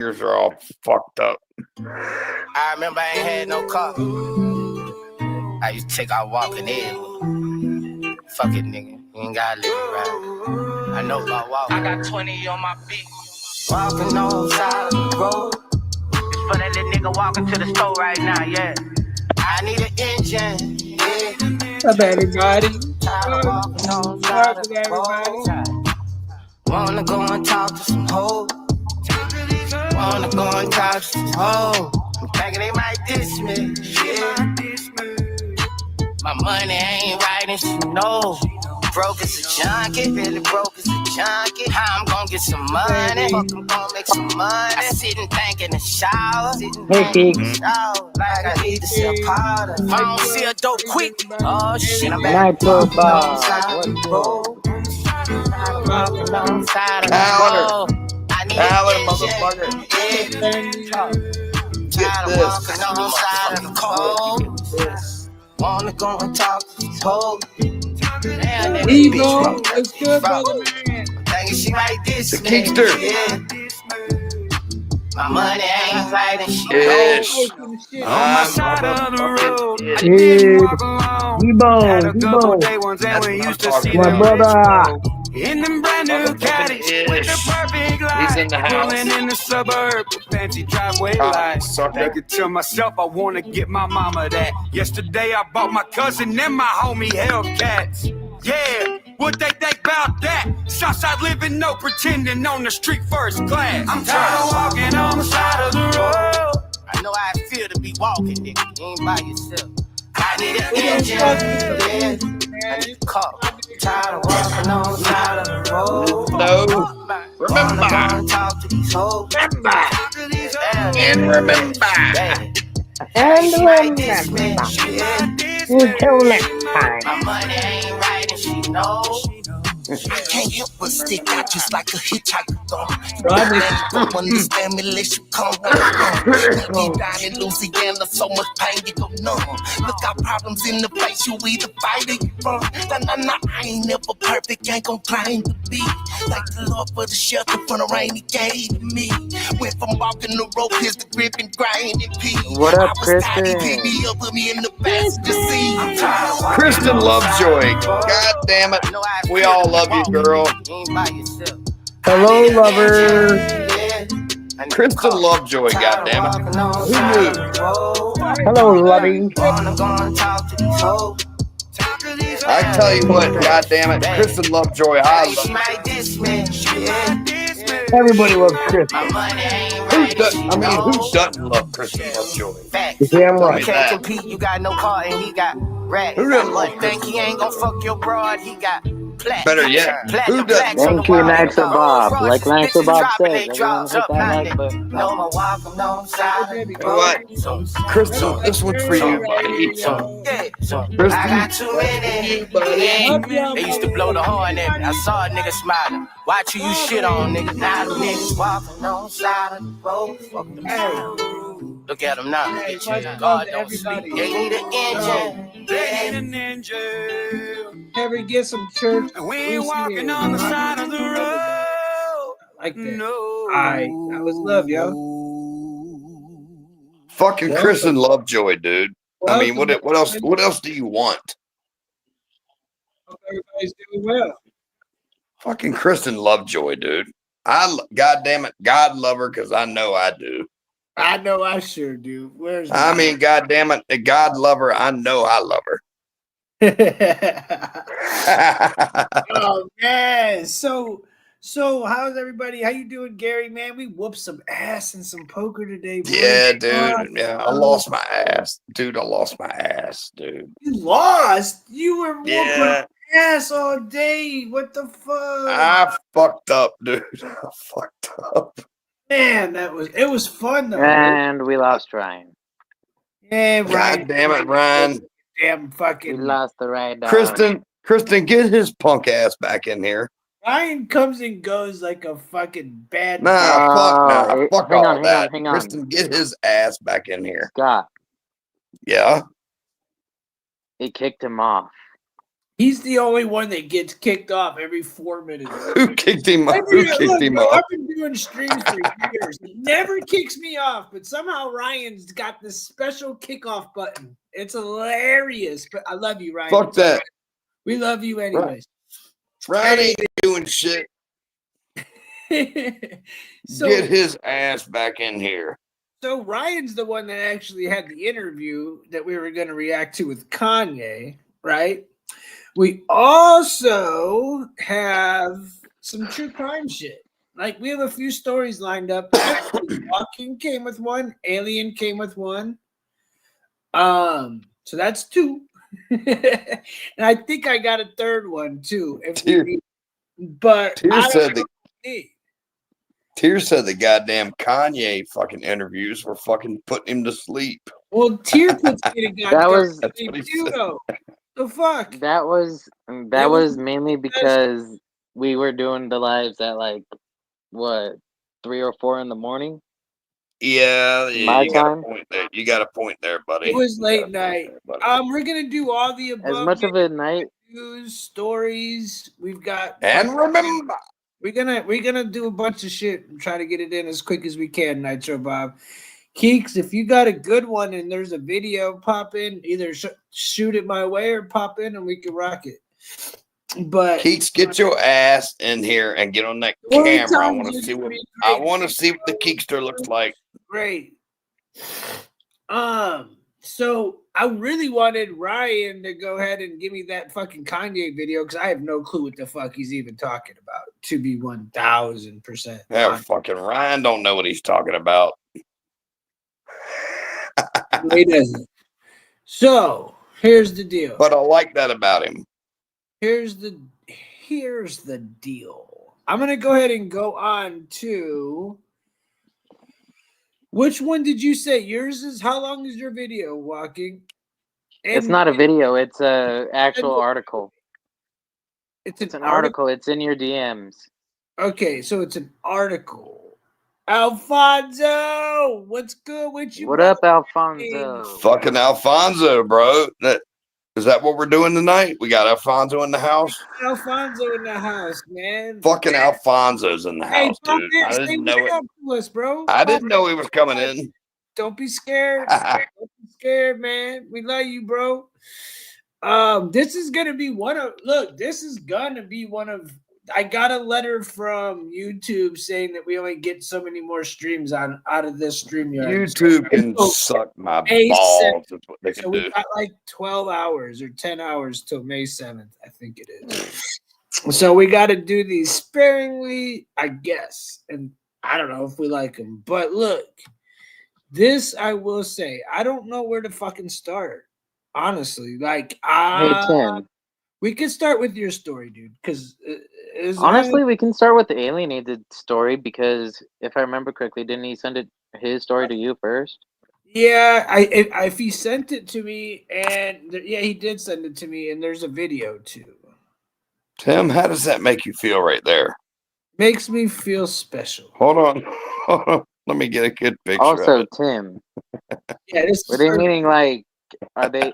Ears are all fucked up. I remember I ain't had no car. I used to take out walking in. Fuck it, nigga. You ain't gotta live it right. I know about walking. I got 20 on my feet. Walking on the side of the road. It's for that little nigga walking to the store right now, yeah. I need an engine, yeah. What's up, everybody? Tired of walking on the side of the road. Wanna go and talk to some hoes. Wanna go and talk to some hoes. I'm thinking they might diss me, yeah. My money ain't right and she knows. Broke as a junkie, really broke as a junkie. How I'm gonna get some money? Fuck, I'm gonna make some money. I sit and think in the shower. Like I need to see a powder. If I don't see a dope quick, oh shit, I'm back. Nitro Bob. Tyler, motherfucker. Get this. Wanna go and talk to these hoes. Evo, what's good, brother man? Thinking she might diss The me. Kickster. Yeah. My money ain't right and she Ish. on my side of the road. Dude, Ebo, my brother. In them brand new Gaddis with the perfect light. He's in the house. Rolling in the suburb with fancy driveway lights. Thinking to myself, I wanna get my mama that. Yesterday I bought my cousin and my homie Hellcats. Yeah, what they think about that? Southside living, no pretending on the street first class. I'm tired of walking on the side of the road. I know how it feel to be walking, nigga. You ain't by yourself. I need an engine, yeah. I need a car. Tired of walking on the side of the road. No. Remember. Talk to these hoes. And remember. Until next time. My money ain't right and she knows. I can't help but stick out just like a hitchhiker thumb. Right. Understand me unless you come deep down in Louisiana, so much pain you go numb. Look out problems in the face, you either fight or you run. Nah, I ain't never perfect, ain't gon' claim to be. Like the Lord for the shelter from the rain he gave to me. Went from walking the rope, here's the grip and grind and pee. What up, I was tired, he Kristen? picked me up, put me in the passenger seat. Kristen Lovejoy. God damn it. We all love you, girl. Hello, lovers. Kristen Lovejoy, God damn it. Who knew? Hello, lovey. I tell you what, God damn it. Kristen Lovejoy, I love Everybody loves Chris. who doesn't love Kristen Lovejoy? Damn You right. can't compete, you got no car and he got racks. Who doesn't love Think he ain't gonna fuck your broad, he got plaques. Better yet, who doesn't? Thank you, Nitro Bob. Like Nitro Bob says, everyone hit that like button. No more walking on side. You know what? Kristen, this one's for you, buddy. I got too many. They used to blow the horn at me. I saw a nigga smiling. Watch who you shit on, nigga. Now the niggas walking on side of the road. Fuck them. Look at them now. God don't sleep. They need an engine. They need an engine. Ever get some church? And we ain't walking on the side of the road. Like that. No. Alright, that was love, yo. Fucking Kristen Lovejoy, dude. I mean, what else? What else do you want? Hope everybody's doing well. Fucking Kristen Lovejoy, dude. God damn it, God love her because I know I do. I know I sure do. Where's I mean, God damn it, God love her. I know I love her. Oh man, so how's everybody? How you doing, Gary? Man, we whooped some ass in some poker today. Bro. Yeah, dude. Yeah, I lost my ass, dude. I lost my ass, dude. You lost. You were whooping Yeah, ass all day. What the fuck? I fucked up, dude. I fucked up. Man, it was fun though. And we lost Ryan. Yeah, God right. damn it, Ryan. Damn We fucking lost the right dog. Kristen, get his punk ass back in here. Ryan comes and goes like a fucking bad. Nah, fuck hang all on, that. hang on. Kristen, get his ass back in here. Scott, Yeah. he kicked him off. He's the only one that gets kicked off every 4 minutes. Who kicked him off? I've been doing streams for years. It never kicks me off, but somehow Ryan's got this special kickoff button. It's hilarious, but I love you, Ryan. Fuck that. We love you anyways. Ryan ain't doing shit. So, get his ass back in here. So Ryan's the one that actually had the interview that we were going to react to with Kanye, right? We also have some true crime shit. Like, we have a few stories lined up. Actually, Walking came with one. Alien came with one. So that's 2. And I think I got a third one too. But Tears said the goddamn Kanye fucking interviews were fucking putting him to sleep. Well, Tear puts me to goddamn sleep too, though. The fuck? That was mainly because we were doing the lives at like what 3 or 4 in the morning. Yeah, My you got a point there. You got a point there, buddy. It was late night. We're gonna do all the above. As much of a night news stories. We've got, and remember, we're gonna do a bunch of shit and try to get it in as quick as we can. Nitro Bob. Keeks, if you got a good one and there's a video, pop in. Either shoot it my way or pop in and we can rock it. But Keeks, get your ass in here and get on that camera. I want to see what the Keekster looks like. Great. So I really wanted Ryan to go ahead and give me that fucking Kanye video because I have no clue what the fuck he's even talking about. To be 1,000%. Yeah, fucking Ryan don't know what he's talking about. He doesn't. So here's the deal. But I like that about him. Here's the deal. I'm gonna go ahead and go on to which one did you say? Yours is how long is your video, Walking? It's not a video, it's a actual article. It's an article. It's in your DMs. Okay, so it's an article. Alfonso, what's good with you? What up, Alfonso? Fucking Alfonso, bro. Is that what we're doing tonight? We got Alfonso in the house? Alfonso in the house, man. Fucking Alfonso's in the house, dude. I didn't know it. Us, bro. I didn't know he was coming in. Don't be scared. Don't be scared, man. We love you, bro. This is gonna be one of I got a letter from YouTube saying that we only get so many more streams out of this StreamYard. YouTube can suck my balls. That's what they can do. We got like 12 hours or 10 hours till May 7th, I think it is. So we got to do these sparingly, I guess. And I don't know if we like them. But look, this I will say, I don't know where to fucking start. Honestly, like, Hey, Tim. We could start with your story, dude, because honestly, we can start with the alienated story because if I remember correctly, didn't he send his story to you first? Yeah, if he sent it to me, and he did send it to me, and there's a video too. Tim, how does that make you feel right there? Makes me feel special. Hold on. Let me get a good picture. Also, Tim. Yeah, were they meaning like? Did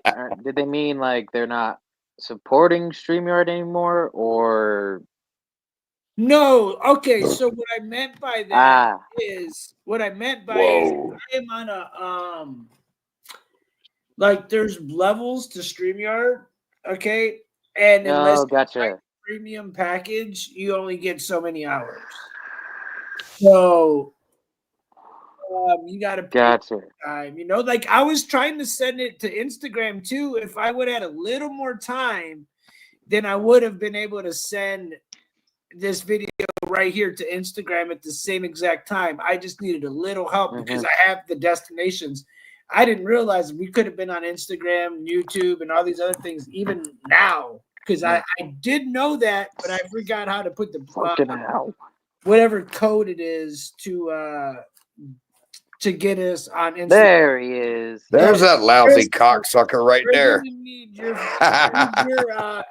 they mean like they're not supporting StreamYard anymore, or no? Okay, so what I meant by that is I am on a like there's levels to StreamYard, okay, and unless gotcha. Premium package, you only get so many hours. So you gotta pay time, like I was trying to send it to Instagram too. If I would have had a little more time, then I would have been able to send this video right here to Instagram at the same exact time. I just needed a little help because I have the destinations. I didn't realize we could have been on Instagram, YouTube, and all these other things even now because I did know that, but I forgot how to put the whatever code it is to get us on Instagram. There he is. There's that lousy cocksucker right there. We need your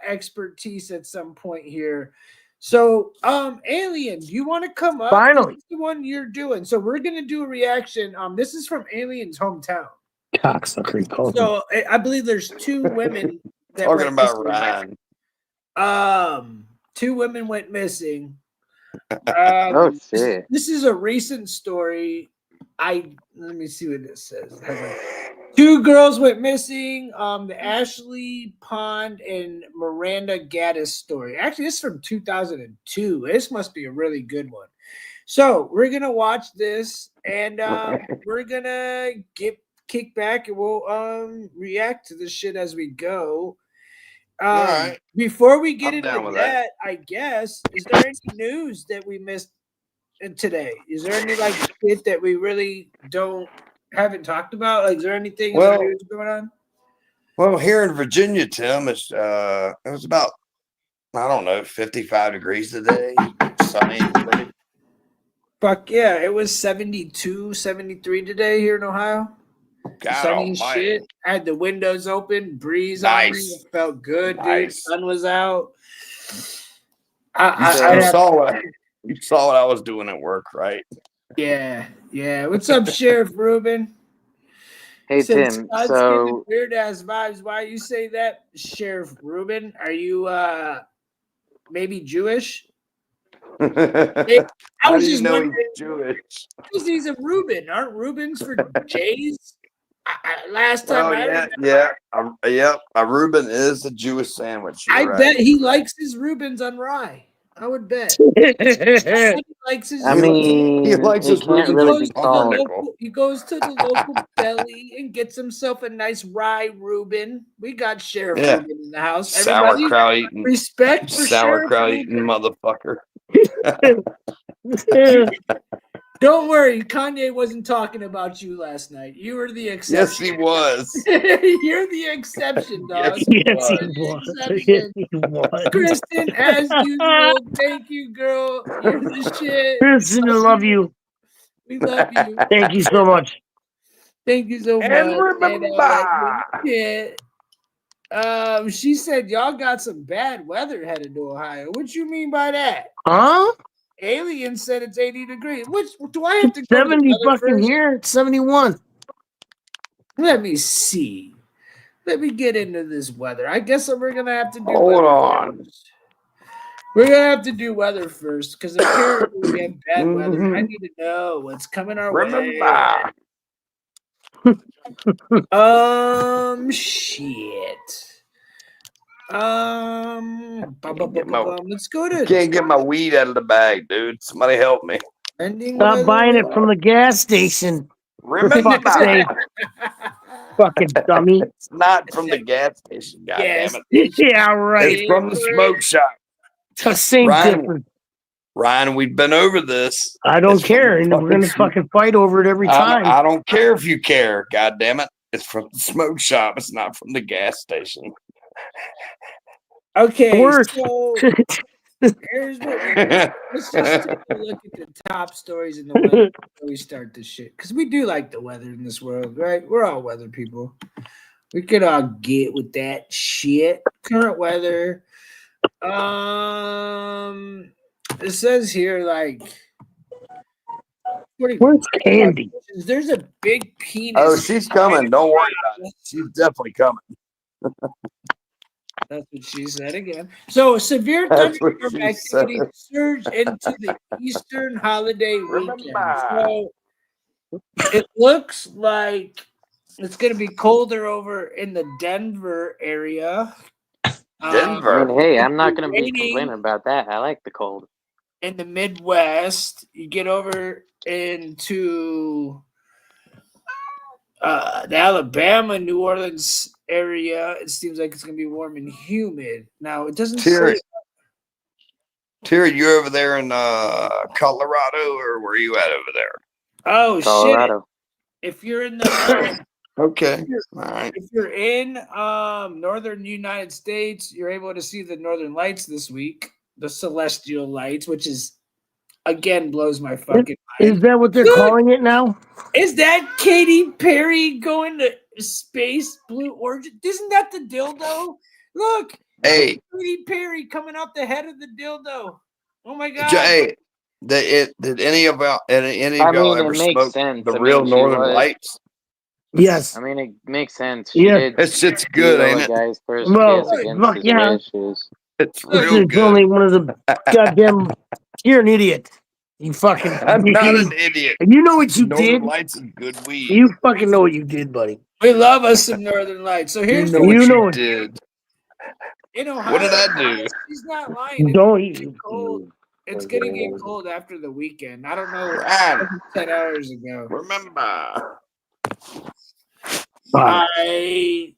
expertise at some point here. So, Alien, do you want to come up? Finally. This is the one you're doing. So we're going to do a reaction. This is from Alien's hometown. Cocksucker. So I believe there's 2 women that talking about Ryan. Two women went missing. Oh shit! This is a recent story. Let me see what this says. Two girls went missing. The Ashley Pond and Miranda Gaddis story. Actually, this is from 2002. This must be a really good one. So we're gonna watch this, and we're gonna kick back, and we'll react to this shit as we go. All right. Before we get I'm down into with that, that. I guess, is there any news that we missed today? Is there any like shit that we really haven't talked about? Like, is there anything Well- news going on? Well, here in Virginia, Tim, it was about, I don't know, 55 degrees today. Sunny. Pretty. Fuck yeah, it was 72, 73 today here in Ohio. God Sunny as almighty. shit. I had the windows open, breeze Nice. on me. It felt good, dude. Nice. Sun was out. You saw what I was doing at work, right? Yeah. What's up, Sheriff Ruben? Hey Since Tim, Scott's so getting weird ass vibes, why you say that, Sheriff Ruben? Are you maybe Jewish? I How was do you just know wondering he's Jewish? because he's a Reuben. Aren't Reubens for Jays? Last time Oh I heard yeah. A Reuben is a Jewish sandwich. You're I right. bet he likes his Reubens on rye. I would bet. He likes his. I mean, he likes his it can't Reubens really on be called. pumpernickel. He goes to the local deli and gets himself a nice rye Reuben. We got Sheriff Yeah. Reuben in the house. Everybody, Sauerkraut eating, respect for Sheriff sauerkraut Reuben. eating motherfucker. Don't worry, Kanye wasn't talking about you last night. You were the exception. Yes, he was. You're the exception, dog. Yes, Yes, he was. Yes, he was. Kristen, as usual, thank you, girl. You're the shit. Kristen, I love you. We love you. Thank you so much. Thank you so much. And remember, Yeah. She said y'all got some bad weather headed to Ohio. What you mean by that? Huh? Alien said it's 80 degrees. Which do I have to go to the 70 weather fucking first? here. It's 71. Let me see. Let me get into this weather. I guess we're gonna have to do Hold weather on. first. We're gonna have to do weather first because apparently we have bad weather. I need to know what's coming our way. remember. Shit. Let's go to Can't get my weed out of the bag, dude. Somebody help me. trending Stop weather. buying it from the gas station. Remember, fuck's sake. Fucking dummy. it's not from the gas station. God Yes. damn it! Yeah, right. It's from the smoke shop. It's the same Ryan, difference. Ryan, we've been over this. I don't It's from care. the And we're going to fucking fight over it every time. I don't care if you care. God damn it! It's from the smoke shop. It's not from the gas station. Okay, Worse. so here's what we do. Let's just take a look at the top stories in the weather before we start this shit. Because we do like the weather in this world, right? We're all weather people. We could all get with that shit. Current weather. It says here like Where's Candy? There's a big penis. Oh, she's coming. Don't worry about it. She's definitely coming. That's what she said again. So severe That's what thunderstorm she said. activity surged into the Eastern holiday weekend. Remember. So it looks like it's going to be colder over in the Denver area. Denver. I mean, hey, I'm not gonna be raining complaining about that. I like the cold. in the Midwest. You get over into the Alabama, New Orleans area. It seems like it's going to be warm and humid. Now, it doesn't say. Terry, you over there in Colorado, or where you at over there? Oh, Colorado. shit. If you're in the Okay. All right. if you're in northern United States, you're able to see the northern lights this week, the celestial lights, which is again blows my fucking Is mind. that what they're calling it now? Is that Katy Perry going to space blue origin? Isn't that the dildo? Look, Hey, Katy Perry coming out the head of the dildo. Oh my god! hey, did any of y'all I mean, ever it makes smoke sense. the I real mean, she Northern was- Lights? Yes. I mean, it makes sense. She Yeah. did That shit's good, be ain't a it? guy's first Well, kiss against fuck his yeah. wishes. It's This real is good. only one of the goddamn. You're an idiot. You fucking. I'm not an idiot. You know what you Northern did? Lights is good weed. You fucking know what you did, buddy. We love us some Northern Lights. So here's know the what know you it. did. in Ohio. What did I do? She's not lying. Don't It's eat. cold. It's gonna get cold after the weekend. I don't know. Ryan, 10 hours ago. remember. I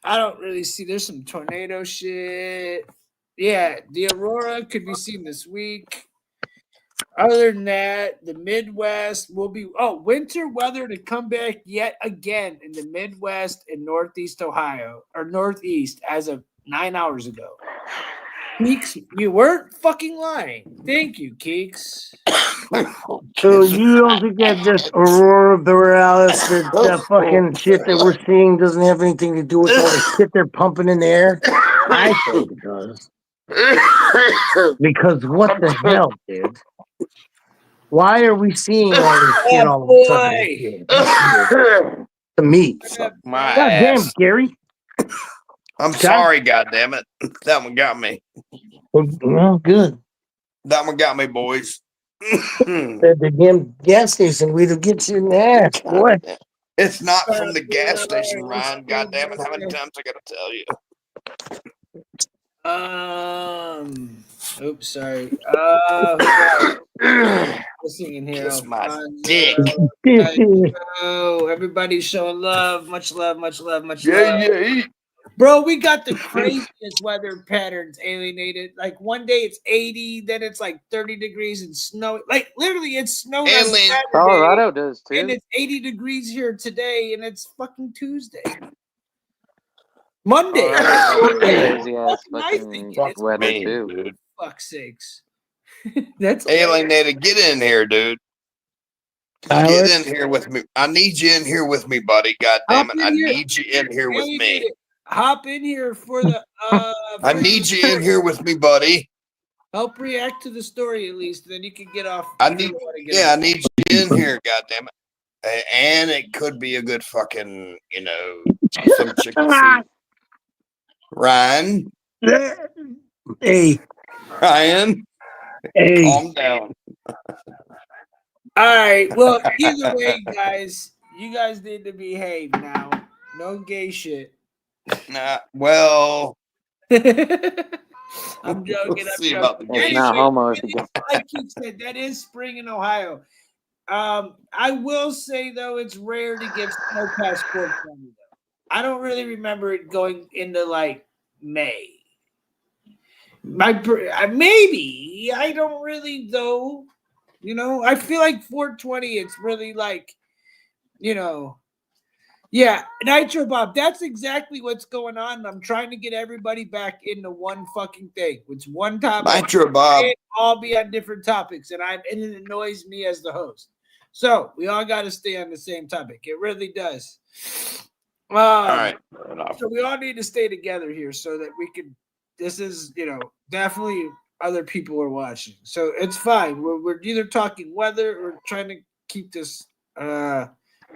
don't really see. There's some tornado shit. Yeah, the aurora could be seen this week. Other than that, the Midwest will be winter weather to come back yet again in the Midwest and Northeast Ohio or Northeast as of 9 hours ago. Keeks, you weren't fucking lying. Thank you, Keeks. So you don't think that this aurora borealis, that fucking shit that we're seeing, doesn't have anything to do with all the shit they're pumping in the air? I think it does. Because what the hell, dude? Why are we seeing all this shit all of a sudden? To me. My God damn, ass. Gary. I'm sorry, goddammit. That one got me. Well, good. That one got me, boys. The damn gas station, we'd have get you in the ass, boy. It's not from the gas station, Ryan. Goddammit, how many times I gotta tell you? Oops, sorry. Singing here. Kiss my dick. Oh, everybody's showing love. Much love, much love, much love. Yeah. Bro, we got the craziest weather patterns alienated. Like one day it's 80, then it's like 30 degrees and snow. Like literally it's snowing on Saturday. Colorado does too. And it's 80 degrees here today, and it's fucking Tuesday. Monday. Crazy ass fucking weather too. Dude. Fuck's sakes. That's alienated. Get in here, dude. Get in here with me. I need you in here with me, buddy. God damn it. I need you in here with me. Hop in here for the I need you in here with me, buddy. Help react to the story at least, then you can get off. I need you in here, God damn it. And it could be a good fucking, some chicken feet. Ryan. Hey. Ryan. Hey. Calm down. All right. Well, either way, guys, you guys need to behave now. No gay shit. Nah, well. I'm joking. It's not homo. Like Keith said, that is spring in Ohio. I will say though, it's rare to give snow passports. I don't really remember it going into like May. Maybe I don't really though. I feel like 420. It's really like, yeah, Nitro Bob. That's exactly what's going on. I'm trying to get everybody back into one fucking thing. It's one topic. Nitro Bob. All be on different topics, and it annoys me as the host. So we all got to stay on the same topic. It really does. All right. So we all need to stay together here so that we can. This is, definitely other people are watching, so it's fine. We're either talking weather or trying to keep this.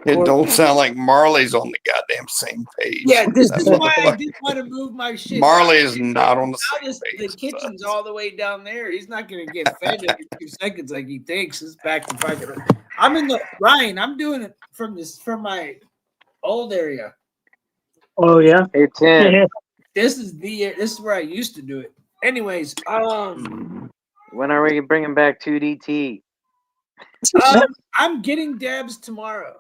It don't sound like Marley's on the goddamn same page. Yeah, this is why I didn't want to move my shit. Marley is not on the same page. The kitchen's all the way down there. He's not going to get fed in 2 seconds like he thinks. It's back to pocket. Ryan, I'm doing it from my old area. Oh, yeah? Hey, Tim. This is where I used to do it. Anyways, when are we bringing back 2DT? I'm getting dabs tomorrow.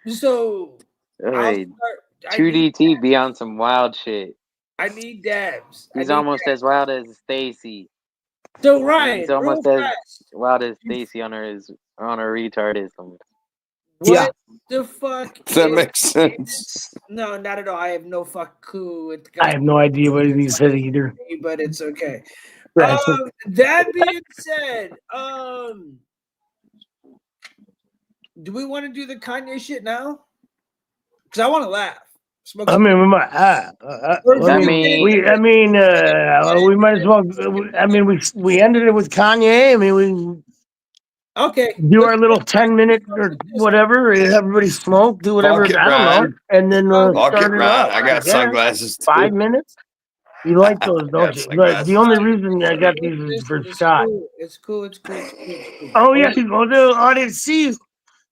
So 2DT be on some wild shit. I need dabs. He's almost as wild as Stacy. So Ryan, he's almost as wild as Stacy on her retardism. What the fuck? That makes sense. No, not at all. I have no fuck clue. I have no idea what he said either. But it's okay. Right. That being said, do we want to do the Kanye shit now? Because I want to laugh. We might as well. We ended it with Kanye. We do our little 10-minute or whatever. Everybody smoke, do whatever. I don't know, and then start it up. I got sunglasses. 5 minutes. You like those, don't Yes, you? I But guess. the only reason I got these is for Scott. It's cool. Oh yeah, you go to I didn't see you.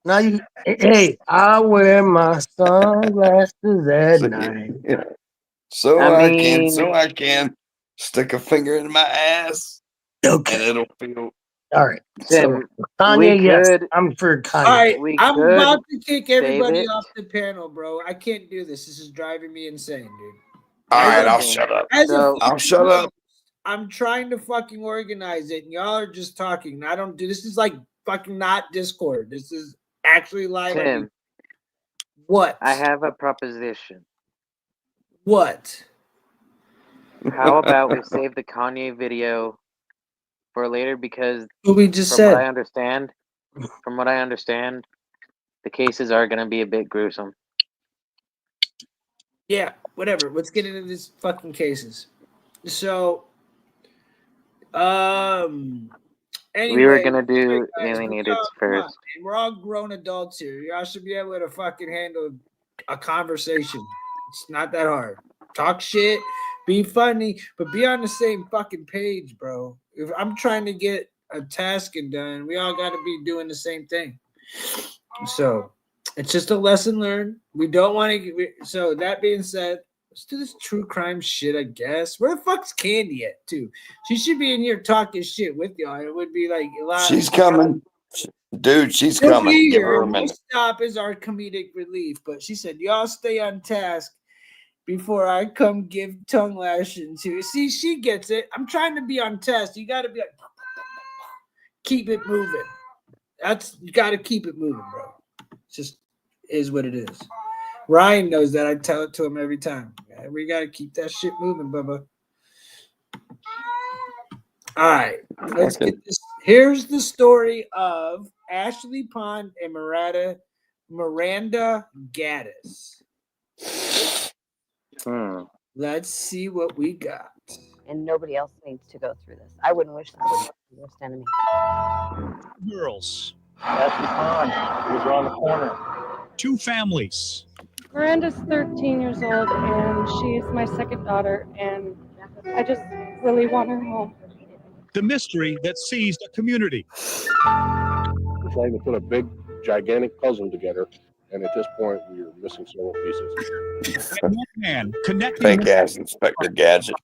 Now you. Hey, I wear my sunglasses at night. So I I can stick a finger in my ass, Okay. and it'll feel. All right. Tim, So Kanye, yes, I'm for Kanye. All right, we I'm could about to kick everybody it. off the panel, bro. I can't do this. This is driving me insane, dude. All right, I'll Tim, shut up. I'll shut up. I'm trying to fucking organize it, and y'all are just talking. I don't do this. Is like fucking not Discord. This is actually live. Tim, what? I have a proposition. What? How about we save the Kanye video for later? Because what we just from said. what I understand, the cases are going to be a bit gruesome. Yeah, whatever. Let's get into these fucking cases. So, anyway, we were gonna do guys, alienated first. we're all grown adults here. Y'all should be able to fucking handle a conversation. It's not that hard. Talk shit, be funny, but be on the same fucking page, bro. If I'm trying to get a task done, we all got to be doing the same thing. So it's just a lesson learned. We don't want to. So that being said, let's do this true crime shit, I guess. Where the fuck's Candy at, too? She should be in here talking shit with y'all. It would be like a lot. She's coming. Dude, she's coming. Give her a minute. Stop is our comedic relief. But she said, y'all stay on task before I come give tongue lashing to you. See, she gets it. I'm trying to be on task. You got to be like, keep it moving. You got to keep it moving, bro. It's just is what it is. Ryan knows that. I tell it to him every time. We got to keep that shit moving, Bubba. All right. Let's get this. Here's the story of Ashley Pond and Miranda Gaddis. Let's see what we got. And nobody else needs to go through this. I wouldn't wish this on my worst enemy. Girls. Ashley Pond was around the corner. 2 families. Miranda's 13 years old, and she's my second daughter, and I just really want her home. The mystery that seized a community. We're trying to put a big, gigantic puzzle together, and at this point, we're missing several pieces. And one man connecting. Fake ass Inspector Gadget.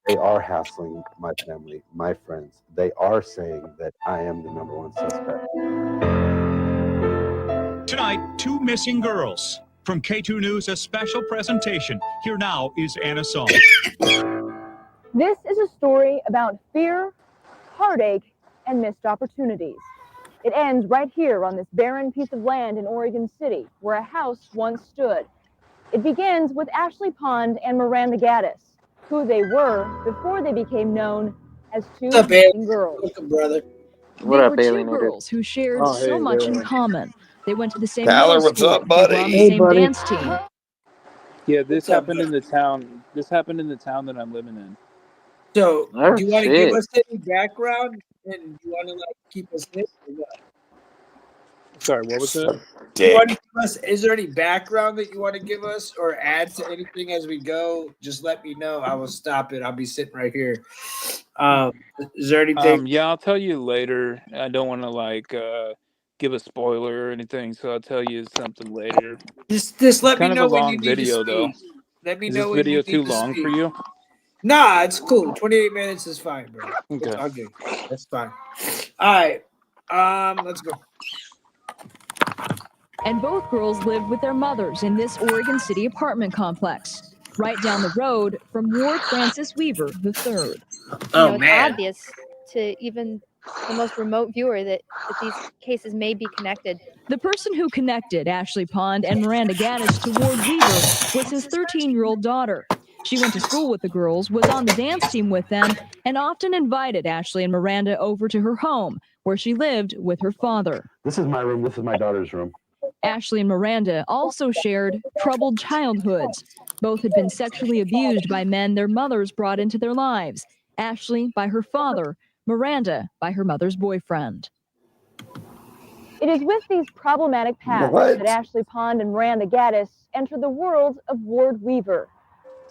They are hassling my family, my friends. They are saying that I am the #1 suspect. Tonight, 2 missing girls. From K2 News, a special presentation. Here now is Anna Song. This is a story about fear, heartache, and missed opportunities. It ends right here on this barren piece of land in Oregon City, where a house once stood. It begins with Ashley Pond and Miranda Gaddis, who they were before they became known as 2 missing girls. Welcome, brother. What they up, were 2 alienated? girls who shared so much in common. They went to the same Tyler, middle what's school. up, buddy? They were on the Hey, same buddy. dance team. Yeah, this happened in the town. This happened in the town that I'm living in. So, Oh, do you want to shit. give us any background, and do you want to like keep us hip or what? Sorry, what was that? Do you want to give us? Is there any background that you want to give us, or add to anything as we go? Just let me know. I will stop it. I'll be sitting right here. Is there anything? Yeah, I'll tell you later. I don't want to give a spoiler or anything, so I'll tell you something later. Just let me kind know of a when long you need video, to though. speak. Let me Is know this when video you too need to long speak. for you? Nah, it's cool. 28 minutes is fine, bro. Okay. It's all good. That's fine. All right. Let's go. And both girls lived with their mothers in this Oregon City apartment complex, right down the road from Ward Francis Weaver III. It's obvious to even the most remote viewer that these cases may be connected. The person who connected Ashley Pond and Miranda Gaddis to Ward Weaver was his 13-year-old daughter. She went to school with the girls, was on the dance team with them, and often invited Ashley and Miranda over to her home, where she lived with her father. This is my room. This is my daughter's room. Ashley and Miranda also shared troubled childhoods. Both had been sexually abused by men their mothers brought into their lives. Ashley by her father, Miranda by her mother's boyfriend. It is with these problematic pasts that Ashley Pond and Miranda Gaddis enter the world of Ward Weaver.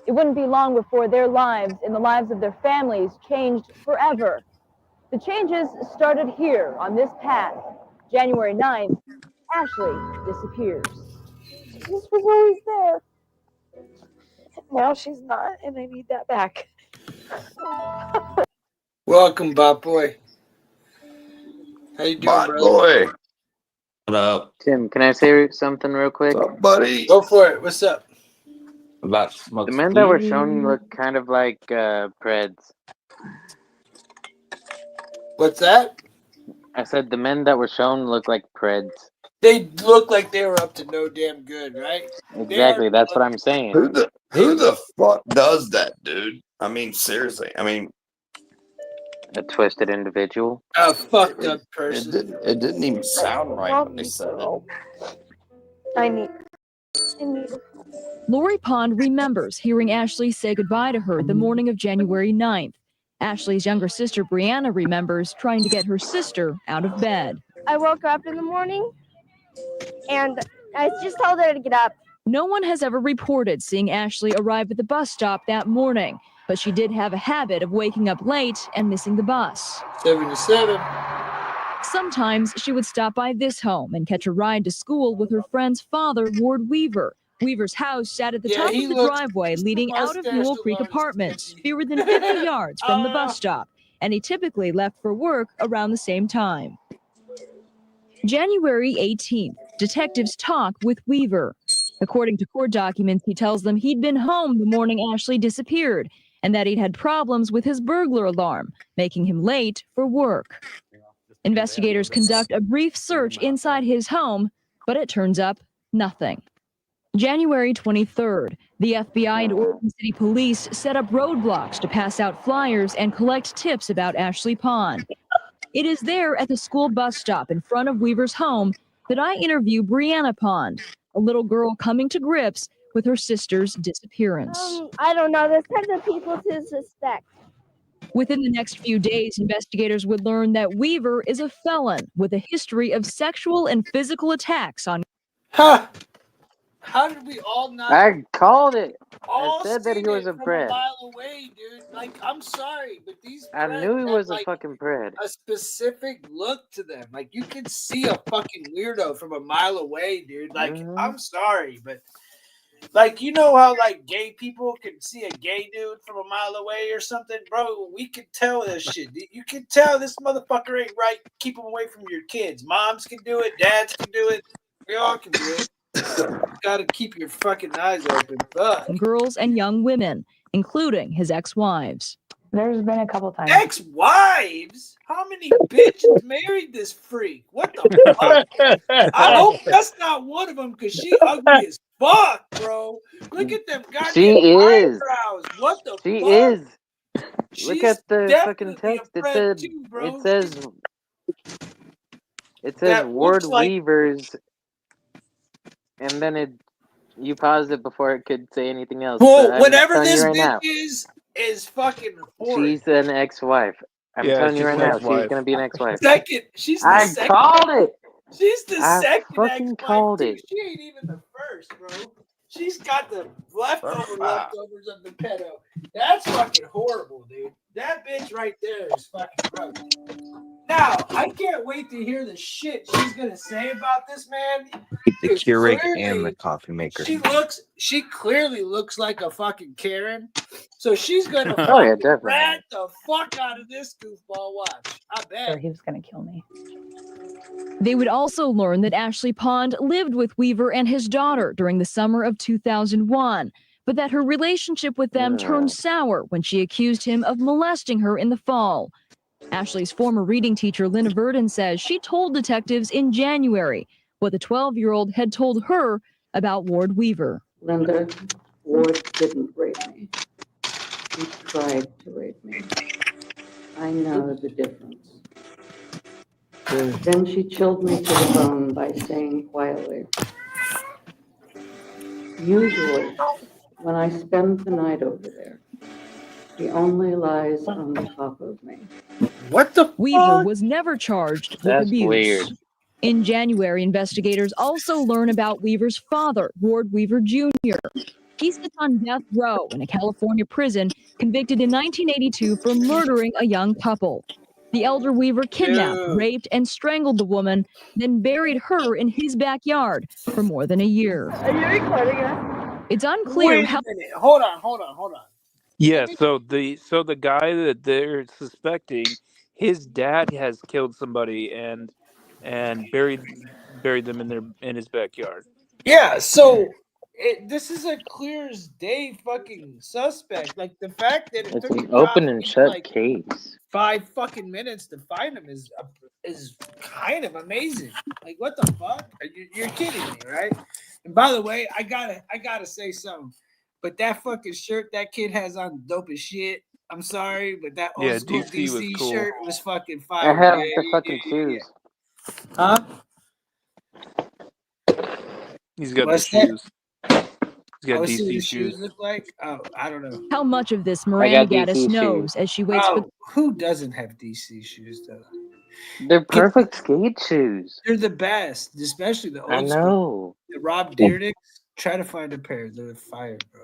It wouldn't be long before their lives and the lives of their families changed forever. The changes started here on this path. January 9th, Ashley disappears. She just was always there. Now she's not, and I need that back. Welcome, Bot Boy. How you doing, Bot brother? Boy. What up? Tim, can I say something real quick? What's up, buddy? Go for it. What's up? About smoke. The men that were shown look kind of like Preds. What's that? I said the men that were shown look like Preds. They look like they were up to no damn good, right? Exactly, that's what I'm saying. Who the fuck does that, dude? I mean, seriously. I mean, a twisted individual. A fucked up person. It didn't even sound right when they said it. I need. Lori Pond remembers hearing Ashley say goodbye to her the morning of January 9th. Ashley's younger sister, Brianna, remembers trying to get her sister out of bed. I woke up in the morning and I just told her to get up. No one has ever reported seeing Ashley arrive at the bus stop that morning, but she did have a habit of waking up late and missing the bus. 77. Sometimes she would stop by this home and catch a ride to school with her friend's father, Ward Weaver. Weaver's house sat at the top of the driveway leading out of Newell Creek Apartments, fewer than 50 yards from the bus stop, and he typically left for work around the same time. January 18th, detectives talk with Weaver. According to court documents, he tells them he'd been home the morning Ashley disappeared and that he'd had problems with his burglar alarm, making him late for work. Investigators conduct a brief search inside his home, but it turns up nothing. January 23rd, the FBI and Oregon City Police set up roadblocks to pass out flyers and collect tips about Ashley Pond. It is there at the school bus stop in front of Weaver's home that I interview Brianna Pond, a little girl coming to grips with her sister's disappearance. I don't know. There's tons of people to suspect. Within the next few days, investigators would learn that Weaver is a felon with a history of sexual and physical attacks on. Ha! How did we all not? I called it. All I said that he was a from Pred. a mile away, dude. Like, I'm sorry, but these. I knew he Preds was have, a fucking Pred. A specific look to them. Like, you can see a fucking weirdo from a mile away, dude. Like, I'm sorry, but. Like, you know how, like, gay people can see a gay dude from a mile away or something? Bro, we can tell this shit. You can tell this motherfucker ain't right. Keep him away from your kids. Moms can do it. Dads can do it. We all can do it. You gotta keep your fucking eyes open. Fuck. Girls and young women, including his ex-wives. There's been a couple times. Ex-wives? How many bitches married this freak? What the fuck? I hope that's not one of them, because she ugly as fuck, bro. Look at them goddamn eyebrows. What the She fuck? is. Look She's at the fucking definitely text. a It Pred said. too, bro. It says That Ward looks like- Weavers, and then you paused it before it could say anything else. Well, I'm whatever telling you this right now, bitch is fucking horrid. she's an ex-wife. I'm telling you right now, she's gonna be an ex-wife. Second, she's the I second. called it. She's the I second fucking ex-wife, called too. it. She ain't even the first, bro. She's got the leftovers of the pedo. That's fucking horrible, dude. That bitch right there is fucking gross. Now, I can't wait to hear the shit she's gonna say about this man. The Keurig and the coffee maker. She clearly looks like a fucking Karen. So she's gonna Oh, yeah, fucking definitely. rat the fuck out of this goofball. Watch. I bet. He was going to kill me. They would also learn that Ashley Pond lived with Weaver and his daughter during the summer of 2001, but that her relationship with them turned sour when she accused him of molesting her in the fall. Ashley's former reading teacher, Linda Verdon, says she told detectives in January what the 12-year-old had told her about Ward Weaver. Linda, Ward didn't rape me. He tried to rape me. I know the difference. Then she chilled me to the bone by saying quietly, usually, when I spend the night over there, he only lies on top of me. What the Weaver was never charged with That's abuse. weird. In January, investigators also learn about Weaver's father, Ward Weaver Jr. He sits on death row in a California prison, convicted in 1982 for murdering a young couple. The elder Weaver kidnapped, raped, and strangled the woman, then buried her in his backyard for more than a year. Are you recording us? It's unclear Wait a how. minute. Hold on. Yeah, so the guy that they're suspecting, his dad has killed somebody and buried them in his backyard. Yeah, so this is a clear as day fucking suspect. Like the fact that it It's took an the open cops and even, shut like case. 5 fucking minutes to find him is kind of amazing. Like what the fuck? You're kidding me, right? And by the way, I gotta say something. But that fucking shirt that kid has on dope as shit. I'm sorry, but that old Yeah, school DC was DC cool. shirt was fucking I fire. have the fucking shoes. Huh? He's got What's the that? shoes. He's I got was seeing DC the shoes. shoes look like. Oh, I don't know. How much of this I Miranda got Gaddis DC knows shoes. as she waits for. Oh, who doesn't have DC shoes though? They're perfect skate shoes. They're the best, especially the I old school. know. The Rob Dyrdeks. Try to find a pair. They're fire, bro.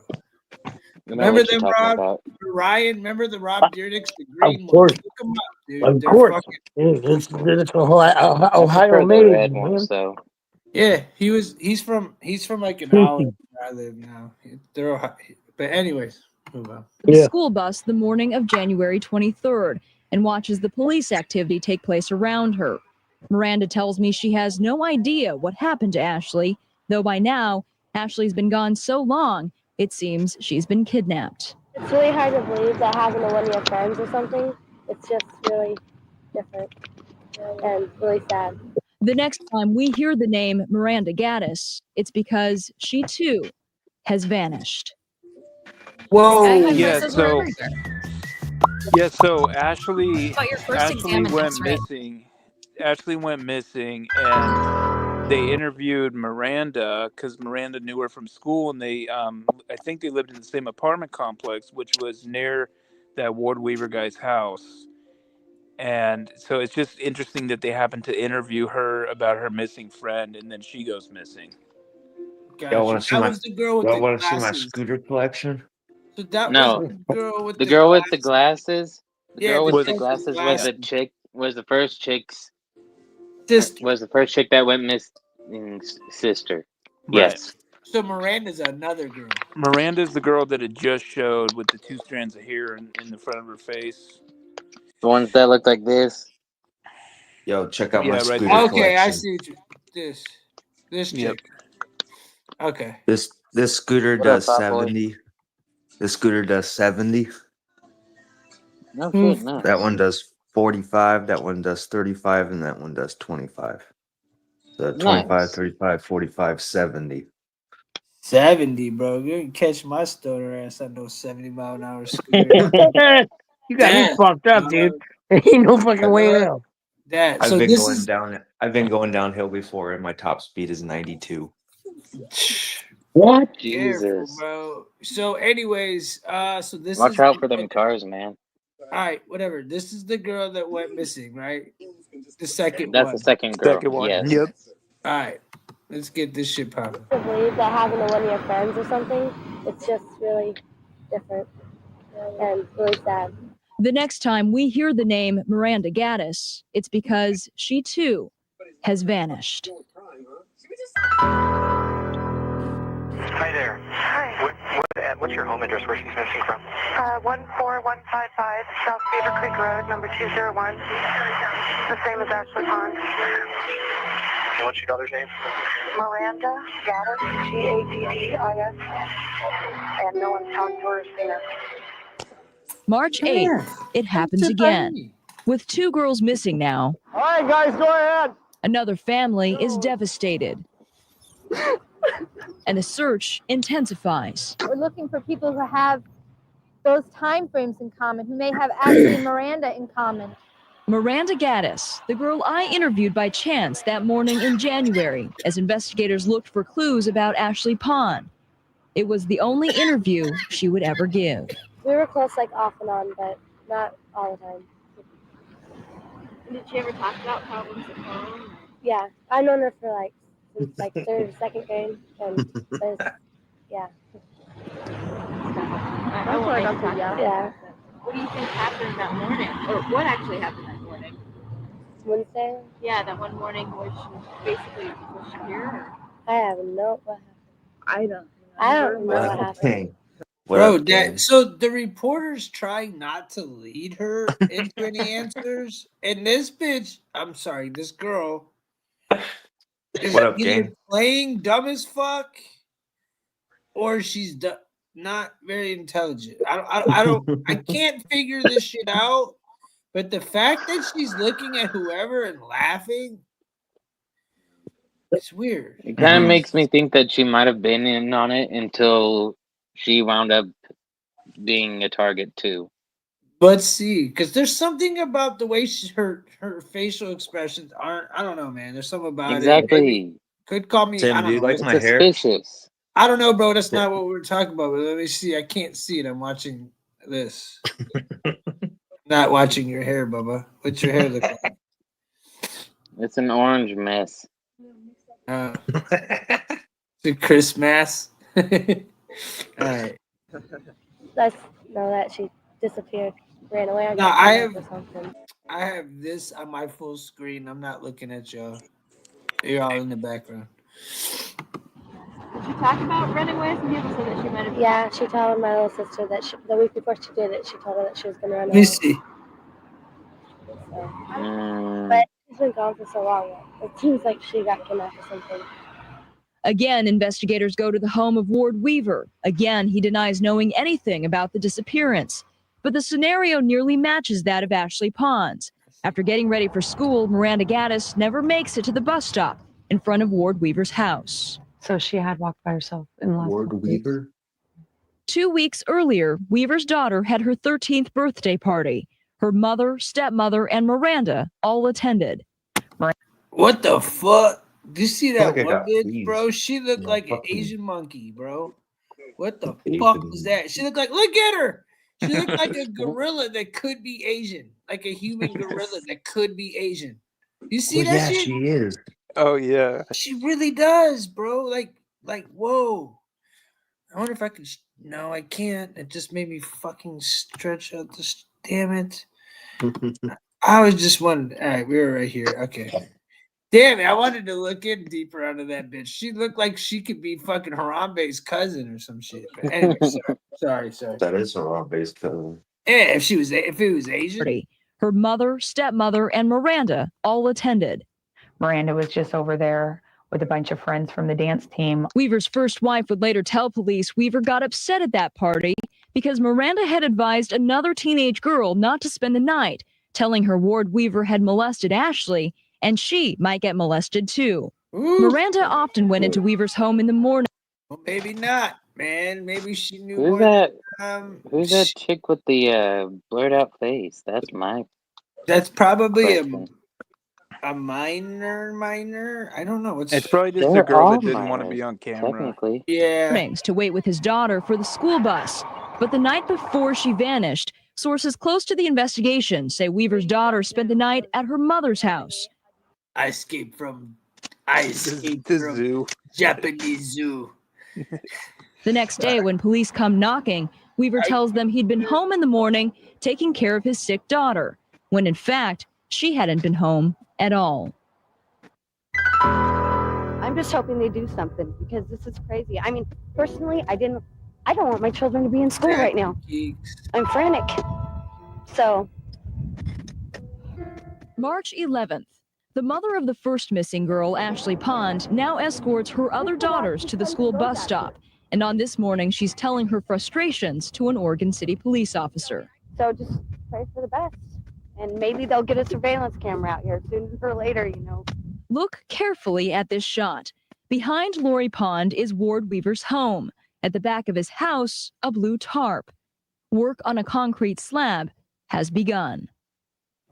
I know Remember what you're them, talking Rob? about. Ryan, remember the Rob Dyrdeks, the Of green course. ones? Look them up, dude. Of They're course. fucking. It's I Ohio prefer the made, red man. ones though. Yeah, he's from like an hour from where I live now. They're Ohio. But anyways, move on. The school bus the morning of January 23rd and watches the police activity take place around her. Miranda tells me she has no idea what happened to Ashley, though by now, Ashley's been gone so long, it seems she's been kidnapped. It's really hard to believe that happened to one of your friends or something. It's just really different and really sad. The next time we hear the name Miranda Gaddis, it's because she too has vanished. Whoa. So Ashley But your first examine went X-ray. missing. Ashley went missing, and they interviewed Miranda because Miranda knew her from school, and they I think they lived in the same apartment complex, which was near that Ward Weaver guy's house. And so it's just interesting that they happened to interview her about her missing friend, and then she goes missing. Gotcha. want to see That my? was the girl with Y'all the want to see my glasses. scooter collection? So that No. was the girl with The girl with the glasses. The Yeah, girl the with the chick with glasses was glasses. the chick. Was the first chick's. Sister. Was the first chick that went missing sister. Right. Yes. So Miranda's another girl. Miranda's the girl that it just showed with the 2 strands of hair in the front of her face. The ones that look like this. Yo, check out my Yeah, right scooter there. Okay, I collection. see what this Yep. chick. Okay. This scooter What up, does Fat Boy? 70. This scooter does 70. No shit, no. That one does 45. That one does 35, and that one does 25. So 25, Nice. 35, 45, 70. 70, bro. You can catch my stoner ass on those 70-mile-an-hour scooter. You got me fucked up, dude. Ain't no fucking way in hell. That. I've So been this going is down. I've been going downhill before, and my top speed is 92. What? careful, Jesus. bro. So, anyways, so this Watch is out for them cars, man. all right. Whatever. This is the girl that went missing, right? The second That's one. the second girl. Second one. Yes. Yep. All right. Let's get this shit popping. To believe that happened to one of your friends or something. It's just really different and really sad. The next time we hear the name Miranda Gaddis, it's because she too has vanished. Hi there. Hi. What's your home address where she's missing from? 14155 South Beaver Creek Road, number 201. The same as Ashley Pond. And what's your daughter's name? Miranda Gaddis, Gaddis. And no one's talked to her or seen her. March 8th, it happens again. With 2 girls missing now, All right, guys, go ahead. another family is devastated. And the search intensifies. We're looking for people who have those time frames in common, who may have Ashley and Miranda in common. Miranda Gaddis, the girl I interviewed by chance that morning in January as investigators looked for clues about Ashley Pond. It was the only interview she would ever give. We were close, like off and on, but not all the time. Did she ever talk about problems at home? Yeah, I've known her for since third or second grade, and yeah. I won't make you talk. Yeah. What do you think happened that morning? Or what actually happened that morning? Wednesday? Yeah, that one morning where was she here? Or? I have no what happened. I don't know what happened. Hey, what Bro, up, gang? so the reporter's trying not to lead her into any answers, and this bitch, I'm sorry, this girl is What up, either gang? playing dumb as fuck or she's not very intelligent. I can't figure this shit out. But the fact that she's looking at whoever and laughing, it's weird. It kind of makes me think that she might have been in on it until she wound up being a target too. Let's see, because there's something about the way her facial expressions aren't. I don't know, man. There's something about it. Maybe, could call me. Tim, I do don't you know. like It's my hair? Suspicious. I don't know, bro. That's not what we're talking about. But let me see. I can't see it. I'm watching this. Not watching your hair, Bubba. What's your hair look like? It's an orange mess. It's a Christmas. All right. That she disappeared, ran away. No, I or something. I have this on my full screen. I'm not looking at y'all. You're all in the background. Did she talk about running away? Some people said that she might have. Yeah, she told my little sister that the week before she did it, she told her that she was going to run Let me away. see. But she's been gone for so long. It seems like she got kidnapped or something. Again, investigators go to the home of Ward Weaver. Again, he denies knowing anything about the disappearance. But the scenario nearly matches that of Ashley Pons. After getting ready for school, Miranda Gaddis never makes it to the bus stop in front of Ward Weaver's house. So she had walked by herself in the last Ward Weaver? 2 weeks earlier, Weaver's daughter had her 13th birthday party. Her mother, stepmother, and Miranda all attended. What the fuck? Do you see that like I one got bitch, fleas. bro? She looked Yeah, like an fucking Asian monkey, bro. What the Asian fuck was that? She looked like, look at her. She looked like a gorilla that could be Asian, like a human gorilla that could be Asian. You see that yeah, shit? she is. Oh yeah. She really does, bro. Like, whoa. I wonder if I could. No, I can't. It just made me fucking stretch out this. Damn it. I was just wondering. All right, we were right here. Okay. Damn it. I wanted to look in deeper onto that bitch. She looked like she could be fucking Harambe's cousin or some shit. But anyway, sorry. That is a raw-based cousin. Yeah, if it was Asian. Her mother, stepmother, and Miranda all attended. Miranda was just over there with a bunch of friends from the dance team. Weaver's first wife would later tell police Weaver got upset at that party because Miranda had advised another teenage girl not to spend the night, telling her Ward Weaver had molested Ashley and she might get molested too. Miranda often went into Weaver's home in the morning. Well, maybe not, man. Maybe she knew Who's more. that? Who's that chick with the blurred out face? That's my. That's probably question. a minor. I don't know. It's probably just a girl that didn't want to be on camera. Technically. Yeah. Mornings to wait with his daughter for the school bus. But the night before she vanished, sources close to the investigation say Weaver's daughter spent the night at her mother's house. I escaped from zoo. Japanese zoo. The next day, when police come knocking, Weaver tells them he'd been home in the morning taking care of his sick daughter, when in fact, she hadn't been home at all. I'm just hoping they do something because this is crazy. I mean, personally, I don't want my children to be in school right now. I'm frantic. So. March 11th. The mother of the first missing girl, Ashley Pond, now escorts her other daughters to the school bus stop. And on this morning, she's telling her frustrations to an Oregon City police officer. So just pray for the best. And maybe they'll get a surveillance camera out here sooner or later, you know. Look carefully at this shot. Behind Lori Pond is Ward Weaver's home. At the back of his house, a blue tarp. Work on a concrete slab has begun.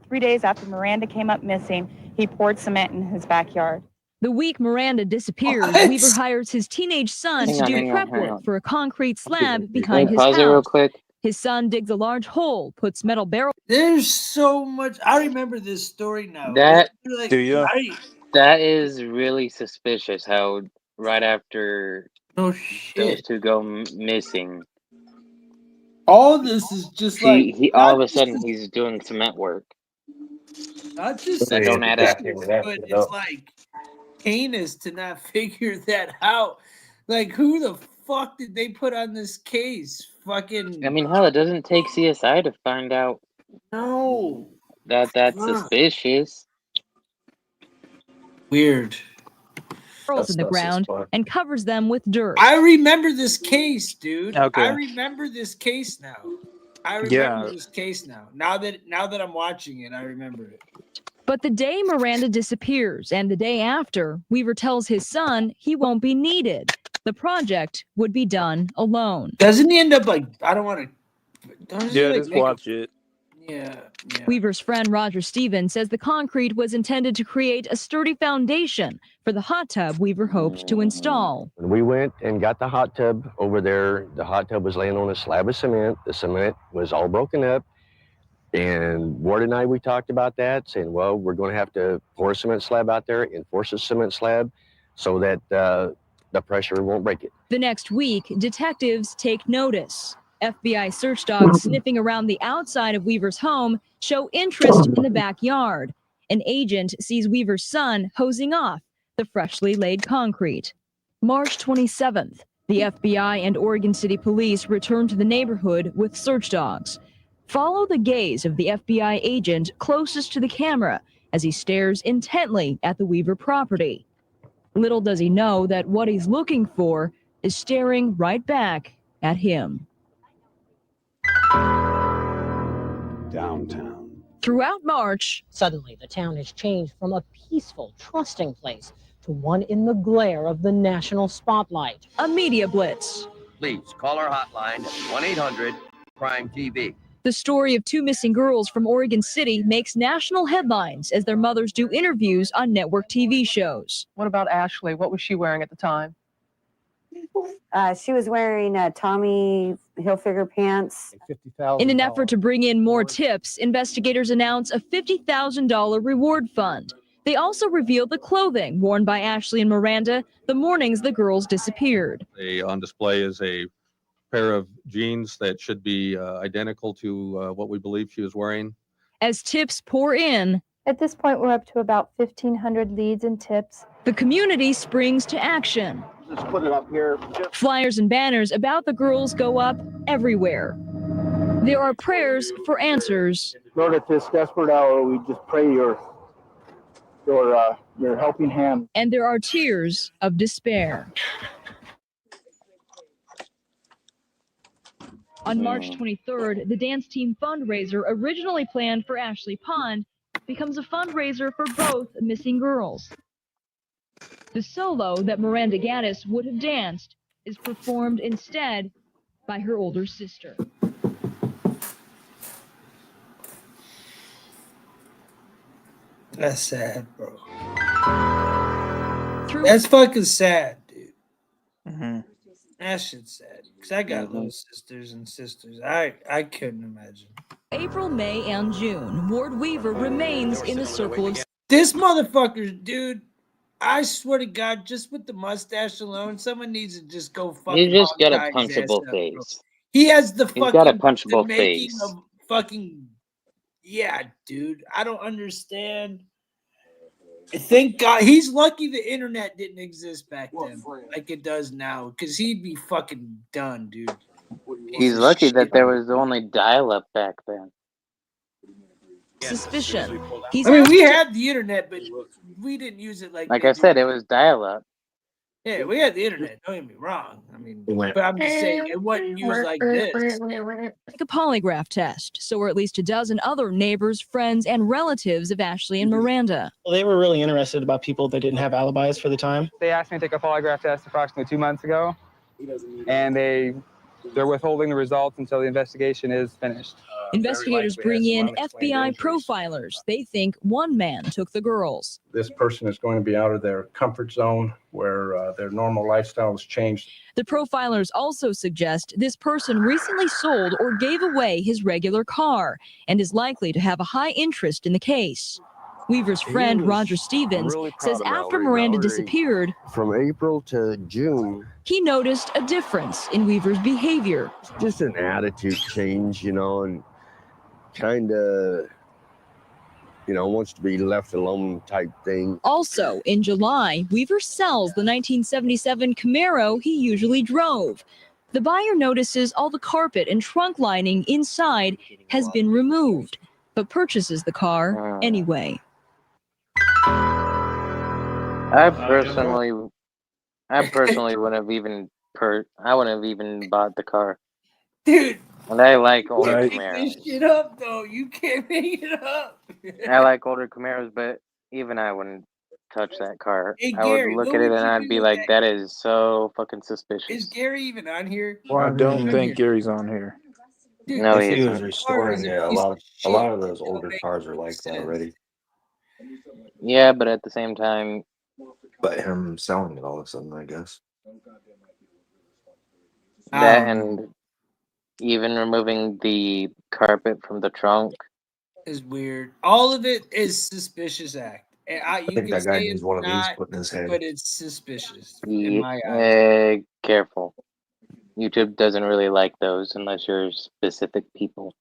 3 days after Miranda came up missing, he poured cement in his backyard. The week Miranda disappears, Weaver hires his teenage son to do prep work for a concrete slab behind his Pause it real house. quick. His son digs a large hole, puts metal barrels. There's so much. I remember this story now. That Like, do you? That is really suspicious. How right after Oh Those shit! two go missing. All this is just like He all of a sudden he's doing cement work. not just That don't add up. suspicious, but it's like heinous to not figure that out. Like, who the fuck did they put on this case? Fucking. I mean, hell, it doesn't take CSI to find out. No. That's Fuck. suspicious. Weird. Girls in the ground and covers them with dirt. I remember this case, dude. Okay. I remember this case now. This case now. Now that I'm watching it, I remember it. But the day Miranda disappears and the day after, Weaver tells his son he won't be needed. The project would be done alone. Doesn't he end up like, I don't want to. Yeah, just watch it. Yeah. Weaver's friend Roger Stevens says the concrete was intended to create a sturdy foundation for the hot tub Weaver hoped to install. When we went and got the hot tub over there, the hot tub was laying on a slab of cement. The cement was all broken up. And Ward and I, we talked about that, saying, well, we're going to have to pour a cement slab out there, enforce a cement slab so that the pressure won't break it. The next week, detectives take notice. FBI search dogs sniffing around the outside of Weaver's home show interest in the backyard. An agent sees Weaver's son hosing off the freshly laid concrete. March 27th, the FBI and Oregon City Police return to the neighborhood with search dogs. Follow the gaze of the FBI agent closest to the camera as he stares intently at the Weaver property. Little does he know that what he's looking for is staring right back at him. Downtown. Throughout March, suddenly the town has changed from a peaceful, trusting place to one in the glare of the national spotlight. A media blitz. Please call our hotline at 1-800-CRIME-TV. The story of two missing girls from Oregon City makes national headlines as their mothers do interviews on network TV shows. What about Ashley? What was she wearing at the time? She was wearing Tommy Hilfiger pants. In an effort to bring in more tips, investigators announce a $50,000 reward fund. They also reveal the clothing worn by Ashley and Miranda the mornings the girls disappeared. On display is a pair of jeans that should be identical to what we believe she was wearing. As tips pour in, at this point, we're up to about 1,500 leads and tips. The community springs to action. Let's put it up here. Flyers and banners about the girls go up everywhere. There are prayers for answers. Lord, at this desperate hour, we just pray your helping hand. And there are tears of despair. On March 23rd, the dance team fundraiser originally planned for Ashley Pond becomes a fundraiser for both missing girls. The solo that Miranda Gaddis would have danced is performed instead by her older sister. That's sad, bro. That's fucking sad, dude. Mm-hmm. That shit's sad. Because I got little sisters and sisters. I couldn't imagine. April, May, and June, Ward Weaver remains in the circle of... This motherfucker, dude, I swear to God, just with the mustache alone, someone needs to just go fucking... He's just got a punchable face. He has the fucking... He's got a punchable face. Fucking... Yeah, dude. I don't understand. Thank God. He's lucky the internet didn't exist back then like it does now, because he'd be fucking done, dude. He's lucky that there was only dial-up back then. Suspicion. I mean, we had the internet, but we didn't use it like I said, it was dial-up. Yeah, we had the internet. Don't get me wrong. I mean, but I'm just saying it wasn't used like this. Like a polygraph test, so were at least a dozen other neighbors, friends, and relatives of Ashley and Miranda. Well, they were really interested about people that didn't have alibis for the time. They asked me to take a polygraph test approximately 2 months ago, and they're withholding the results until the investigation is finished. Investigators bring in FBI profilers. They think one man took the girls. This person is going to be out of their comfort zone where their normal lifestyle has changed. The profilers also suggest this person recently sold or gave away his regular car and is likely to have a high interest in the case. Weaver's friend, was Roger Stevens, really proud says of after Mallory. Miranda Mallory, disappeared, from April to June, he noticed a difference in Weaver's behavior. just an attitude change, and kind of, wants to be left alone type thing. Also, in July, Weaver sells the 1977 Camaro he usually drove. The buyer notices all the carpet and trunk lining inside has been removed, but purchases the car anyway. I personally wouldn't have even I wouldn't have even bought the car. Dude, And I like older make Camaros. this shit up though. You can't make it up. I like older Camaros, but even I wouldn't touch that car. Hey I would Gary, look what at it would and you I'd do be with like, that? that is so fucking Is suspicious. Gary even on here? I don't think Gary's on here. Dude, No, this he If he was isn't. restoring it, a piece lot of a lot shit. of those older cars are like that sense. already. Yeah, but at the same time, But him selling it all of a sudden, I guess. that and even removing the carpet from the trunk. Is weird. All of it is suspicious act. You think can that guy say needs it's one of these not, put in his head. but it's suspicious in my eyes. Careful. YouTube doesn't really like those unless you're specific people.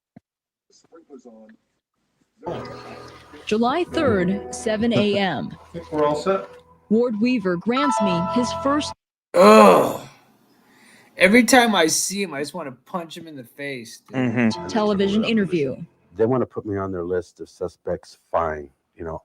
July 3rd, 7 a.m. We're all set. Ward Weaver grants me his first Every time I see him, I just want to punch him in the face. Dude. television interview. They want to put me on their list of suspects. Fine.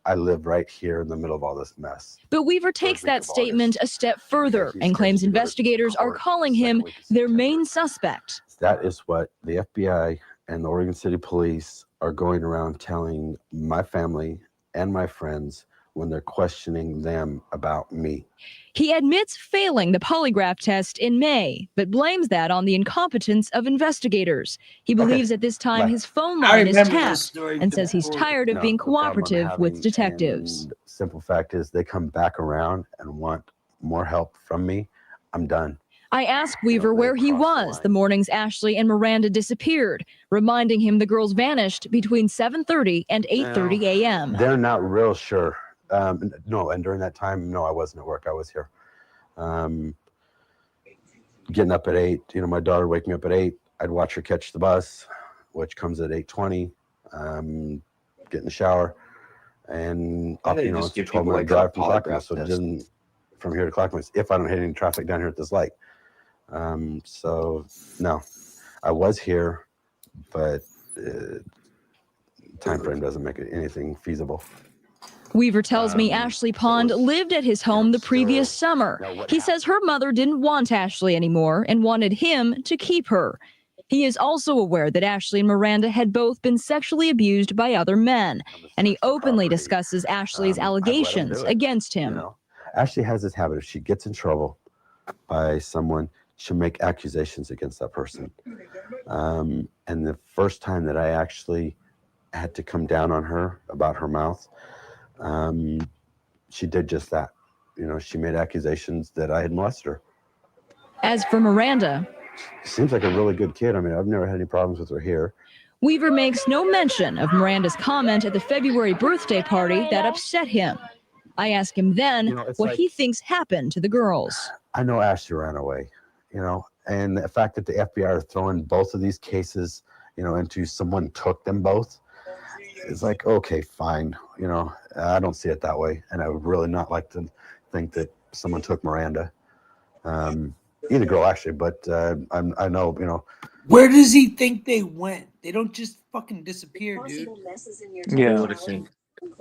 I live right here in the middle of all this mess. But Weaver takes that statement a step further and claims investigators are calling him their main suspect. That is what the FBI and the Oregon City Police are going around telling my family and my friends when they're questioning them about me. He admits failing the polygraph test in May, but blames that on the incompetence of investigators. He believes at this time his phone line is tapped and says he's tired of being cooperative with detectives. Simple fact is they come back around and want more help from me. I'm done. I asked Weaver where he was the mornings Ashley and Miranda disappeared, reminding him the girls vanished between 7:30 and 8:30 a.m. They're not real sure. No, and during that time, no, I wasn't at work. I was here. Getting up at 8, my daughter waking up at 8, I'd watch her catch the bus, which comes at 8:20, get in the shower, and up, it's a 12-minute drive from Clackamas, so it didn't, from here to Clackamas, if I don't hit any traffic down here at this light. So, no, I was here, but time frame doesn't make anything feasible. Weaver tells me Ashley Pond lived at his home the previous summer. He says her mother didn't want Ashley anymore and wanted him to keep her. He is also aware that Ashley and Miranda had both been sexually abused by other men, and he openly discusses Ashley's allegations against him. Ashley has this habit: if she gets in trouble by someone, she'll make accusations against that person. And the first time that I actually had to come down on her about her mouth, she did just that. She made accusations that I had molested her. As for Miranda, seems like a really good kid. I mean, I've never had any problems with her here. Weaver makes no mention of Miranda's comment at the February birthday party that upset him. I ask him then what he thinks happened to the girls. I know Ashley ran away, and the fact that the FBI are throwing both of these cases, into someone took them both, it's like, okay, fine. I don't see it that way. And I would really not like to think that someone took Miranda. Either girl, actually, but I know, Where does he think they went? They don't just fucking disappear, dude. Yeah.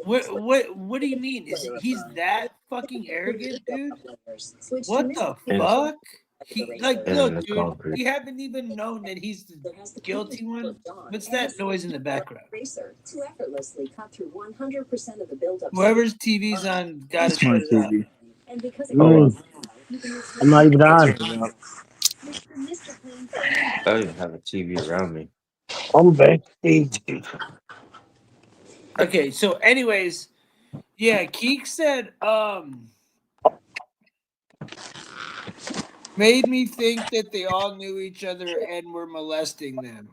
What do you mean? He's that fucking arrogant, dude? What the fuck? Look, dude, we haven't even known that he's the guilty one. What's that noise in the background? Whoever's TV's on, got to turn it on. I'm not even on. I don't even have a TV around me. I'm back. Okay, so anyways, yeah, Keek said, made me think that they all knew each other and were molesting them.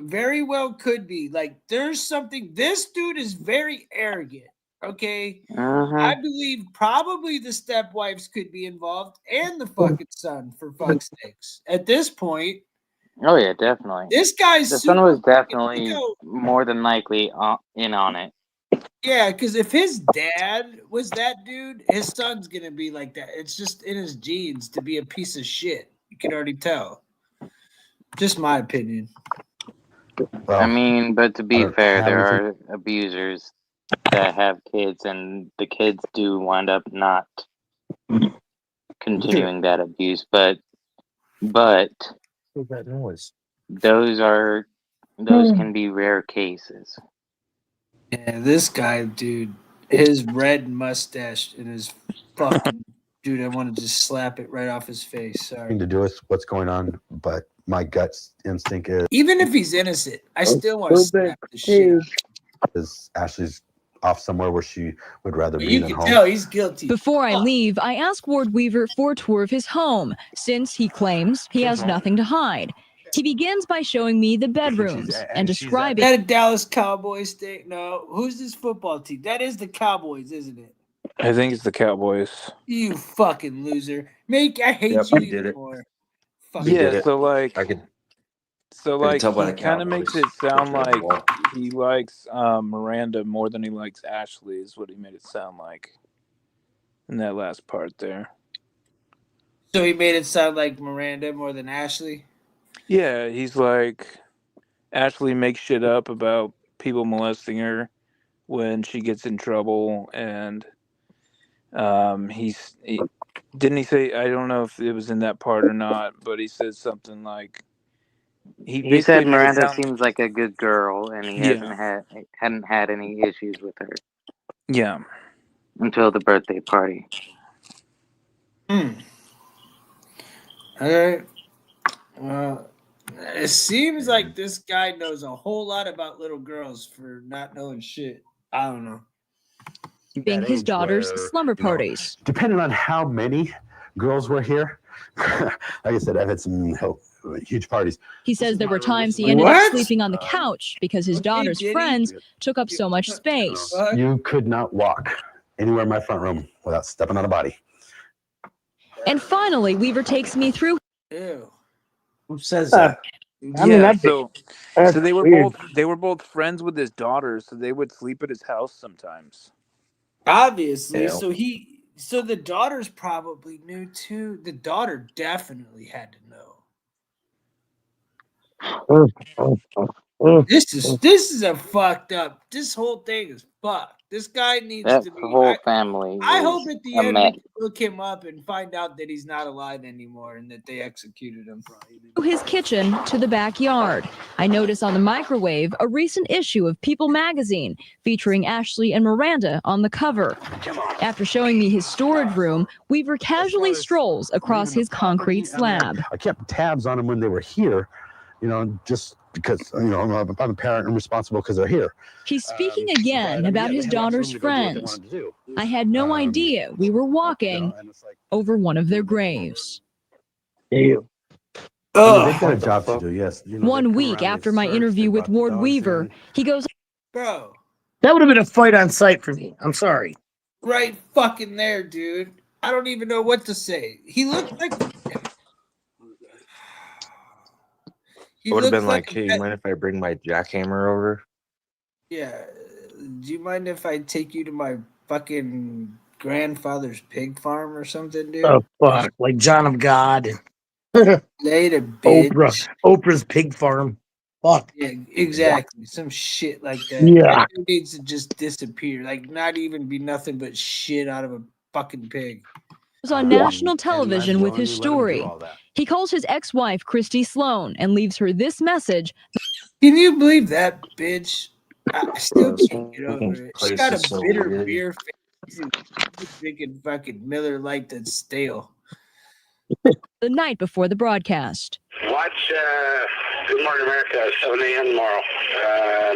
Very well could be. Like, there's something, this dude is very arrogant. Okay. Uh-huh. I believe probably the stepwives could be involved and the fucking son, for fuck's sakes. At this point. Oh yeah, definitely. This guy's the son was definitely go. more than likely in on it. Yeah, because if his dad was that dude, his son's gonna be like that. It's just in his genes to be a piece of shit. You can already tell. Just my opinion. I mean, but to be fair, there are abusers that have kids, and the kids do wind up not continuing that abuse. But What's that noise? those can be rare cases. Yeah, this guy, dude, his red mustache and his fucking dude, I want to just slap it right off his face. Sorry. To do with what's going on, but my gut instinct is, even if he's innocent, I still want to slap the shit out. Is Ashley's off somewhere where she would rather be than home. You can tell he's guilty. Before I leave, I ask Ward Weaver for a tour of his home, since he claims he has nothing to hide. He begins by showing me the bedrooms and describing. Is that a Dallas Cowboys thing? No. Who's this football team? That is the Cowboys, isn't it? I think it's the Cowboys. You fucking loser. I hate you even more. Yeah, so like, he kind of makes it sound like he likes Miranda more than he likes Ashley, is what he made it sound like in that last part there. So he made it sound like Miranda more than Ashley? Yeah, he's like, Ashley makes shit up about people molesting her when she gets in trouble, and didn't he say, I don't know if it was in that part or not, but he said something like, he said Miranda seems like a good girl, and he hadn't had any issues with her. Yeah. Until the birthday party. All right. It seems like this guy knows a whole lot about little girls for not knowing shit. I don't know. Being his daughter's slumber parties. Depending on how many girls were here, like I said, I've had some huge parties. He says there were times he ended up sleeping on the couch because his daughter's friends took up so much space. You could not walk anywhere in my front room without stepping on a body. And finally, Weaver takes me through. Ew. Who says that? So they were both friends with his daughter, so they would sleep at his house sometimes. Obviously. Ew. So the daughters probably knew too. The daughter definitely had to know. This is a fucked up. This whole thing is fucked. This guy needs to be. The whole family. I hope at the end we can look him up and find out that he's not alive anymore and that they executed him. His kitchen to the backyard. I notice on the microwave a recent issue of People magazine featuring Ashley and Miranda on the cover. After showing me his storage room, Weaver casually strolls across his concrete slab. I kept tabs on them when they were here, just because, I'm a parent and responsible because they're here. He's speaking again about his daughter's friends. I had no idea we were walking over one of their graves. They've got a job to do, yes. 1 week after my interview with Ward Weaver, he goes, Bro. That would have been a fight on site for me. I'm sorry. Right fucking there, dude. I don't even know what to say. He looked like... It would have been like, hey, you mind if I bring my jackhammer over? Yeah. Do you mind if I take you to my fucking grandfather's pig farm or something, dude? Oh, fuck. Like John of God. Later, bitch. Oprah's pig farm. Fuck. Yeah, exactly. Some shit like that. Yeah. That dude needs to just disappear. Like, not even be nothing but shit out of a fucking pig. Was on national television with his story. He calls his ex-wife Christy Sloan and leaves her this message. Can you believe that, bitch? I still can't get over it. She got a bitter beer face. Drinking fucking Miller Lite that's stale. The night before the broadcast. Watch Good Morning America at 7 a.m. tomorrow.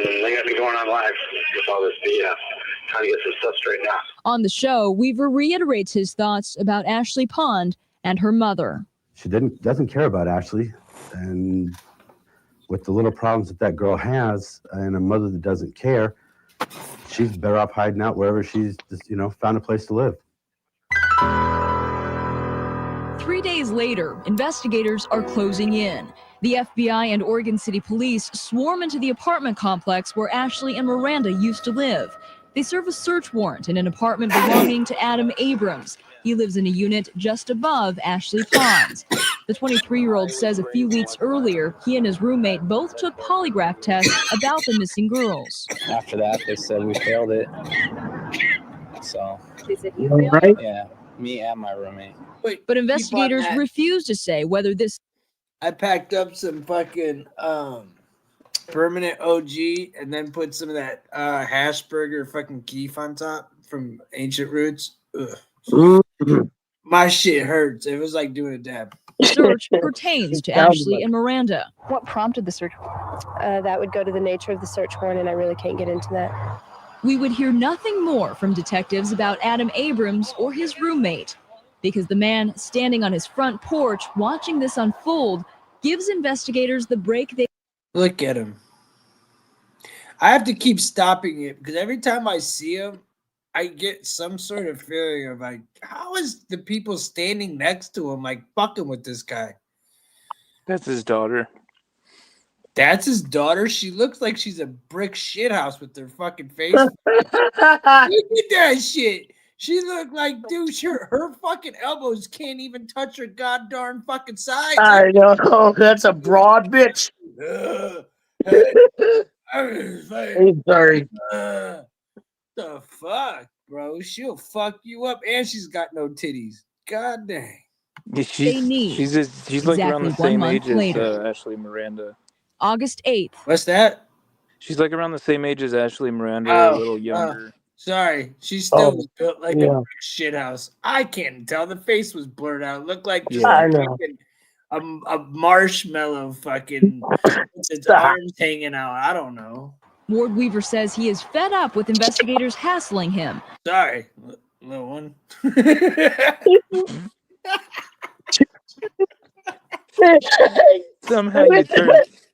They got me going on live with all this BS. Trying to get some stuff straightened out. On the show, Weaver reiterates his thoughts about Ashley Pond and her mother. She doesn't care about Ashley, and with the little problems that girl has, and a mother that doesn't care, she's better off hiding out wherever she's just, found a place to live. 3 days later, investigators are closing in. The FBI and Oregon City Police swarm into the apartment complex where Ashley and Miranda used to live. They serve a search warrant in an apartment belonging to Adam Abrams. He lives in a unit just above Ashley Pond's. The 23-year-old says a few weeks earlier, he and his roommate both took polygraph tests about the missing girls. After that, they said we failed it. So, They said you failed it? yeah, me and my roommate. But investigators refuse to say whether this. I packed up some fucking permanent OG and then put some of that hash burger fucking keef on top from Ancient Roots. My shit hurts. It was like doing a dab. Search pertains to Ashley and Miranda. What prompted the search? That would go to the nature of the search warrant, and I really can't get into that. We would hear nothing more from detectives about Adam Abrams or his roommate, because the man standing on his front porch watching this unfold gives investigators the break they. Look at him. I have to keep stopping it because every time I see him, I get some sort of feeling of like, how is the people standing next to him like fucking with this guy? That's his daughter. That's his daughter? She looks like she's a brick shithouse with her fucking face. Look at that shit. She looked like, dude, her fucking elbows can't even touch her goddamn fucking sides. I know. That's a broad bitch. I'm sorry. The fuck, bro? She'll fuck you up, and she's got no titties. God dang. Yeah, she's like around the exactly 1 same month age as later. Ashley Miranda. August 8th. What's that? She's like around the same age as Ashley Miranda, a little younger. Sorry, she still was built like a brick shithouse. I can't tell. The face was blurred out. It looked like just a marshmallow fucking with its arms hanging out. I don't know. Ward Weaver says he is fed up with investigators hassling him. Sorry, little one.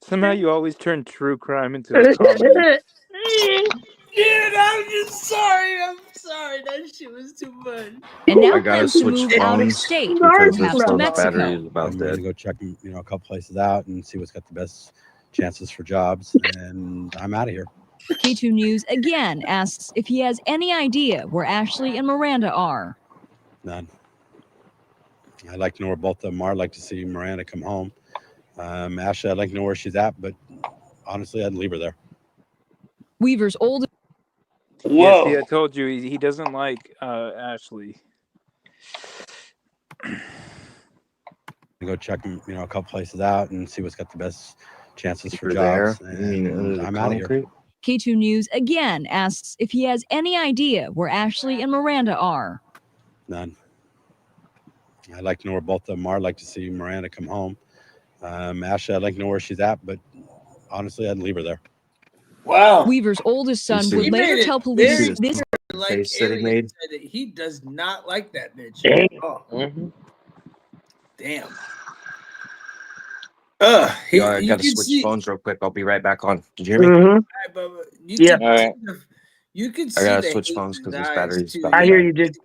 Somehow you always turn true crime into a comedy. Dude, I'm just sorry. I'm sorry. That shit was too much. And now I gotta plans to switch move out of phones state, because this perhaps to phone's Mexico. battery is about I'm going to dead. go check, a couple places out and see what's got the best chances for jobs. And I'm out of here. K2 News again asks if he has any idea where Ashley and Miranda are. None. I'd like to know where both of them are. I'd like to see Miranda come home. Ashley, I'd like to know where she's at, but honestly, I'd leave her there. Weaver's oldest. Yeah, see, I told you he doesn't like Ashley. Go check, a couple places out and see what's got the best chances for There. jobs. And I'm out of here. K2 News again asks if he has any idea where Ashley and Miranda are. None. I'd like to know where both of them are. I'd like to see Miranda come home. Ashley, I'd like to know where she's at, but honestly, I'd leave her there. Wow. Weaver's oldest son He would made later it tell police very this. Like face that he Arian made. said that he does not like that bitch. Damn. Oh. Damn. Yo, I gotta switch phones real quick. I'll be right back on. Did you hear me? Mhm. Yeah. Alright. You can see I gotta the switch hate phones in because his this eyes, battery's too. about I to hear die. you did.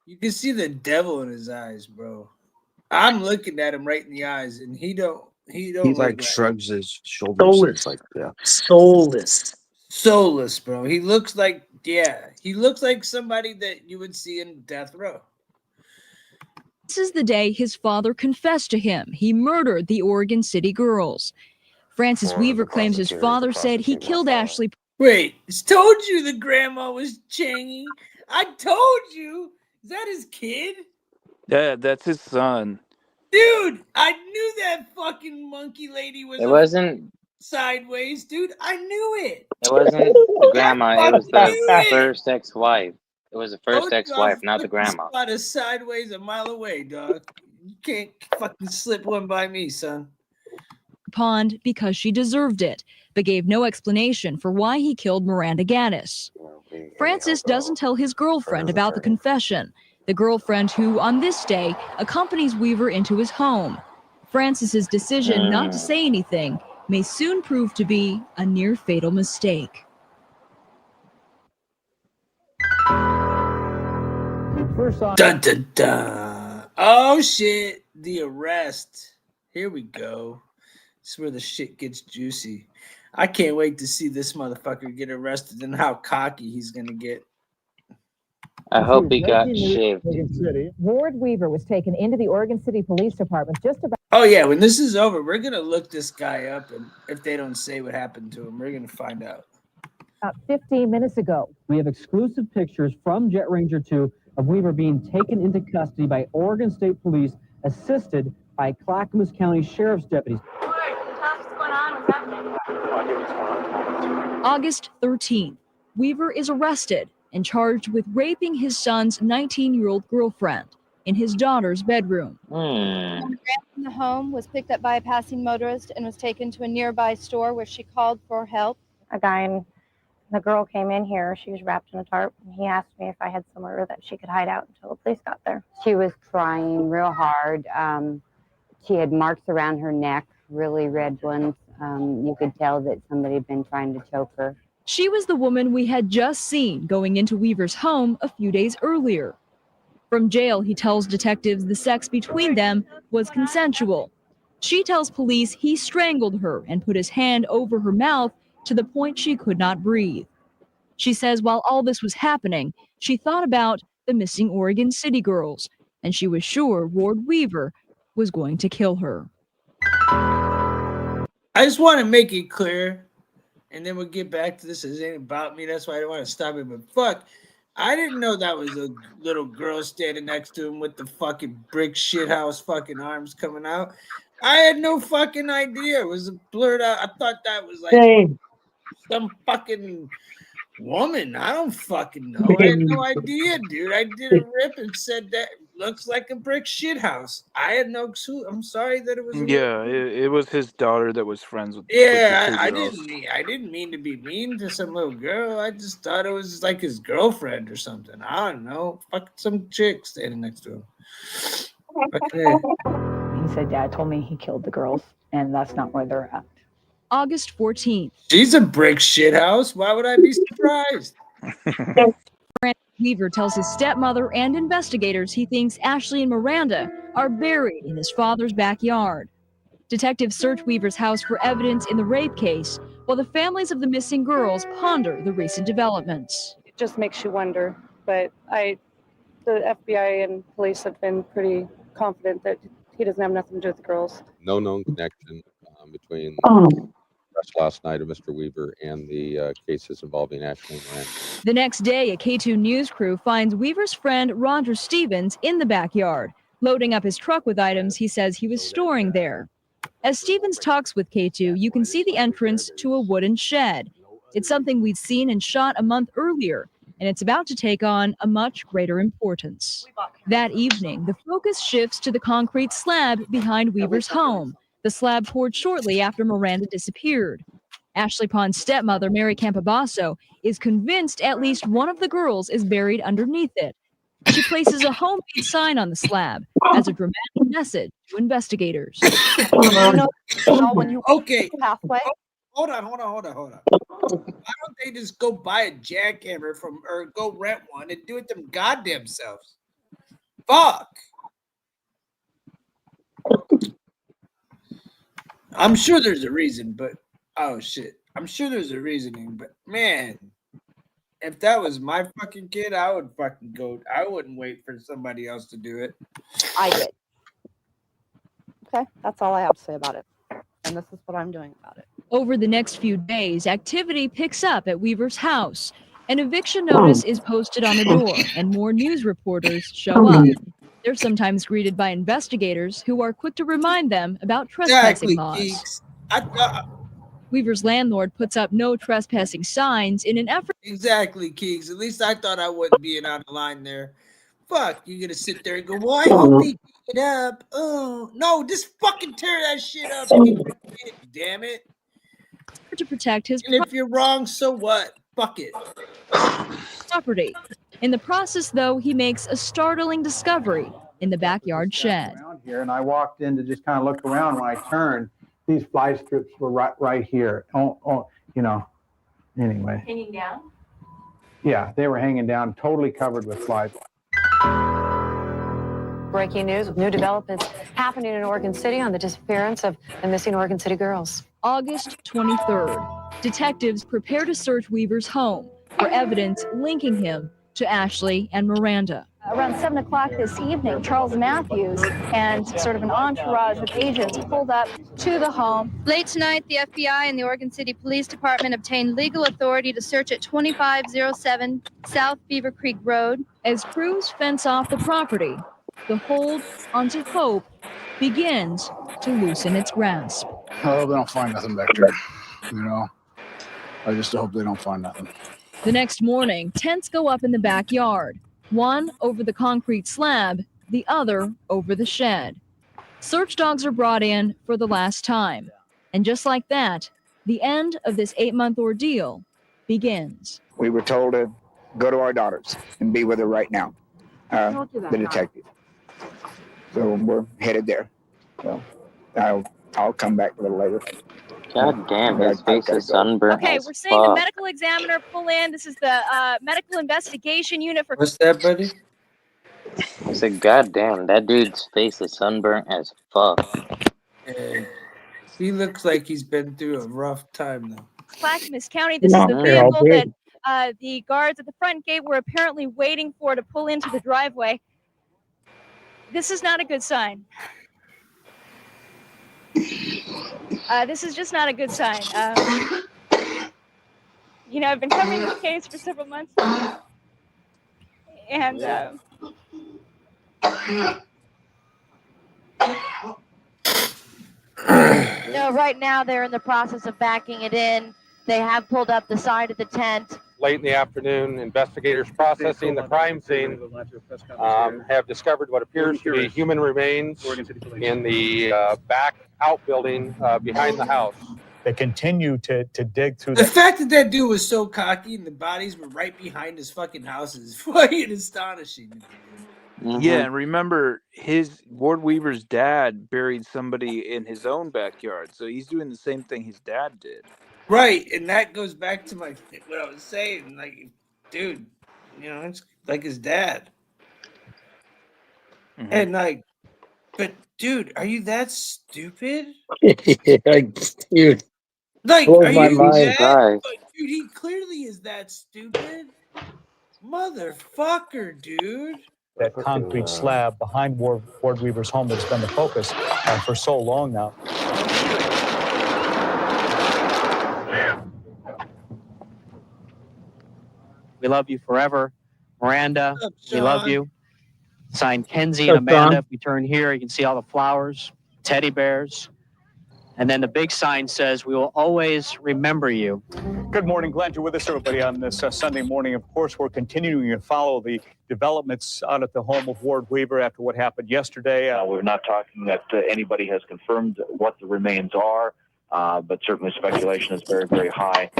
You can see the devil in his eyes, bro. I'm looking at him right in the eyes, and he don't. He look like right. shrugs his shoulders. Soulless. It's like, yeah. Soulless. Soulless, bro. He looks like he looks like somebody that you would see in death row. This is the day his father confessed to him he murdered the Oregon City girls. Francis Weaver claims his father said he killed Ashley. Wait, told you the grandma was Changy. I told you. Is that his kid? Yeah, that's his son. Dude, I knew that fucking monkey lady was It wasn't. sideways, dude. I knew it. It wasn't the grandma. It was the Knew it. first ex-wife. It was the first Told you I ex-wife, was not the fucking grandma. spotted sideways a mile away, dog. You can't fucking slip one by me, son. Pond because she deserved it, but gave no explanation for why he killed Miranda Gaddis. Francis doesn't tell his girlfriend about the confession, the girlfriend who, on this day, accompanies Weaver into his home. Francis's decision not to say anything may soon prove to be a near-fatal mistake. First on. Dun, dun, dun. Oh shit! The arrest. Here we go. This is where the shit gets juicy. I can't wait to see this motherfucker get arrested and how cocky he's gonna get. I hope he got shaved. Ward Weaver was taken into the Oregon City Police Department just about. Oh yeah, when this is over, we're gonna look this guy up, and if they don't say what happened to him, we're gonna find out. About 15 minutes ago. We have exclusive pictures from Jet Ranger 2 of Weaver being taken into custody by Oregon State Police, assisted by Clackamas County Sheriff's deputies. August 13th, Weaver is arrested and charged with raping his son's 19-year-old girlfriend in his daughter's bedroom. From the home, was picked up by a passing motorist and was taken to a nearby store where she called for help. A guy and the girl came in here. She was wrapped in a tarp. And he asked me if I had somewhere that she could hide out until the police got there. She was crying real hard. She had marks around her neck, really red ones. You could tell that somebody had been trying to choke her. She was the woman we had just seen going into Weaver's home a few days earlier. From jail, he tells detectives the sex between them was consensual. She tells police he strangled her and put his hand over her mouth to the point she could not breathe. She says while all this was happening, she thought about the missing Oregon City girls, and she was sure Ward Weaver was going to kill her. I just want to make it clear, and then we'll get back to this. It ain't about me. That's why I don't want to stop it. But fuck, I didn't know that was a little girl standing next to him with the fucking brick shithouse fucking arms coming out. I had no fucking idea. It was blurred out. I thought that was like some fucking woman. I don't fucking know. I had no idea, dude. I did a rip and said that looks like a brick shithouse. I had no clue. I'm sorry that it was. Yeah, it was his daughter that was friends with. Yeah, with I didn't mean to be mean to some little girl. I just thought it was like his girlfriend or something. I don't know. Fuck some chick standing next to him. He said, Dad told me he killed the girls, and that's not where they're at. August 14th. She's a brick shithouse. Why would I be surprised? Weaver tells his stepmother and investigators he thinks Ashley and Miranda are buried in his father's backyard. Detectives search Weaver's house for evidence in the rape case, while the families of the missing girls ponder the recent developments. It just makes you wonder, but the FBI and police have been pretty confident that he doesn't have nothing to do with the girls. No known connection between the arrest last night of Mr. Weaver and the cases involving Ashley and Miranda. The next day, a K2 News crew finds Weaver's friend Roger Stevens in the backyard, loading up his truck with items he says he was storing there. As Stevens talks with K2, you can see the entrance to a wooden shed. It's something we'd seen and shot a month earlier, and it's about to take on a much greater importance. That evening, the focus shifts to the concrete slab behind Weaver's home, the slab poured shortly after Miranda disappeared. Ashley Pond's stepmother, Mary Campobasso, is convinced at least one of the girls is buried underneath it. She places a homemade sign on the slab as a dramatic message to investigators. Okay. Hold on. Why don't they just go buy a jackhammer or go rent one and do it them goddamn selves? Fuck. I'm sure there's a reason, but oh shit. I'm sure there's a reasoning, but man, if that was my fucking kid, I would fucking go. I wouldn't wait for somebody else to do it. I did. Okay, that's all I have to say about it. And this is what I'm doing about it. Over the next few days, activity picks up at Weaver's house. An eviction notice is posted on the door, and more news reporters show up. They're sometimes greeted by investigators who are quick to remind them about trespassing laws. Weaver's landlord puts up no trespassing signs in an effort. Exactly, Keeks. At least I thought I wouldn't be out of line there. Fuck, you're gonna sit there and go, "Why hope he pick it up?" Oh no, just fucking tear that shit up. Damn it! To protect his. And if you're wrong, so what? Fuck it. Property. In the process, though, he makes a startling discovery in the backyard shed. Here, and I walked in to just kind of look around. When I turned, these fly strips were right here. Anyway. Hanging down? Yeah, they were hanging down, totally covered with flies. Breaking news with new developments happening in Oregon City on the disappearance of the missing Oregon City girls. August 23rd. Detectives prepare to search Weaver's home for evidence linking him to Ashley and Miranda. Around 7 o'clock this evening, Charles Matthews and sort of an entourage of agents pulled up to the home. Late tonight, the FBI and the Oregon City Police Department obtained legal authority to search at 2507 South Beaver Creek Road. As crews fence off the property, the hold onto hope begins to loosen its grasp. I hope they don't find nothing back there. You know, I just hope they don't find nothing. The next morning, tents go up in the backyard, one over the concrete slab, the other over the shed. Search dogs are brought in for the last time. And just like that, the end of this 8-month ordeal begins. We were told to go to our daughters and be with her right now, the detective. So we're headed there. So I'll come back a little later. God damn, his face is sunburnt. Okay, as we're seeing the fuck. medical examiner pull in. This is the medical investigation unit for. What's that, buddy? I said, God damn, that dude's face is sunburnt as fuck. Hey, he looks like he's been through a rough time, though. Clackamas County. This is the vehicle that the guards at the front gate were apparently waiting for to pull into the driveway. This is not a good sign. This is just not a good sign. You know, I've been covering this case for several months now. And no, right now they're in the process of backing it in. They have pulled up the side of the tent. Late in the afternoon, investigators processing the crime scene have discovered what appears to be human remains in the back outbuilding behind the house. They continue to dig through the fact that that dude was so cocky and the bodies were right behind his fucking house is fucking astonishing. Yeah, and remember, Ward Weaver's dad buried somebody in his own backyard, so he's doing the same thing his dad did. Right, and that goes back to what I was saying. Like, dude, you know, it's like his dad. Mm-hmm. And like, but dude, are you that stupid? Dude, Like, blows are my you mind. that? Dude, he clearly is that stupid. Motherfucker, dude. that concrete slab behind Ward Weaver's home that's been the focus for so long now. We love you forever. Miranda, we love you. Signed Kenzie What's and up, Amanda. John? If we turn here, you can see all the flowers, teddy bears. And then the big sign says, we will always remember you. Good morning, Glad you're with us, everybody, on this Sunday morning. Of course, we're continuing to follow the developments out at the home of Ward Weaver after what happened yesterday. We're not talking that anybody has confirmed what the remains are, but certainly speculation is very, very high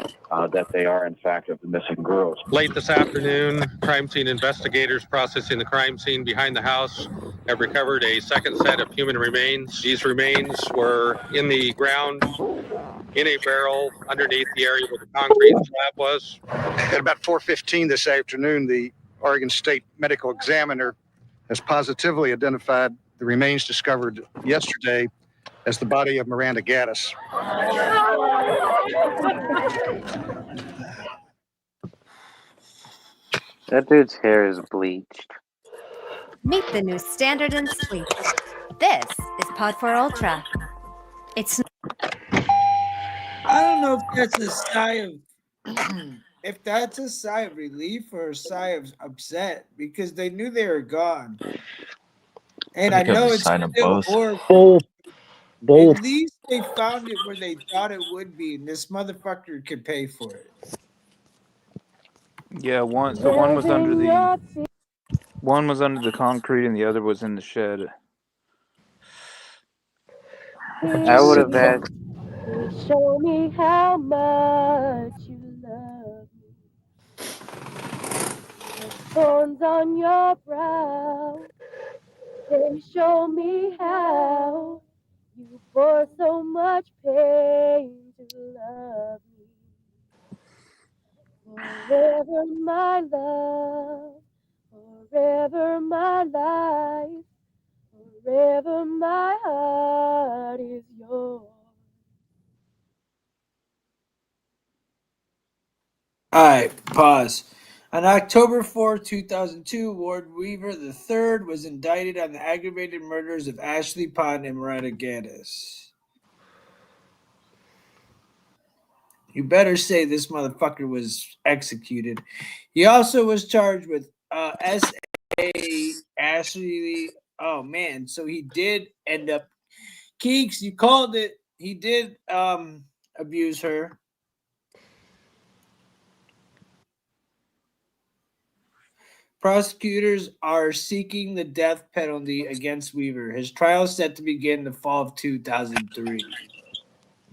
that they are, in fact, of the missing girls. Late this afternoon, crime scene investigators processing the crime scene behind the house have recovered a second set of human remains. These remains were in the ground in a barrel underneath the area where the concrete slab was. At about 4:15 this afternoon, the Oregon State Medical Examiner has positively identified the remains discovered yesterday as the body of Miranda Gaddis. That dude's hair is bleached. Meet the new standard in sleep. This is Pod 4 Ultra. It's. I don't know if that's a sigh of if that's a sigh of relief or a sigh of upset because they knew they were gone. And I know it's still horrible. Both. At least they found it where they thought it would be, and this motherfucker could pay for it. Yeah, one was under the concrete and the other was in the shed. I would have asked. Show me how much you love me. The thorns on your brow, they show me how you bore so much pain to love me. Forever, my love, forever my life, forever my heart is yours. All right, pause. On October 4, 2002, Ward Weaver III was indicted on the aggravated murders of Ashley Pond and Miranda Gaddis. You better say this motherfucker was executed. He also was charged with S.A. Ashley. Oh, man. So he did end up. Keeks, you called it. He did abuse her. Prosecutors are seeking the death penalty against Weaver. His trial is set to begin the fall of 2003.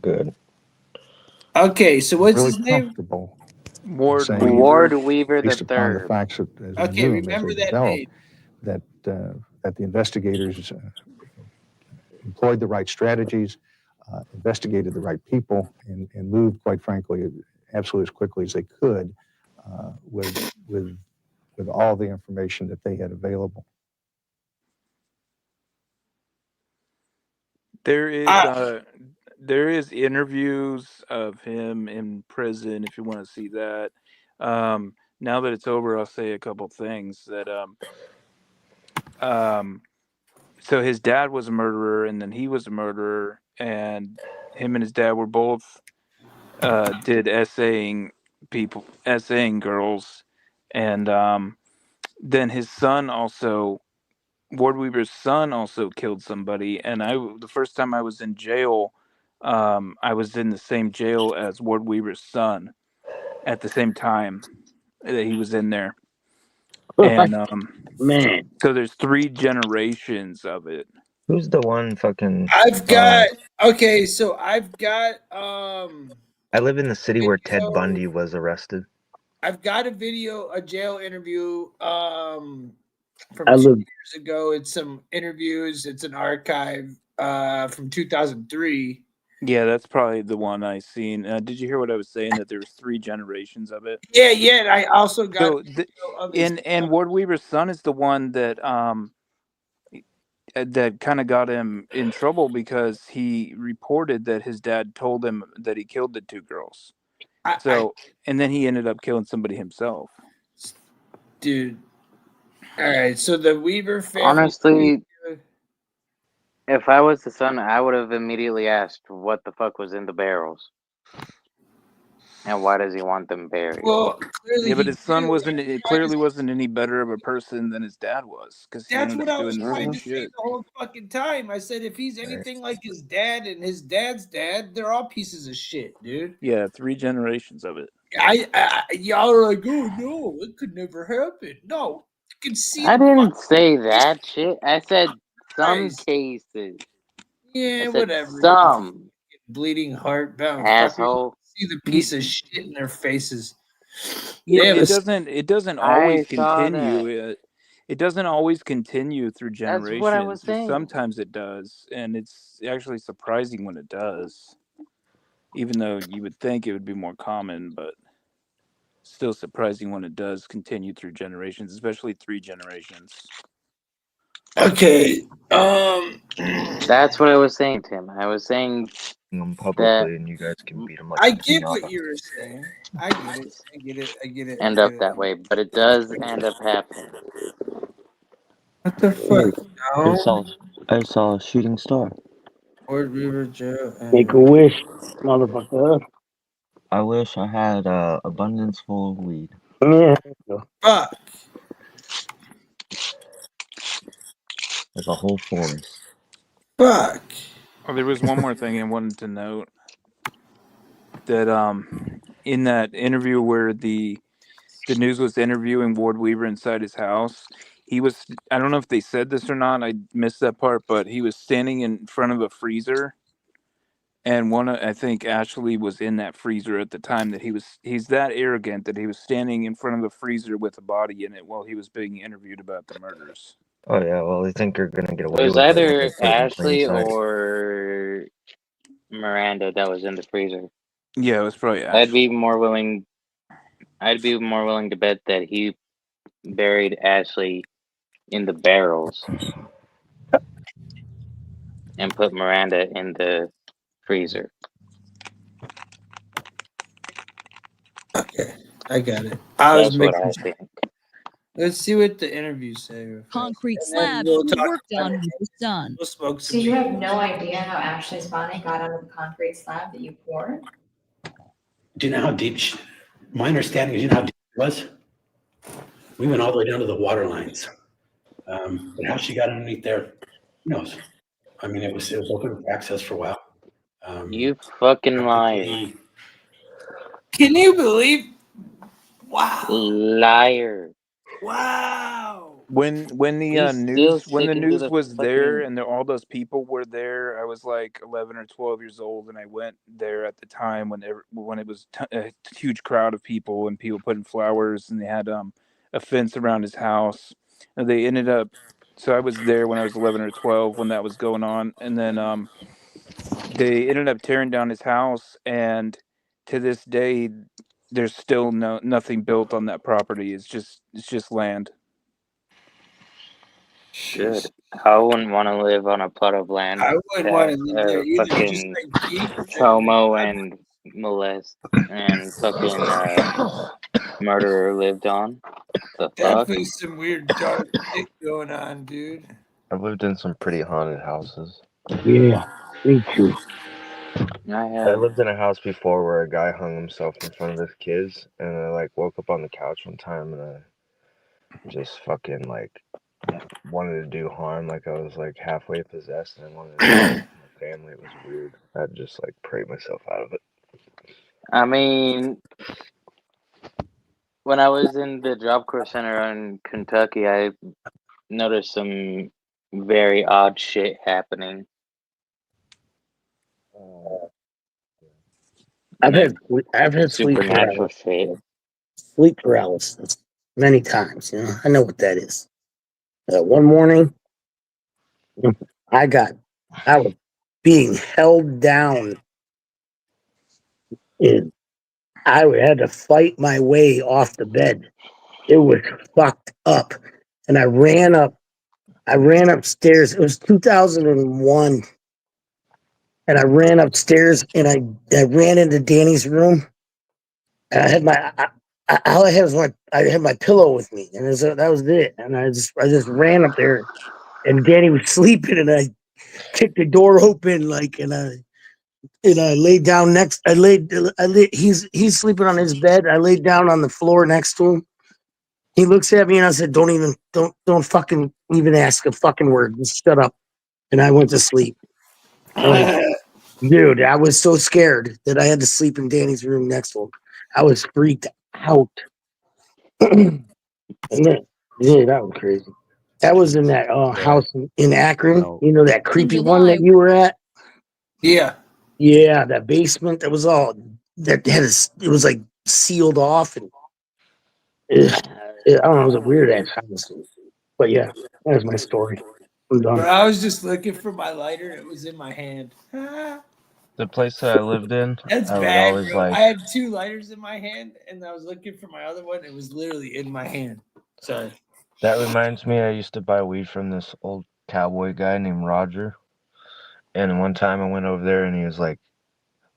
Good. Okay, so what's really his name? comfortable Ward saying, Weaver. Ward Weaver based upon the III. facts as we Okay, knew them, as remember they that developed, name. that the investigators employed the right strategies, investigated the right people, and moved, quite frankly, absolutely as quickly as they could with all the information that they had available. There is interviews of him in prison if you want to see that. Now that it's over, I'll say a couple things that so his dad was a murderer and then he was a murderer, and him and his dad were both did essaying girls, and then his son also, Ward Weaver's son also killed somebody, and the first time I was in jail, I was in the same jail as Ward Weaver's son at the same time that he was in there, and Man. so there's 3 generations of it. Who's the one fucking? I've got okay, so I've got I live in the city where Ted Bundy was arrested. I've got a video, a jail interview from I 2 live- years ago. It's some interviews, it's an archive from 2003. Yeah, that's probably the one I seen. Did you hear what I was saying? That there was 3 generations of it. Yeah, and I also got So and Ward Weaver's son is the one that that kind of got him in trouble because he reported that his dad told him that he killed the 2 girls. And then he ended up killing somebody himself. Dude. All right, so the Weaver family. Honestly, if I was the son, I would have immediately asked what the fuck was in the barrels. And why does he want them buried? Well, clearly yeah, but his son clearly wasn't any better of a person than his dad was, because he That's ended what up I was doing the trying same to say shit. the whole fucking time. I said if he's anything like his dad and his dad's dad, they're all pieces of shit, dude. Yeah, 3 generations of it. Y'all are like, oh no, it could never happen. No, you can see. I didn't say that shit. I said some cases. Yeah, I said whatever. some. Bleeding heart bound asshole. See the piece of shit in their faces. Yeah, They have it doesn't always I saw continue. It doesn't always continue through That's what I was generations. saying. Sometimes it does, and it's actually surprising when it does. Even though you would think it would be more common, but still surprising when it does continue through generations, especially 3 generations. Okay. That's what I was saying, Tim. I was saying them publicly, and you guys can beat them like I a get pinata. what you were saying. I get it. end up that way, but it does end up happening. What the fuck? I saw a shooting star. Fort River Jail. Make a wish, motherfucker. I wish I had abundance full of weed. Yeah. Fuck. Like a whole forest. Fuck. Oh, there was one more thing I wanted to note. That in that interview where the news was interviewing Ward Weaver inside his house, he was, I don't know if they said this or not, I missed that part, but he was standing in front of a freezer, and I think Ashley was in that freezer at the time that he's that arrogant that he was standing in front of a freezer with a body in it while he was being interviewed about the murders. Oh yeah, well they think they're gonna get It away was with it. either Like they Ashley plain sight. or Miranda that was in the freezer. Yeah, it was probably Ashley. I'd be more willing to bet that he buried Ashley in the barrels and put Miranda in the freezer. Okay, I got it. I was That's what making I sure. think. Let's see what the interviews say. Concrete And then slab we'll he talk worked about on it. with his son. We'll smoke So some you weed. have no idea how Ashley's body got onto the concrete slab that you poured? Do you know how deep my understanding is, you know how deep it was? We went all the way down to the water lines. But how she got underneath there, who knows? I mean, it was open for access for a while. You fucking liar. Can you believe? Wow. Liar. Wow. When the He's news still sticking to the was there fucking. and all those people were there, I was like 11 or 12 years old, and I went there at the time when it was a huge crowd of people and people putting flowers, and they had a fence around his house, and they ended up. So I was there when I was 11 or 12 when that was going on, and then they ended up tearing down his house, and to this day, there's still nothing built on that property. It's just land. Good. I wouldn't want to live on a plot of land I wouldn't want to that live there either. Just fucking like keep Tomo and molest and fucking murderer lived on. The fuck? definitely some weird dark shit going on, dude. I've lived in some pretty haunted houses. Yeah, me too. I lived in a house before where a guy hung himself in front of his kids, and I like woke up on the couch one time and I just fucking like wanted to do harm, like I was like halfway possessed and I wanted to do my family. It was weird. I'd just like pray myself out of it. I mean, when I was in the Job Corps Center in Kentucky, I noticed some very odd shit happening. I've had supernatural shit. sleep paralysis many times. You know, I know what that is. One morning, I was being held down, and I had to fight my way off the bed. It was fucked up, and I ran upstairs. It was 2001. And I ran upstairs and I ran into Danny's room. And I had all I had was I had my pillow with me, and that was it. And I just ran up there, and Danny was sleeping, and I kicked the door open, like, and I laid down next. He's sleeping on his bed. I laid down on the floor next to him. He looks at me and I said, don't fucking even ask a fucking word. Just shut up. And I went to sleep. Dude, I was so scared that I had to sleep in Danny's room next to him. I was freaked out. And then, yeah, that was crazy. That was in that house in Akron. You know that creepy one that you were at? Yeah. Yeah, that basement. That was all that had it was like sealed off, and I don't know, it was a weird ass house. But yeah, that's my story. I'm done. But I was just looking for my lighter. It was in my hand. The place that I lived in, That's I would bad, always bro. like. I had 2 lighters in my hand, and I was looking for my other one. It was literally in my hand. Sorry. That reminds me, I used to buy weed from this old cowboy guy named Roger. And one time I went over there and he was like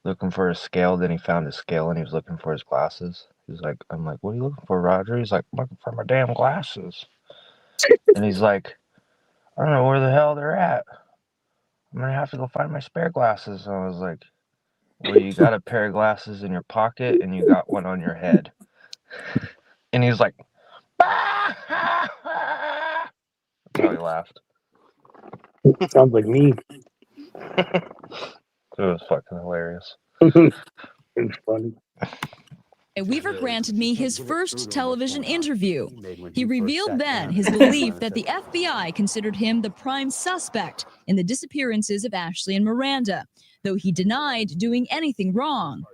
looking for a scale. Then he found a scale and he was looking for his glasses. He's like, I'm like, what are you looking for, Roger? He's like, I'm looking for my damn glasses. And he's like, I don't know where the hell they're at. I'm going to have to go find my spare glasses. And I was like, well, you got a pair of glasses in your pocket and you got one on your head. And he was like, that's how he laughed. Sounds like me. It was fucking hilarious. It's funny. Weaver granted me his first television interview. He revealed then his belief that the FBI considered him the prime suspect in the disappearances of Ashley and Miranda, though he denied doing anything wrong.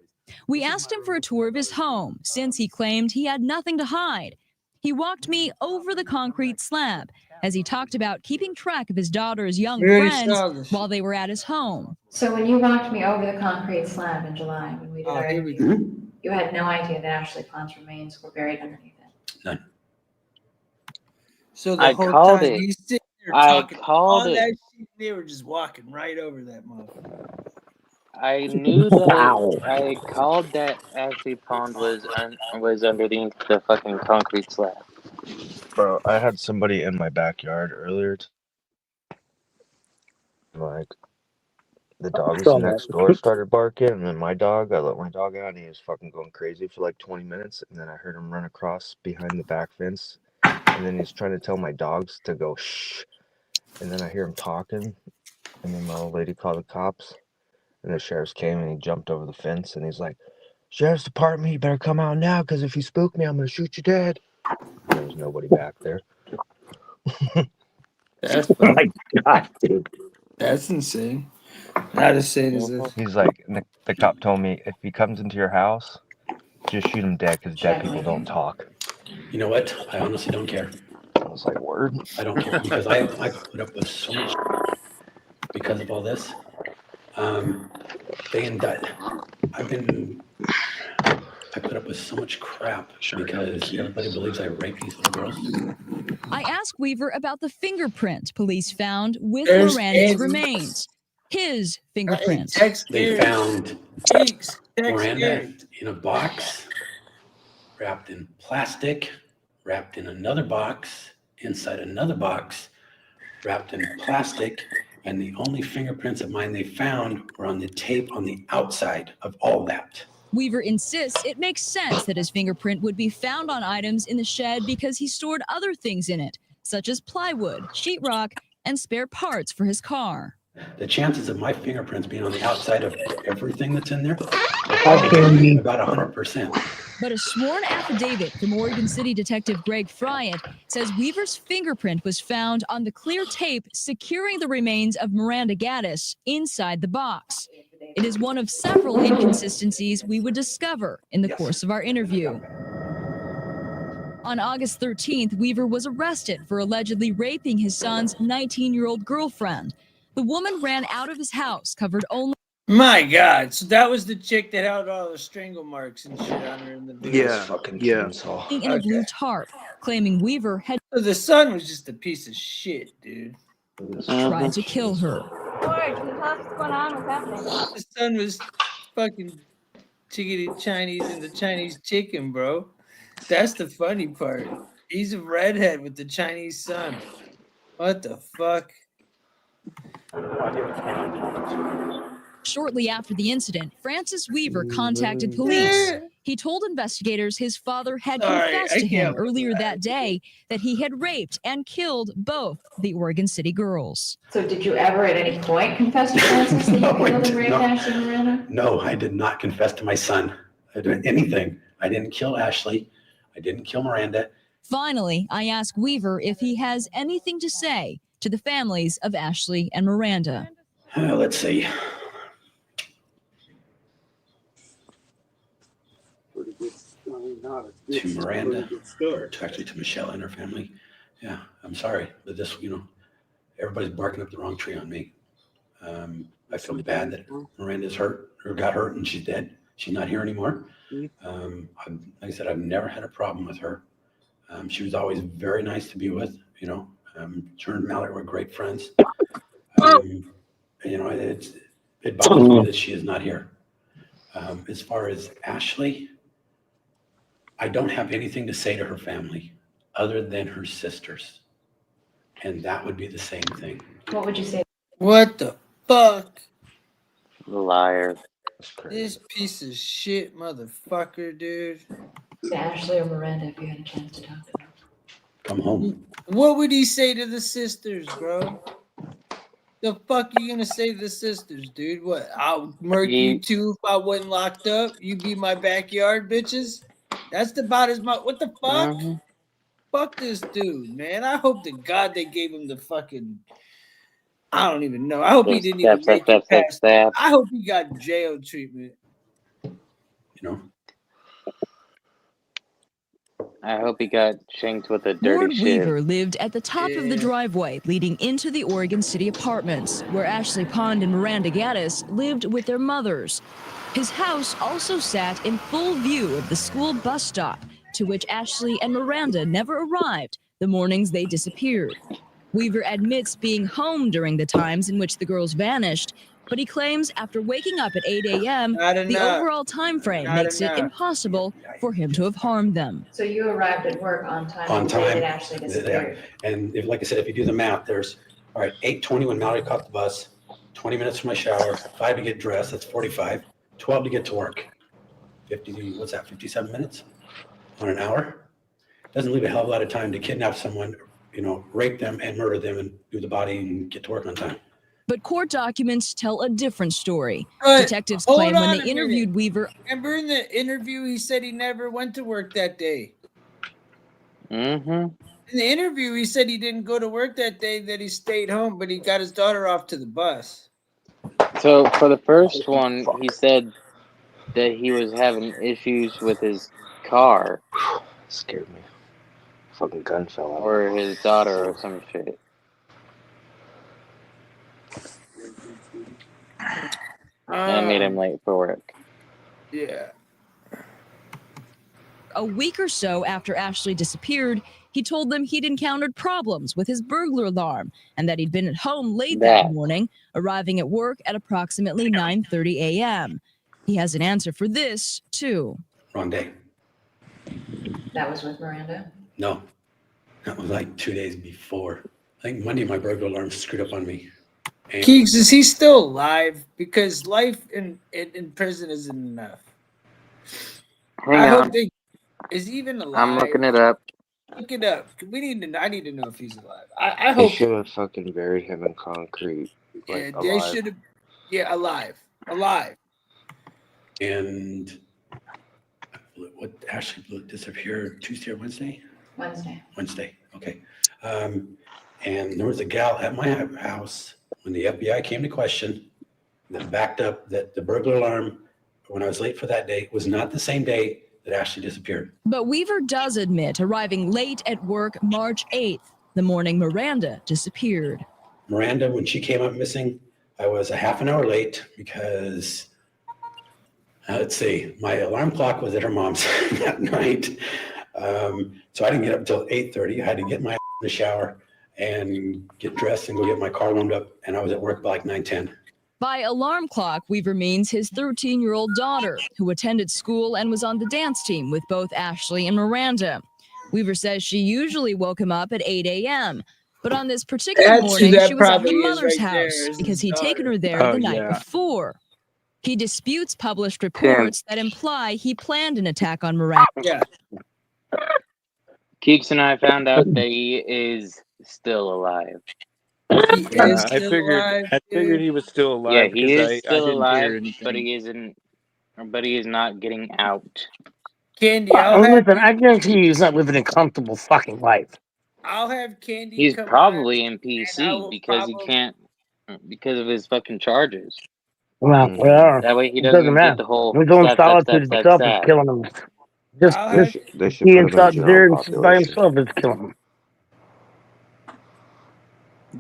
We asked him for a tour of his home, since he claimed he had nothing to hide. He walked me over the concrete slab as he talked about keeping track of his daughter's young friends while they were at his home. So when you walked me over the concrete slab in July when we did our interview, you had no idea that Ashley Pond's remains were buried underneath it. None. So the I whole called time it. he's sitting there I talking called all it. that shit, they were just walking right over that motherfucker. I knew that. Wow. I called that Ashley Pond was underneath the fucking concrete slab. Bro, I had somebody in my backyard earlier. Like, the dogs So, next door started barking, and then I let my dog out, and he was fucking going crazy for like 20 minutes, and then I heard him run across behind the back fence, and then he's trying to tell my dogs to go shh, and then I hear him talking, and then my old lady called the cops, and the sheriffs came, and he jumped over the fence, and he's like, "Sheriff's Department, you better come out now, because if you spook me, I'm gonna shoot you dead." And there was nobody back there. That's oh funny. my God, dude. That's insane. How insane is this? He's like, the cop told me, if he comes into your house, just shoot him dead, because dead people don't talk. You know what? I honestly don't care. I was like, word? I don't care because I put up with so much because of all this. They indict. I put up with so much crap because everybody believes I raped these little girls. I asked Weaver about the fingerprint police found with There's Miranda's Andy. remains. His fingerprint. They found Miranda in a box, wrapped in plastic, wrapped in another box, inside another box, wrapped in plastic, and the only fingerprints of mine they found were on the tape on the outside of all that. Weaver insists it makes sense that his fingerprint would be found on items in the shed because he stored other things in it, such as plywood, sheetrock, and spare parts for his car. The chances of my fingerprints being on the outside of everything that's in there How can we? about 100%. But a sworn affidavit from Oregon City Detective Greg Friant says Weaver's fingerprint was found on the clear tape securing the remains of Miranda Gaddis inside the box. It is one of several inconsistencies we would discover in the course of our interview. On August 13th, Weaver was arrested for allegedly raping his son's 19-year-old girlfriend. The woman ran out of his house covered only. My God! So that was the chick that had all the strangle marks and shit on her in the video. In a blue tarp, claiming Weaver had So the son was just a piece of shit, dude. tried to kill her. George, can you tell us what's going on? What's happening? The son was fucking chickadee Chinese and the Chinese chicken, bro. That's the funny part. He's a redhead with the Chinese son. What the fuck? Shortly after the incident, Francis Weaver contacted police. He told investigators his father had confessed to him earlier that day that he had raped and killed both the Oregon City girls. So did you ever at any point confess to Francis that you killed and raped Ashley and Miranda? No, I did not confess to my son. I didn't do anything. I didn't kill Ashley. I didn't kill Miranda. Finally, I asked Weaver if he has anything to say to the families of Ashley and Miranda. Let's see. To Miranda, or actually to Michelle and her family. Yeah, I'm sorry, but this, everybody's barking up the wrong tree on me. I feel bad that Miranda's hurt or got hurt and she's dead. She's not here anymore. Like I said, I've never had a problem with her. She was always very nice to be with, her and Mallory were great friends. It bothers me that she is not here. As far as Ashley, I don't have anything to say to her family other than her sisters. And that would be the same thing. What would you say? What the fuck? Liar. This piece of shit motherfucker, dude. To Ashley or Miranda if you had a chance to talk to them. Come home. What would he say to the sisters, bro? The fuck you gonna say to the sisters, dude? What? I'll murk you too if I wasn't locked up. You be my backyard, bitches. That's about as much. What the fuck? Fuck this dude, man. I hope to God they gave him the fucking. I don't even know. I hope he didn't even make it past. I hope he got jail treatment. I hope he got shanked with a dirty Lord shit. Weaver lived at the top of the driveway leading into the Oregon City apartments, where Ashley Pond and Miranda Gaddis lived with their mothers. His house also sat in full view of the school bus stop, to which Ashley and Miranda never arrived the mornings they disappeared. Weaver admits being home during the times in which the girls vanished, but he claims after waking up at 8 a.m., the overall time frame makes it impossible for him to have harmed them. So you arrived at work on time On the day time. that Ashley disappeared. Yeah. And if, like I said, if you do the math, there's, all right, 8:20 when Mallory caught the bus, 20 minutes for my shower, 5 to get dressed, that's 45, 12 to get to work. 50, what's that, 57 minutes on an hour? Doesn't leave a hell of a lot of time to kidnap someone, rape them and murder them and do the body and get to work on time. But court documents tell a different story. But Detectives claim when they interviewed Weaver. Remember in the interview, he said he never went to work that day. Mm-hmm. In the interview, he said he didn't go to work that day, that he stayed home, but he got his daughter off to the bus. So for the first one, he said that he was having issues with his car. Scared me. Fucking gun fell out. Or his daughter or some shit. And it made him late for work. Yeah. A week or so after Ashley disappeared, he told them he'd encountered problems with his burglar alarm and that he'd been at home late that morning, arriving at work at approximately 9:30 a.m. He has an answer for this, too. Wrong day. That was with Miranda? No, that was like 2 days before. I think Monday my burglar alarm screwed up on me. And Keeks, is he still alive? Because life in prison isn't enough. Hang on. Is he even alive? I'm looking it up. Look it up. I need to know if he's alive. I hope. They should have fucking buried him in concrete. Yeah, they should have. Yeah, alive. And what Ashley disappeared Tuesday or Wednesday? Wednesday. Okay. And there was a gal at my house when the FBI came to question that backed up that the burglar alarm when I was late for that day was not the same day that Ashley disappeared. But Weaver does admit arriving late at work March 8th, the morning Miranda disappeared. Miranda, when she came up missing, I was a half an hour late because, let's see, my alarm clock was at her mom's that night. So I didn't get up until 8:30. I had to get in the shower and get dressed and go get my car warmed up. And I was at work by like 9:10. By alarm clock, Weaver means his 13-year-old daughter, who attended school and was on the dance team with both Ashley and Miranda. Weaver says she usually woke him up at 8 a.m., but on this particular morning, she was at her mother's house because he'd taken her there the night before. He disputes published reports that imply he planned an attack on Miranda. Yeah. Keeks and I found out that he is still alive. I figured he was still alive. Yeah, he is I still didn't alive, hear anything. but he is not getting out. Candy, listen, I guarantee he's not living a comfortable fucking life. I'll have Candy. He's come probably on, in PC because he can't, because of his fucking charges. Well, That way he it doesn't doesn't get matter. the whole We're doing sad, solitude sad, itself sad. is killing him. Just They should being put him in there general by population. himself is killing him.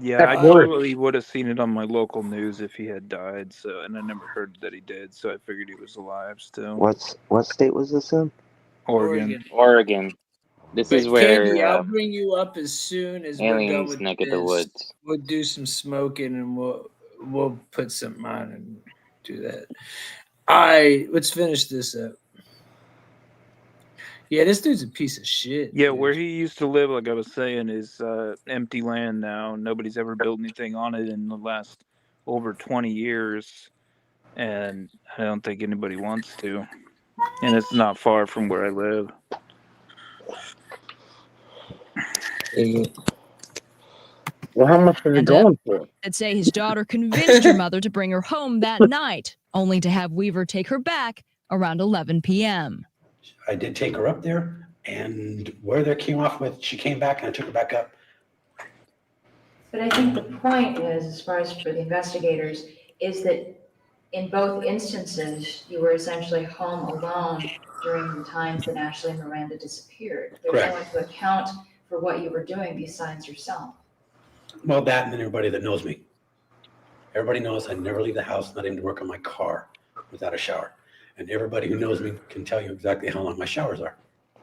Yeah, That's I worse. probably would have seen it on my local news if he had died. So, and I never heard that he did. So I figured he was alive still. What state was this in? Oregon. This is where Candy, I'll bring you up as soon as we're done aliens with neck this. of the woods. We'll do some smoking and we'll put something on and do that. All right, let's finish this up. Yeah, this dude's a piece of shit. Yeah, where he used to live, like I was saying, is empty land now. Nobody's ever built anything on it in the last over 20 years. And I don't think anybody wants to. And it's not far from where I live. Well, how much is it going for? I'd say his daughter convinced her mother to bring her home that night, only to have Weaver take her back around 11 p.m. I did take her up there, and where there came off with, she came back and I took her back up. But I think the point is, as far as for the investigators, is that in both instances, you were essentially home alone during the times that Ashley and Miranda disappeared. There's no one to account for what you were doing besides yourself. Well, that and then everybody that knows me. Everybody knows I never leave the house, not even to work on my car without a shower. And everybody who knows me can tell you exactly how long my showers are.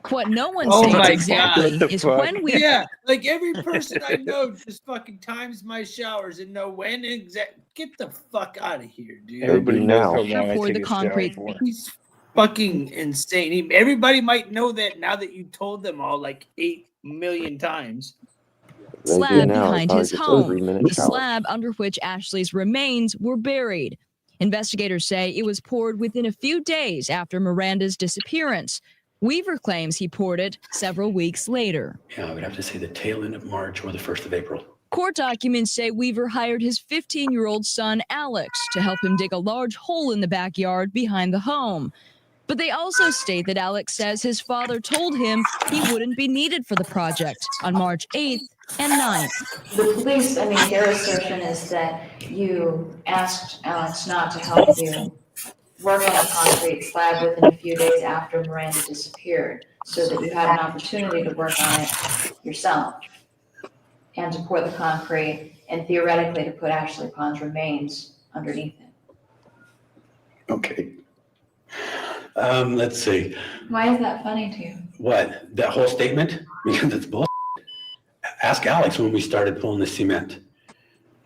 What no one Oh states my exactly God. is when we Yeah, like every person I know just fucking times my showers and know when exact. Get the fuck out of here, dude. Everybody knows how long I poured take the a shower concrete. for. He's fucking insane. Everybody might know that now that you told them all like 8 million times. Slab behind his home, the slab under which Ashley's remains were buried. Investigators say it was poured within a few days after Miranda's disappearance. Weaver claims he poured it several weeks later. Yeah, I would have to say the tail end of March or the 1st of April. Court documents say Weaver hired his 15-year-old son, Alex, to help him dig a large hole in the backyard behind the home. But they also state that Alex says his father told him he wouldn't be needed for the project on March 8th and 9th. The police, I mean, their assertion is that you asked Alex not to help you work on the concrete slab within a few days after Miranda disappeared, so that you had an opportunity to work on it yourself and to pour the concrete and theoretically to put Ashley Pond's remains underneath it. Okay. Let's see. Why is that funny to you? What? That whole statement? Because it's bullshit. Ask Alex when we started pulling the cement.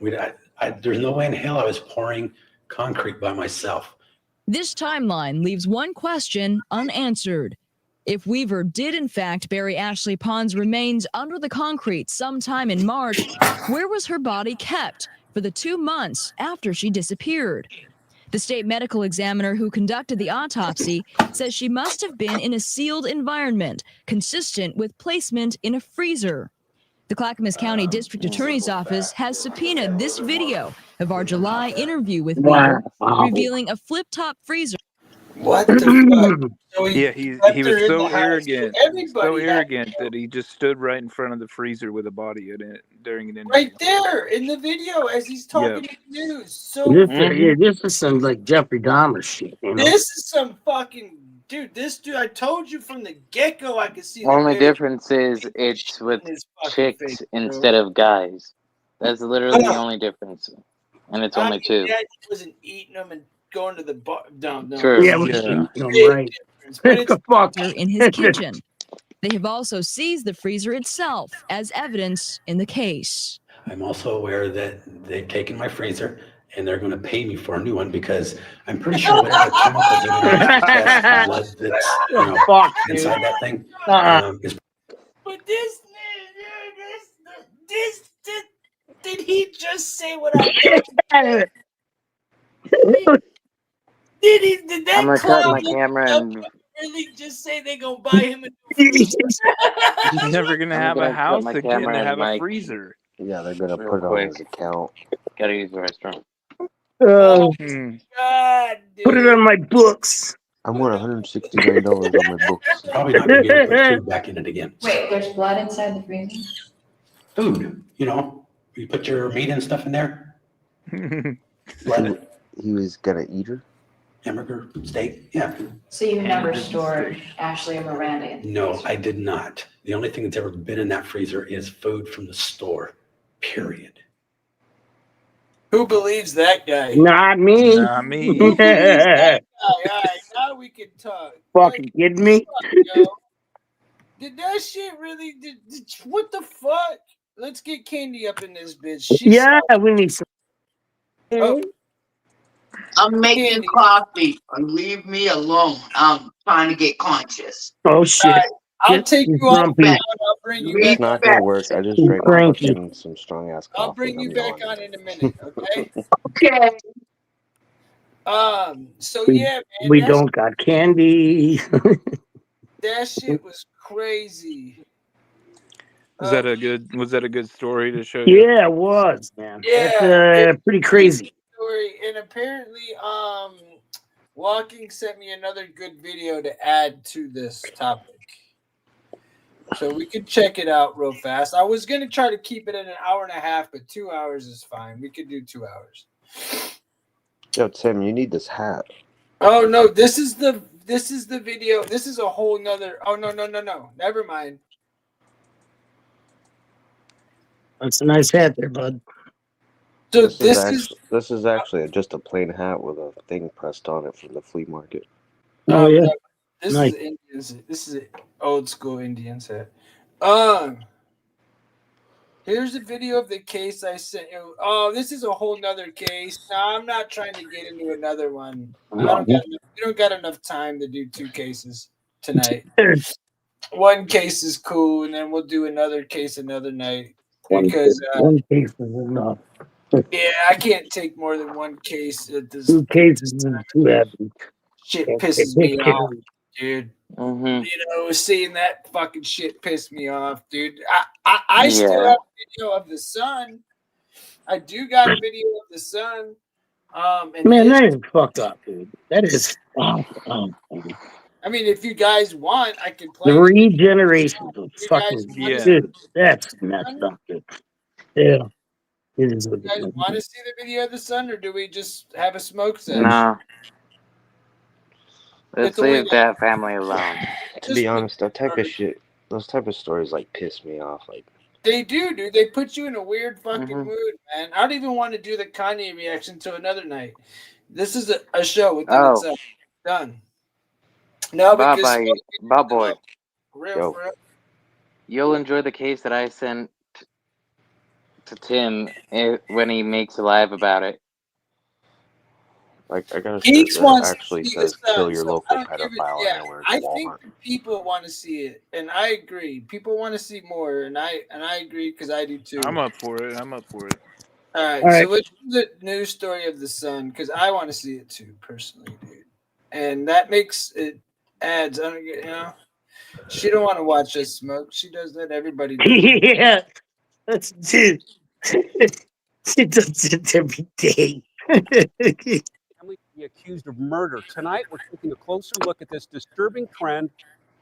There's no way in hell I was pouring concrete by myself. This timeline leaves one question unanswered. If Weaver did in fact bury Ashley Pond's remains under the concrete sometime in March, where was her body kept for the 2 months after she disappeared? The state medical examiner who conducted the autopsy says she must have been in a sealed environment consistent with placement in a freezer. The Clackamas County District Attorney's Office has subpoenaed this video of our July interview with Weaver, revealing a flip-top freezer. What the fuck? So Yeah, he was so arrogant, that he just stood right in front of the freezer with a body in it during an interview. Right there in the video as he's talking to the news. So This is some like Jeffrey Dahmer shit. You know? this is some fucking dude. This dude, I told you from the get-go, I could see. Only difference is it's with chicks instead of guys. That's literally the only difference, and it's only 2. Yeah, he wasn't eating them and going to the bar. No. True. Yeah, right. The fuck in his kitchen. They have also seized the freezer itself as evidence in the case. I'm also aware that they've taken my freezer and they're going to pay me for a new one because I'm pretty sure whatever chemicals are in the blood that's inside that thing is. But this, did he just say what I said? Did that I'm gonna cut my clown camera and really just say they gonna buy him a He's never gonna have a gonna house cut my again camera to and have a mic freezer. Yeah, they're gonna real put it on quick. his account. Gotta use the restroom. God, dude. Put it on my books. I'm worth $169 on my books. Probably not going to be able to put food back in it again. Wait, there's blood inside the freezer? Food, you put your meat and stuff in there. Blood, He was gonna eat her. hamburger, steak, yeah. So you never stored Ashley and Miranda in the No, freezer? I did not. The only thing that's ever been in that freezer is food from the store, period. Who believes that guy? Not me. Not me. Who believes that guy? All right, now we can talk. Fucking kidding me? Yo. Did that shit really? What the fuck? Let's get Candy up in this bitch. Yeah, we need some. Oh. I'm making coffee. Leave me alone. I'm trying to get conscious. Oh shit! I'll take you off. I'll bring you It's back. not gonna work. I just drank fucking some strong ass coffee. I'll bring you back on in a minute, okay? Okay. So yeah, man. We don't got candy. That shit was crazy. Was that a good story to show you? Yeah, it was, man. Yeah, That's pretty crazy. Story. And apparently, Walking sent me another good video to add to this topic. So we could check it out real fast. I was gonna try to keep it in an hour and a half, but 2 hours is fine. We could do 2 hours. Yo, Tim, you need this hat. Oh no, this is the video. This is a whole nother. Oh no. Never mind. That's a nice hat there, bud. So this is actually just a plain hat with a thing pressed on it from the flea market. Oh yeah. This Nice. is Indians. This is old school Indian set. Here's a video of the case I sent you. Oh, this is a whole nother case. No, I'm not trying to get into another one. We don't got enough time to do 2 cases tonight. One case is cool, and then we'll do another case another night. Because one case is enough. yeah, I can't take more than 1 case at this. 2 cases is too heavy. Shit pisses me off, dude. You know, seeing that fucking shit pissed me off, dude. I still have a video of the son. I do got a video of the son. And Man, that is fucked up, dude. That is fucked up. I mean, if you guys want, I can play 3 generations of You fucking guys dude. That's messed up, dude. Yeah. It is what You guys want to see the video of the son, or do we just have a smoke session? Nah. Let's leave that family alone. To be honest, that type of shit, those type of stories like piss me off. Like They do, dude. They put you in a weird fucking mood, man. I don't even want to do the Kanye reaction until another night. This is a show within itself. Done. No, because Bye, boy. For real. You'll enjoy the case that I sent to Tim when he makes a live about it. Like I got a Geeks shirt wants that actually to see says the "Kill sun, your so local I don't give pedophile," it- and it wears I Walmart. think the people want to see it, and I agree. People want to see more, and I agree because I do too. I'm up for it. All right, All so right. let's do the news story of the sun because I want to see it too, personally, dude. And that makes it adds. I don't get, she don't want to watch us smoke. She does that. Everybody does. Yeah. That's dude. She does it every day. Family to be accused of murder. Tonight, we're taking a closer look at this disturbing trend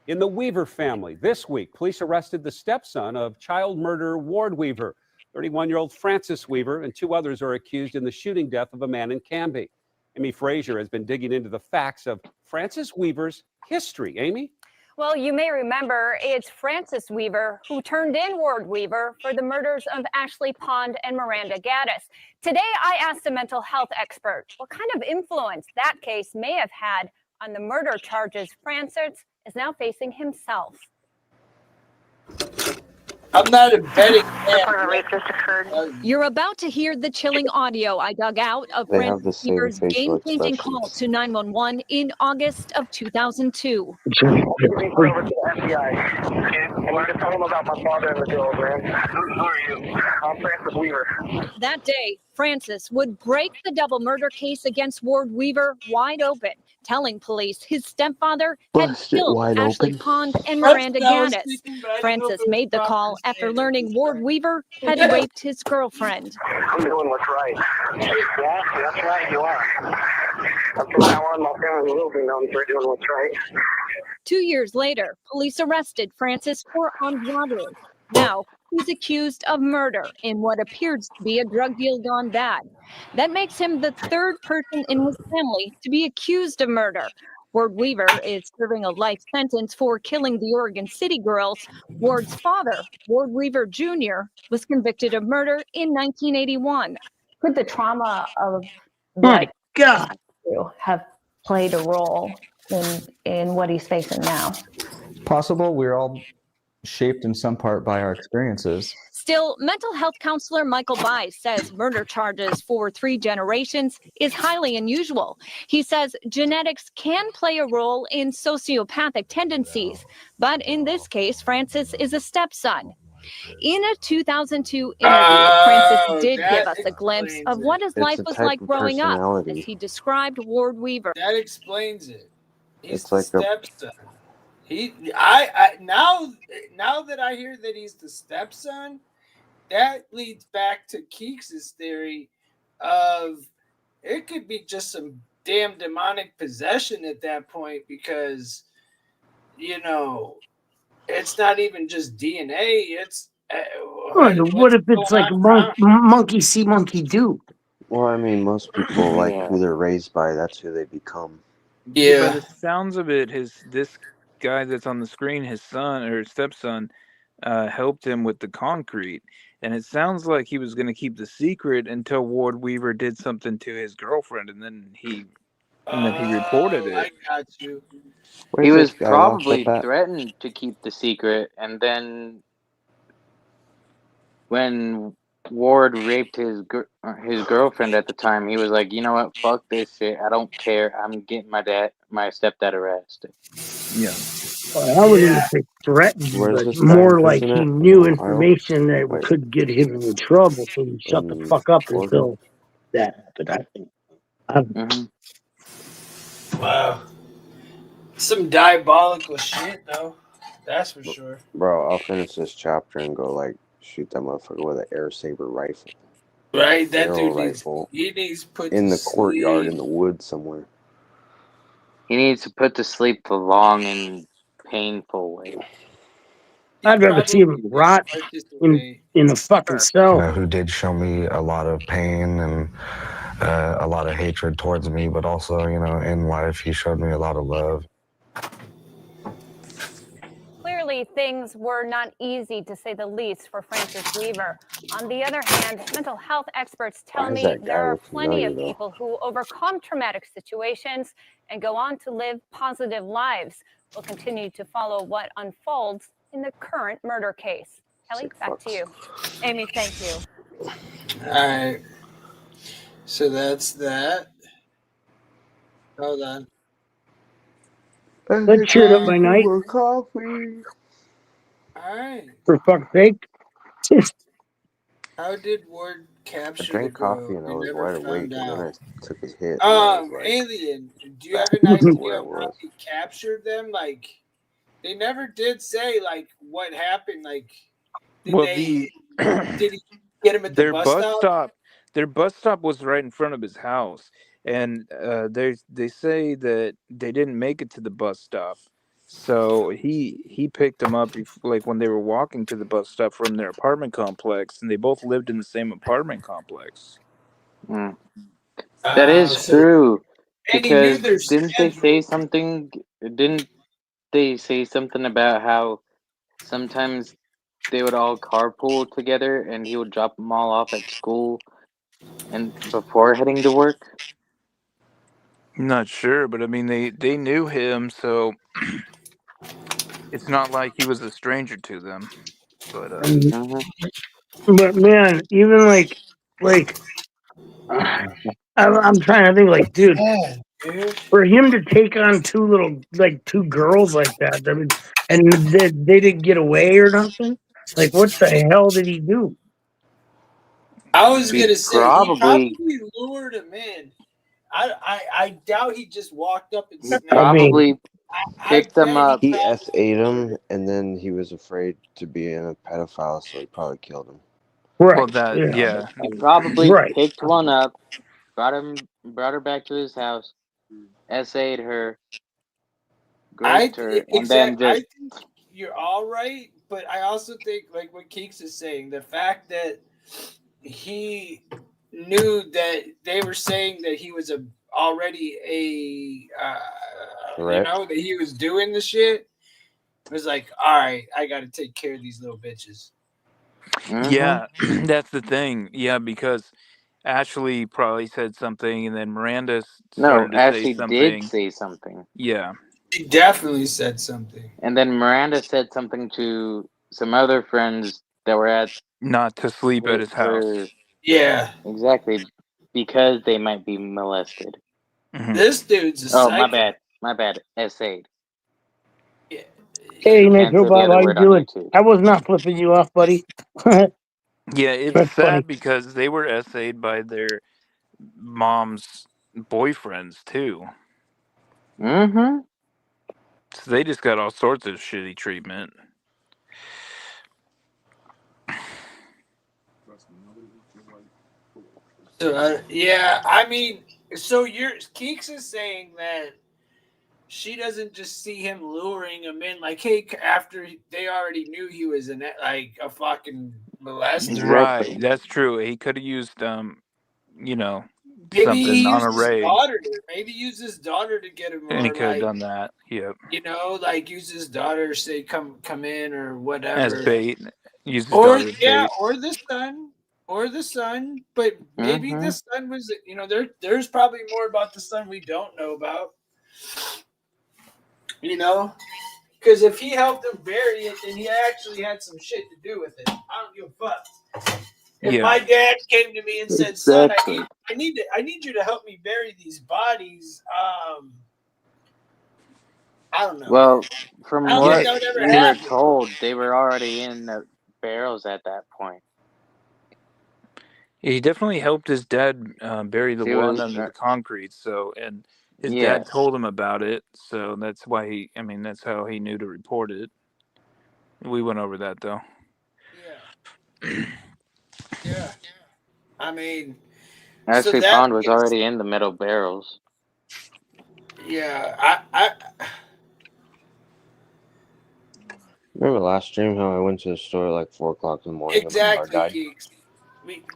in the Weaver family. This week, police arrested the stepson of child murderer Ward Weaver. 31-year-old Francis Weaver and 2 others are accused in the shooting death of a man in Canby. Amy Frazier has been digging into the facts of Francis Weaver's history. Amy? Well, you may remember it's Francis Weaver who turned in Ward Weaver for the murders of Ashley Pond and Miranda Gaddis. Today, I asked a mental health expert what kind of influence that case may have had on the murder charges Francis is now facing himself. I'm not a betting man. You're about to hear the chilling audio I dug out of They have the Francis same Weaver's facial game-changing call expressions. to 911 in August of 2002. Over to the FBI. I wanted to tell them about my father and the girl, man. Who are you? I'm Francis Weaver. That day, Francis would break the double murder case against Ward Weaver wide open, telling police his stepfather had Bust it killed wide Ashley open. Pond and That's Miranda what I was Gaddis. thinking, but I didn't know Francis if it made the was call proper after standard. learning Ward Weaver had raped his girlfriend. I'm doing what's right. Yeah, that's right, you are. From now on, my family will be known for doing what's right. 2 years later, police arrested Francis for armed robbery. Now, he's accused of murder in what appears to be a drug deal gone bad. That makes him the 3rd person in his family to be accused of murder. Ward Weaver is serving a life sentence for killing the Oregon City girls. Ward's father, Ward Weaver Jr., was convicted of murder in 1981. Could the trauma of My God. have played a role in what he's facing now? Possible. We're all shaped in some part by our experiences. Still, mental health counselor Michael Bice says murder charges for 3 generations is highly unusual. He says genetics can play a role in sociopathic tendencies, but in this case, Francis is a stepson. In a 2002 interview, Francis did give us a glimpse of what his life was like growing up, as he described Ward Weaver. That explains it. He's It's the like stepson. Now that I hear that he's the stepson, that leads back to Keeks' theory of it could be just some damn demonic possession at that point because, it's not even just DNA. It's What if it's like monkey see, monkey do? Well, I mean, most people like who they're raised by. That's who they become. By the sounds of it, this guy that's on the screen, his son or stepson, helped him with the concrete, and it sounds like he was going to keep the secret until Ward Weaver did something to his girlfriend, and then he and then he reported it. I got you. He Where's was this guy locked probably up at? threatened to keep the secret, and then when Ward raped his girlfriend at the time, he was like, "You know what? Fuck this shit. I don't care. I'm getting my stepdad arrested." Yeah. Well, I wouldn't even say threatened, Where's but this guy in more like prison he at? knew Ohio? information that Wait, could get him in trouble, so he shut the fuck up Oregon? until that happened. I think. Wow. Some diabolical shit, though. That's for sure. Bro, I'll finish this chapter and go like shoot that motherfucker with an air saber rifle. Right? That Barrel dude needs, rifle. he needs put In to the courtyard sleep. in the woods somewhere. He needs to put to sleep the long and painful way. I'd rather see him rot in a fucking cell. Who did show me a lot of pain and a lot of hatred towards me, but also, in life, he showed me a lot of love. Clearly, things were not easy, to say the least, for Francis Weaver. On the other hand, mental health experts tell Why does me that guy there are look plenty familiar, of though? people who overcome traumatic situations and go on to live positive lives. We'll continue to follow what unfolds in the current murder case. Kelly, back to you. Amy, thank you. All right. So that's that. Hold on. That cheered up my night. Coffee. All right. For fuck's sake. How did Ward I capture the drank coffee girl? and I We was never wide awake, found and then out. I took his hit. And I was like, Alien, do you have back an to idea where I of how was. he captured them? Like, they never did say, like, what happened. Like, did Well, did he get him at the their bus stop? their bus stop was right in front of his house, and they say that they didn't make it to the bus stop, so he picked them up like when they were walking to the bus stop from their apartment complex, and they both lived in the same apartment complex. That is true, And he knew because their didn't they say schedule. something? Didn't they say something about how sometimes they would all carpool together and he would drop them all off at school and before heading to work? I'm not sure, but I mean they knew him, so it's not like he was a stranger to them. But But man, even like I'm trying to think, like, dude, for him to take on two girls like that, I mean, and they didn't get away or nothing. Like, what the hell did he do? I was He gonna say he probably lured him in. I doubt he just walked up and he snapped. probably picked them bet up. He S8'd him, and then he was afraid to be a pedophile, so he probably killed him. well, that yeah. He probably picked one up, brought her back to his house, essayed her, groped her, and then I just think you're all right, but I also think, like what Keeks is saying, the fact that he knew that they were saying that he was already a that he was doing the shit, was like, all right, I got to take care of these little bitches. Yeah, that's the thing. Yeah, because Ashley probably said something, and then Miranda no, started to say Ashley did something. say something. Yeah. He definitely said something. And then Miranda said something to some other friends that were at Not to sleep at his house. Yeah. Exactly. Because they might be molested. This dude's a Oh, psycho. my bad. Essayed. Hey, Can't Metro say the Bob, other how you word on doing? YouTube. I was not flipping you off, buddy. Yeah, it's That's funny. sad because they were essayed by their mom's boyfriends too. Mm-hmm. So they just got all sorts of shitty treatment. So yeah, I mean, so Keeks is saying that she doesn't just see him luring him in, like, hey, after they already knew he was a fucking molester. Right, that's true. He could have used Maybe something he on used a his raid, daughter. Maybe use his daughter to get him, and he or could have like, done that. Yep. Like use his daughter, say come in or whatever. As bait. Use his Or daughter as yeah, bait. or the son. or the son, but maybe the son was, there's probably more about the son we don't know about. Because if he helped him bury it, then he actually had some shit to do with it. I don't give a fuck. If my dad came to me and said, "Son, I need you to help me bury these bodies," I don't know. Well, from I don't what think that would ever we were happen. told, they were already in the barrels at that point. He definitely helped his dad bury the He one was, under the concrete. So, and his yeah. dad told him about it. So that's why that's how he knew to report it. We went over that though. Yeah. I mean, so Ashley that Pond was already in the metal barrels. Yeah, Remember last stream how I went to the store at like 4 o'clock in the morning and my car exactly, died? Geeks.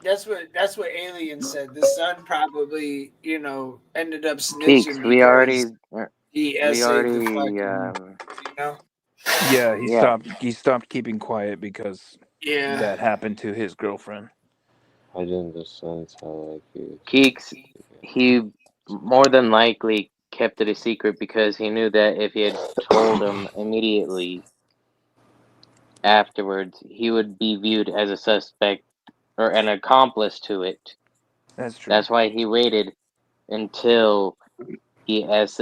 That's what Alien said. The son probably, ended up Geeks, snitching we already, because he we essayed the already, fucking. Yeah, he yeah. stopped keeping quiet because that happened to his girlfriend. I didn't just how like Geeks, he more than likely kept it a secret because he knew that if he had told him immediately afterwards, he would be viewed as a suspect or an accomplice to it. That's true. That's why he waited until his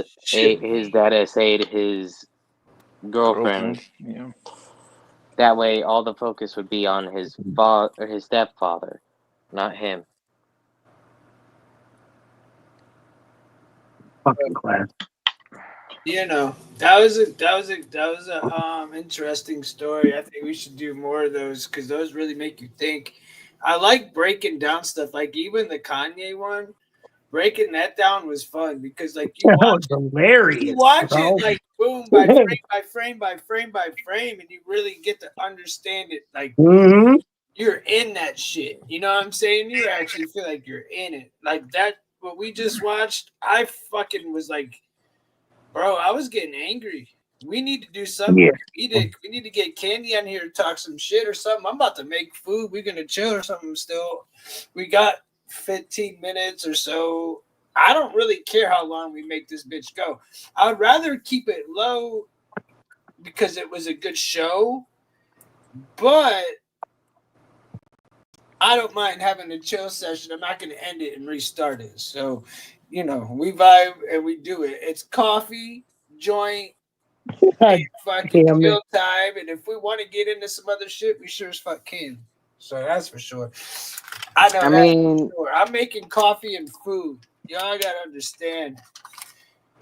dad essayed his girlfriend. Yeah. That way, all the focus would be on his his stepfather, not him. Fucking class. That was a interesting story. I think we should do more of those because those really make you think. I like breaking down stuff, like even the Kanye one. Breaking that down was fun because like you watch bro. it like boom by frame by frame by frame by frame, and you really get to understand it. Like you're in that shit. You know what I'm saying? You actually feel like you're in it. Like that. What we just watched, I fucking was like, bro, I was getting angry. We need to do something. Yeah. We need to get Candy on here to talk some shit or something. I'm about to make food. We're gonna chill or something still. We got 15 minutes or so. I don't really care how long we make this bitch go. I'd rather keep it low because it was a good show, but I don't mind having a chill session. I'm not going to end it and restart it. So, we vibe and we do it. It's coffee, joint, and fucking chill time. And if we want to get into some other shit, we sure as fuck can. So that's for sure. I know. For sure. I'm making coffee and food. Y'all gotta understand.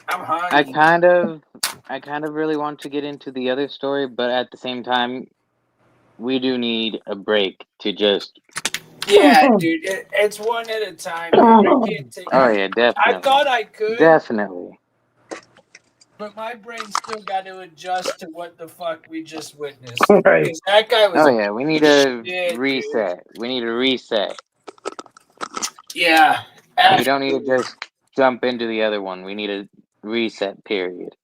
I'm hungry. I kind of really want to get into the other story, but at the same time, we do need a break to just. Yeah, dude, it's one at a time. I can't take. Oh yeah, definitely. I thought I could. Definitely. But my brain still got to adjust to what the fuck we just witnessed. Because that guy was. Oh yeah, we need a reset. Dude. We need a reset. Yeah. We don't need to just jump into the other one. We need a reset period.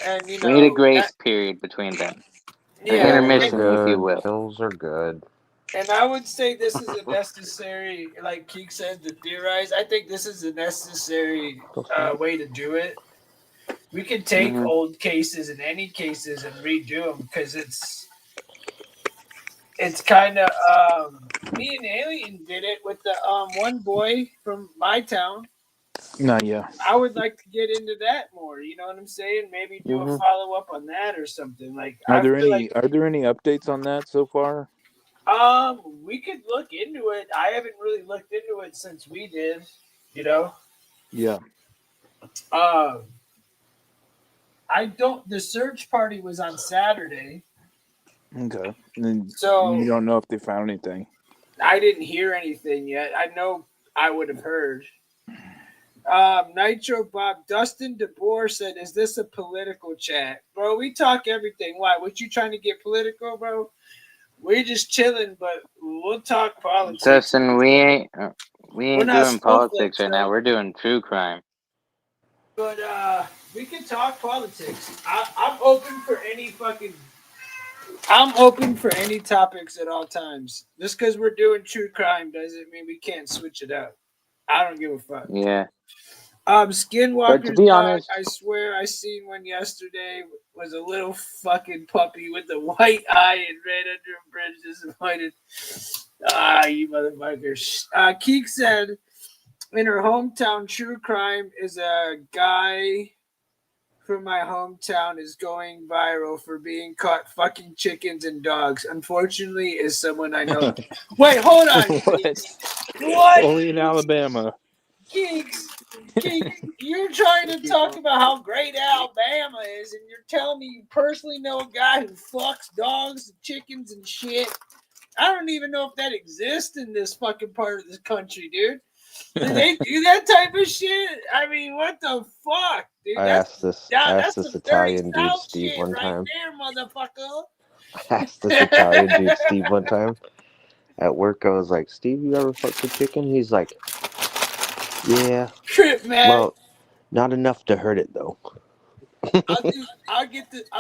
And we need a grace period between them. An intermission, if you will. Kills are good. And I would say this is a necessary, like Keek said, to theorize. I think this is a necessary way to do it. We can take old cases and any cases and redo them because it's kind of me and Alien did it with the one boy from my town. Yeah. I would like to get into that more. You know what I'm saying? Maybe do a follow up on that or something. Like, Are there any updates on that so far? We could look into it. I haven't really looked into it since we did. Yeah. The search party was on Saturday. Okay. And so you don't know if they found anything. I didn't hear anything yet. I know I would have heard. Nitro Bob Dustin DeBoer said, "Is this a political chat, bro? We talk everything. Why? What you trying to get political, bro? We're just chilling, but we'll talk politics." Dustin, we ain't doing politics right bro. now. We're doing true crime. But we can talk politics. I'm open for any fucking I'm open for any topics at all times. Just because we're doing true crime doesn't mean we can't switch it up. I don't give a fuck. Yeah. But to Skinwalker's be dog, honest, I swear I seen one yesterday. Was a little fucking puppy with a white eye and ran under a bridge disappointed. Ah, you motherfuckers. Keek said in her hometown, true crime is a guy from my hometown is going viral for being caught fucking chickens and dogs. Unfortunately, is someone I know. Wait, hold on. What? Only in Alabama. Geeks, you're trying to talk about how great Alabama is, and you're telling me you personally know a guy who fucks dogs and chickens and shit. I don't even know if that exists in this fucking part of this country, dude. Do they do that type of shit? I mean, what the fuck, dude? I asked this Italian dude Steve one time. There, motherfucker. I asked this Italian dude Steve one time at work. I was like, Steve, you ever fucked a chicken? He's like, yeah. Trip, man. Well, not enough to hurt it though. I'll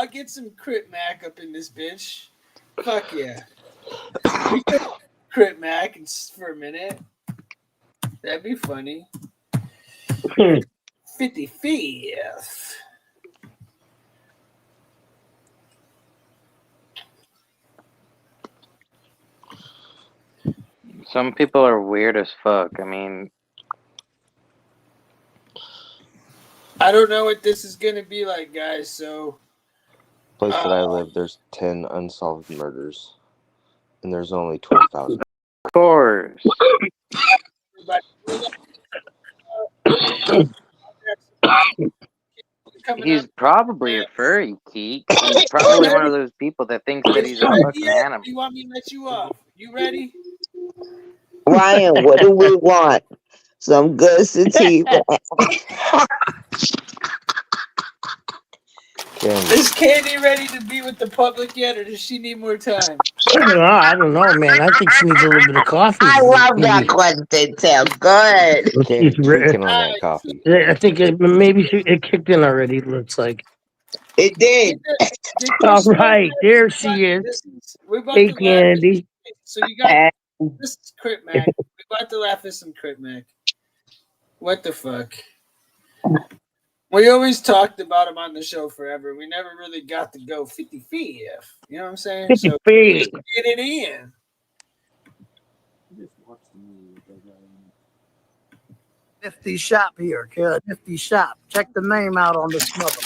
get some Crip Mac up in this bitch. Fuck yeah. Crip Mac for a minute. That'd be funny. 55th. some people are weird as fuck. I mean, I don't know what this is gonna be like, guys. So, Place that I live, there's 10 unsolved murders, and there's only 12,000. of course. He's probably a furry, Keek. He's probably one of those people that thinks that he's a fucking animal. You want me to let you off? You ready? Ryan, what do we want? Some good sativa. Is Candy ready to be with the public yet, or does she need more time? I don't know, man. I think she needs a little bit of coffee. I love that question, Tim. Good. Candy's drinking on that coffee. I think maybe it kicked in already, it looks like. It did. All right, there she is. Hey, Candy. So you got this is Crip Mac. We're about to laugh at some Crip Mac. What the fuck? We always talked about him on the show forever. We never really got to go 50 feet. You know what I'm saying? 50 feet. Get it in. 50 shop here, kid. 50 shop. Check the name out on this mother.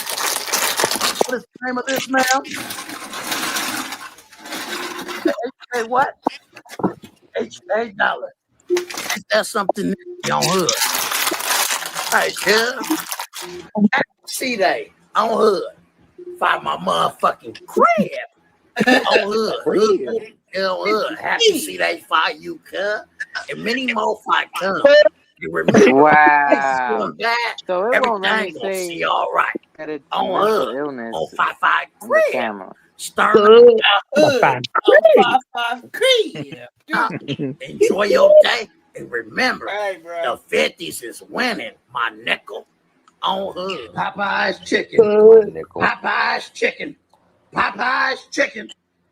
What is the name of this, ma'am? Hey, what? H.A. Dollar. Is that something on hood? Hey, kid. See they on hood. Find my motherfucking crib. On hood. On hood. Happy to see they fire you, cuz. And many more fight come. You remember? Wow. So it won't let me everything gonna say see all right. that it's On mental hood. illness On 5-5 on the crib. camera. Start hood. On 5-5 crib. Enjoy your day. And remember, the 50s is winning, my nickel. On hood. Popeye's chicken. Popeye's chicken. Popeye's chicken.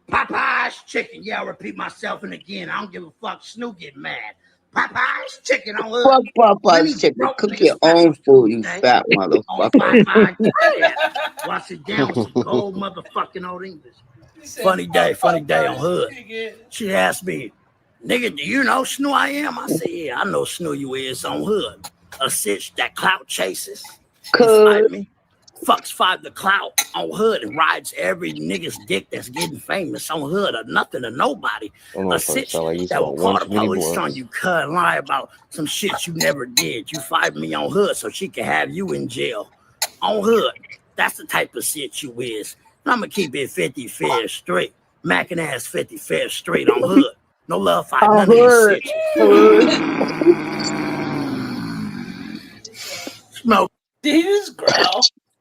Popeye's chicken. Yeah, I'll repeat myself and again. I don't give a fuck. Snoop get mad. Popeye's chicken on hood. Fuck Popeye's chicken. Cook your own food, you fat motherfucker. Wash it down with some gold motherfucking old English. Funny day on hood. She asked me, nigga, do you know Snoo I am? I said, yeah, I know Snoo you is on hood. A sitch that clout chases. Like me. Fucks 5 the clout on hood and rides every nigga's dick that's getting famous on hood or nothing to nobody. A sitch that will call the police on you, cut and lie about some shit you never did. You fight me on hood so she can have you in jail. On hood. That's the type of shit you is. And I'm gonna keep it 50 fair straight. Mackin' ass 50 fair straight on hood. No love fight, none of this shit. Smoke. Did he just growl?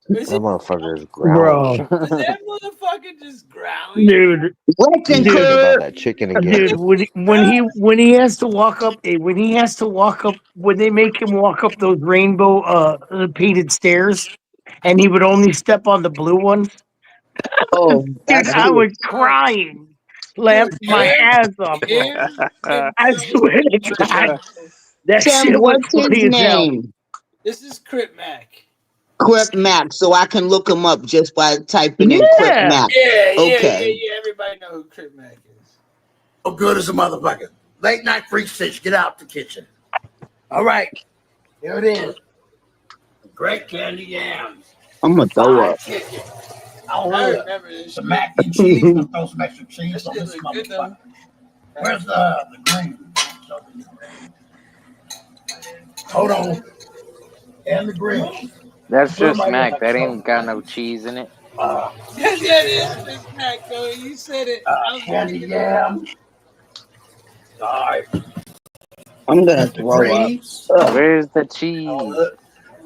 That motherfucker is growling. Is that motherfucker just growling? Dude, about that chicken again. dude, when he has to walk up, when they make him walk up those rainbow painted stairs, and he would only step on the blue ones, Oh, Dude, that's I cool. was crying, laughing my ass off, bro. I swear to God, that Tim, shit was what's his funny as hell. name? This is Crip Mac. Crip Mac, so I can look him up just by typing in Crip Yeah. Mac. Okay. Everybody know who Crip Mac is. Oh, good as a motherfucker. Late night freak stitch. Get out the kitchen. All right. Here it is. Great candy yams. I'm gonna throw up. Chicken. I remember this. The mac and cheese. We'll throw some extra cheese on this motherfucker. Where's the green? Hold on. And the green. That's just Mac. That ain't got no cheese in it. That is Big Mac, though. You said it. Candy yam. All right. I'm gonna throw up. Where's the cheese?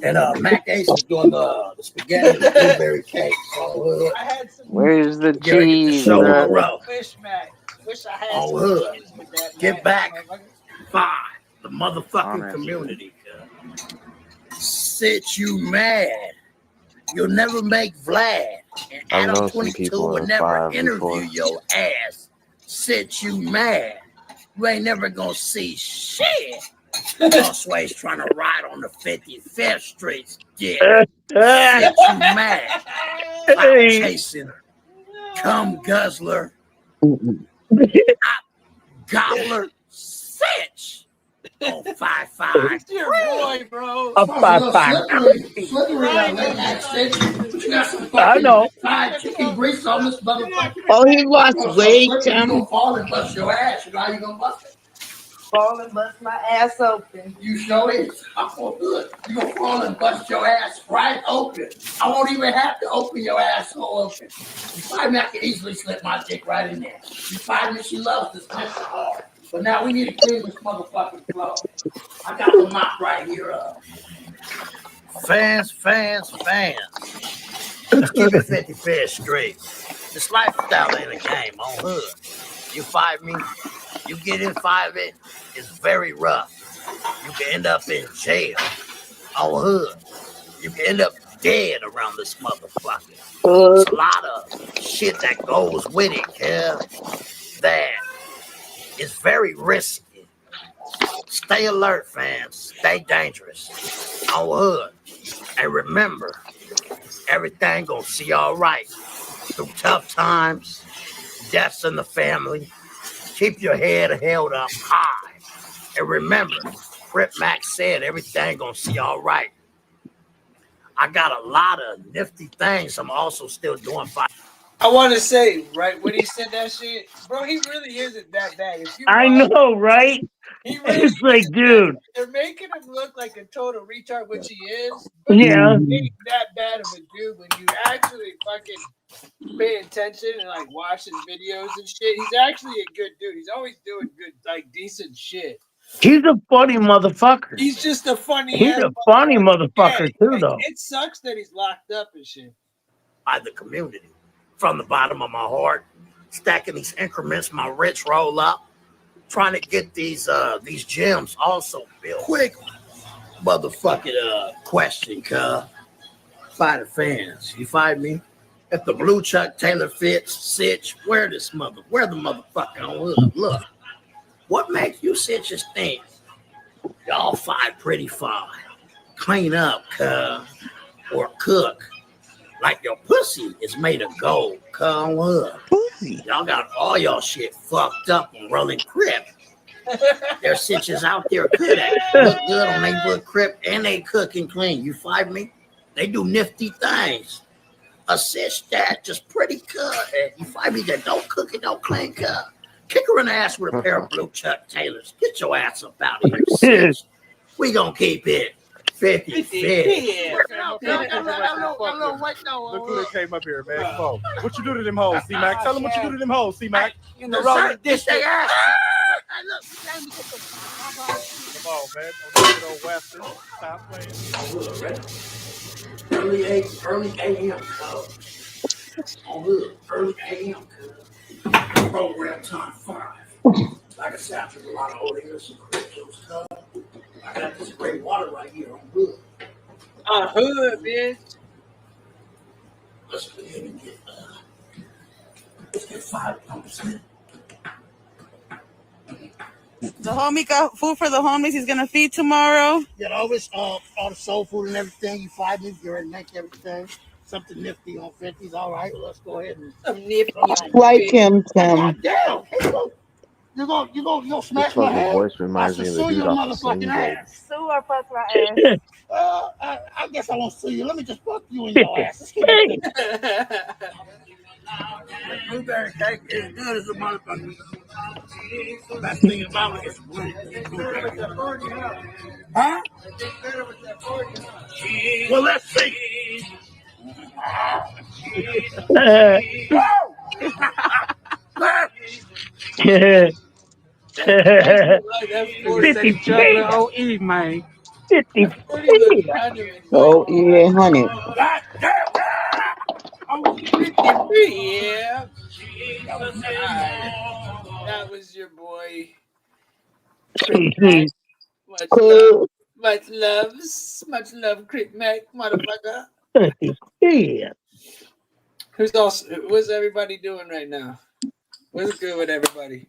And Mac Ace is doing the spaghetti and the blueberry cake. So, Where's the get ready to get the cheese, show on bro? the road. Wish Mac. Wish I had On some hood. cheese with that. Get Mac, back. motherfucker. 5. The motherfucking community. Sit you mad. You'll never make Vlad. And I've Adam known some 22 people will in never 5 interview before. your ass. Sit you mad. You ain't never gonna see shit. Crossways trying to ride on the 55th Street. Yeah. Sit you mad. Clout chasing. Cum guzzler. Gobbler. Sitch. Oh, 5-5. Your boy, bro. A 5-5. I know. Fried chicken grease on this motherfucker. Oh, he lost weight, You Tim. gonna fall and bust your ass. You know how you gonna bust it? Fall and bust my ass open. You show it. Oh, good. You gonna fall and bust your ass right open. I won't even have to open your asshole open. You find me, I can easily slip my dick right in there. You find me, she loves this Mr. hard. But now we need to clean this motherfucking floor. I got the mop right here. Fans. Let's keep it 55th straight. This lifestyle ain't a game on hood. You fight me, you get in 5 it, it's very rough. You can end up in jail on hood. You can end up dead around this motherfucker. There's a lot of shit that goes with it, yeah. That is very risky. Stay alert, fans. Stay dangerous. On hood. And remember, everything gonna see all right. Through tough times, deaths in the family, keep your head held up high. And remember, Crip Mac said everything gonna see all right. I got a lot of nifty things I'm also still doing. I want to say, right, when he said that shit, bro, he really isn't that bad. If you I watch, know, right? he really It's like, isn't dude. that- they're making him look like a total retard, which he is. But Yeah. he ain't that bad of a dude when you actually fucking pay attention and like watch his videos and shit. He's actually a good dude. He's always doing good, like decent shit. He's a funny motherfucker. He's just a funny. He's a funny motherfucker too, though. It sucks that he's locked up and shit. By the community, from the bottom of my heart, stacking these increments, my rich roll up, trying to get these gems also built. Quick motherfucking question, cuz. By the fans, you find me? If the blue Chuck Taylor fits, Sitch, where the motherfucker on hood? Look, what makes you Sitches think y'all fight pretty fine? Clean up, cuz, or cook. Like your pussy is made of gold, come up. Y'all got all y'all shit fucked up on rolling Crip. There's Sitches out there good at it. Look good on they book Crip and they cook and clean. You find me? They do nifty things. A Sitch that just pretty good. You find me that don't cook and don't clean cut. Kick her in the ass with a pair of blue Chuck Taylors. Get your ass up out of here, Sitch. We gonna keep it 50-50. Look who came up here, man. Come on. What you do to them hoes, C-Mac? Tell them what you do to them hoes, C-Mac. In the road, this thing ass. Come on, man. Don't get old Western. Stop playing. Early a.m. On hood, early a.m. Program time 5. Like I said, I took a lot of old English and cryptos. I got this great water right here on hood. On hood, bitch. Let's go ahead and get The homie got food for the homies he's gonna feed tomorrow. Get all the soul food and everything. You 5 minutes, you're ready to make everything. Something nifty on 50s. All right, well, let's go ahead and Some nifty on Like 50. him, Tim. God damn. Hey, look. You gonna His smash my fucking head? voice I reminds should me of the sue dude your off of Sling motherfucking Blade. ass. Sue or fuck my I guess I won't sue you. Let me just fuck you in your ass. Let's keep it ass. blueberry cake is good as a motherfucker. Best thing about it is blueberry. Huh? Well, let's see. That 40 50 chocolate OE, man. 50 That 40 look random. Oh, yeah, honey. God damn. Oh, 53, yeah. That was your boy. Crit Mac. Much love. Much love, Crit Mac, motherfucker. Yeah. What's everybody doing right now? What's good with everybody?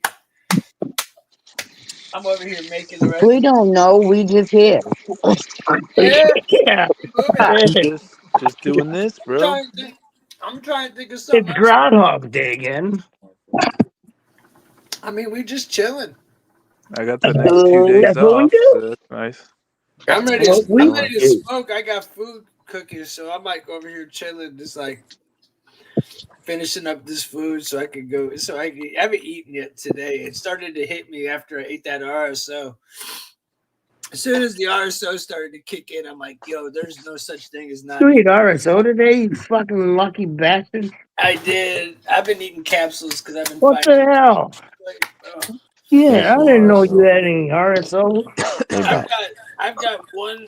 I'm over here making the rest. We don't know. We just here. Yeah. Just doing this, bro. I'm trying to think of something It's else. Groundhog Day again. I mean, we just chilling. I got the next 2 days That's what we off, do. so that's nice. I'm ready. What we I'm ready to do. smoke. I got food cooking, so I might go over here chilling, just like finishing up this food, so I could go. I haven't eaten yet today. It started to hit me after I ate that RSO. As soon as the RSO started to kick in, I'm like, "Yo, there's no such thing as not." You eat RSO today, you fucking lucky bastard. I did. I've been eating capsules because I've been What fighting. the hell? Yeah, I didn't know you had any RSO. I've got one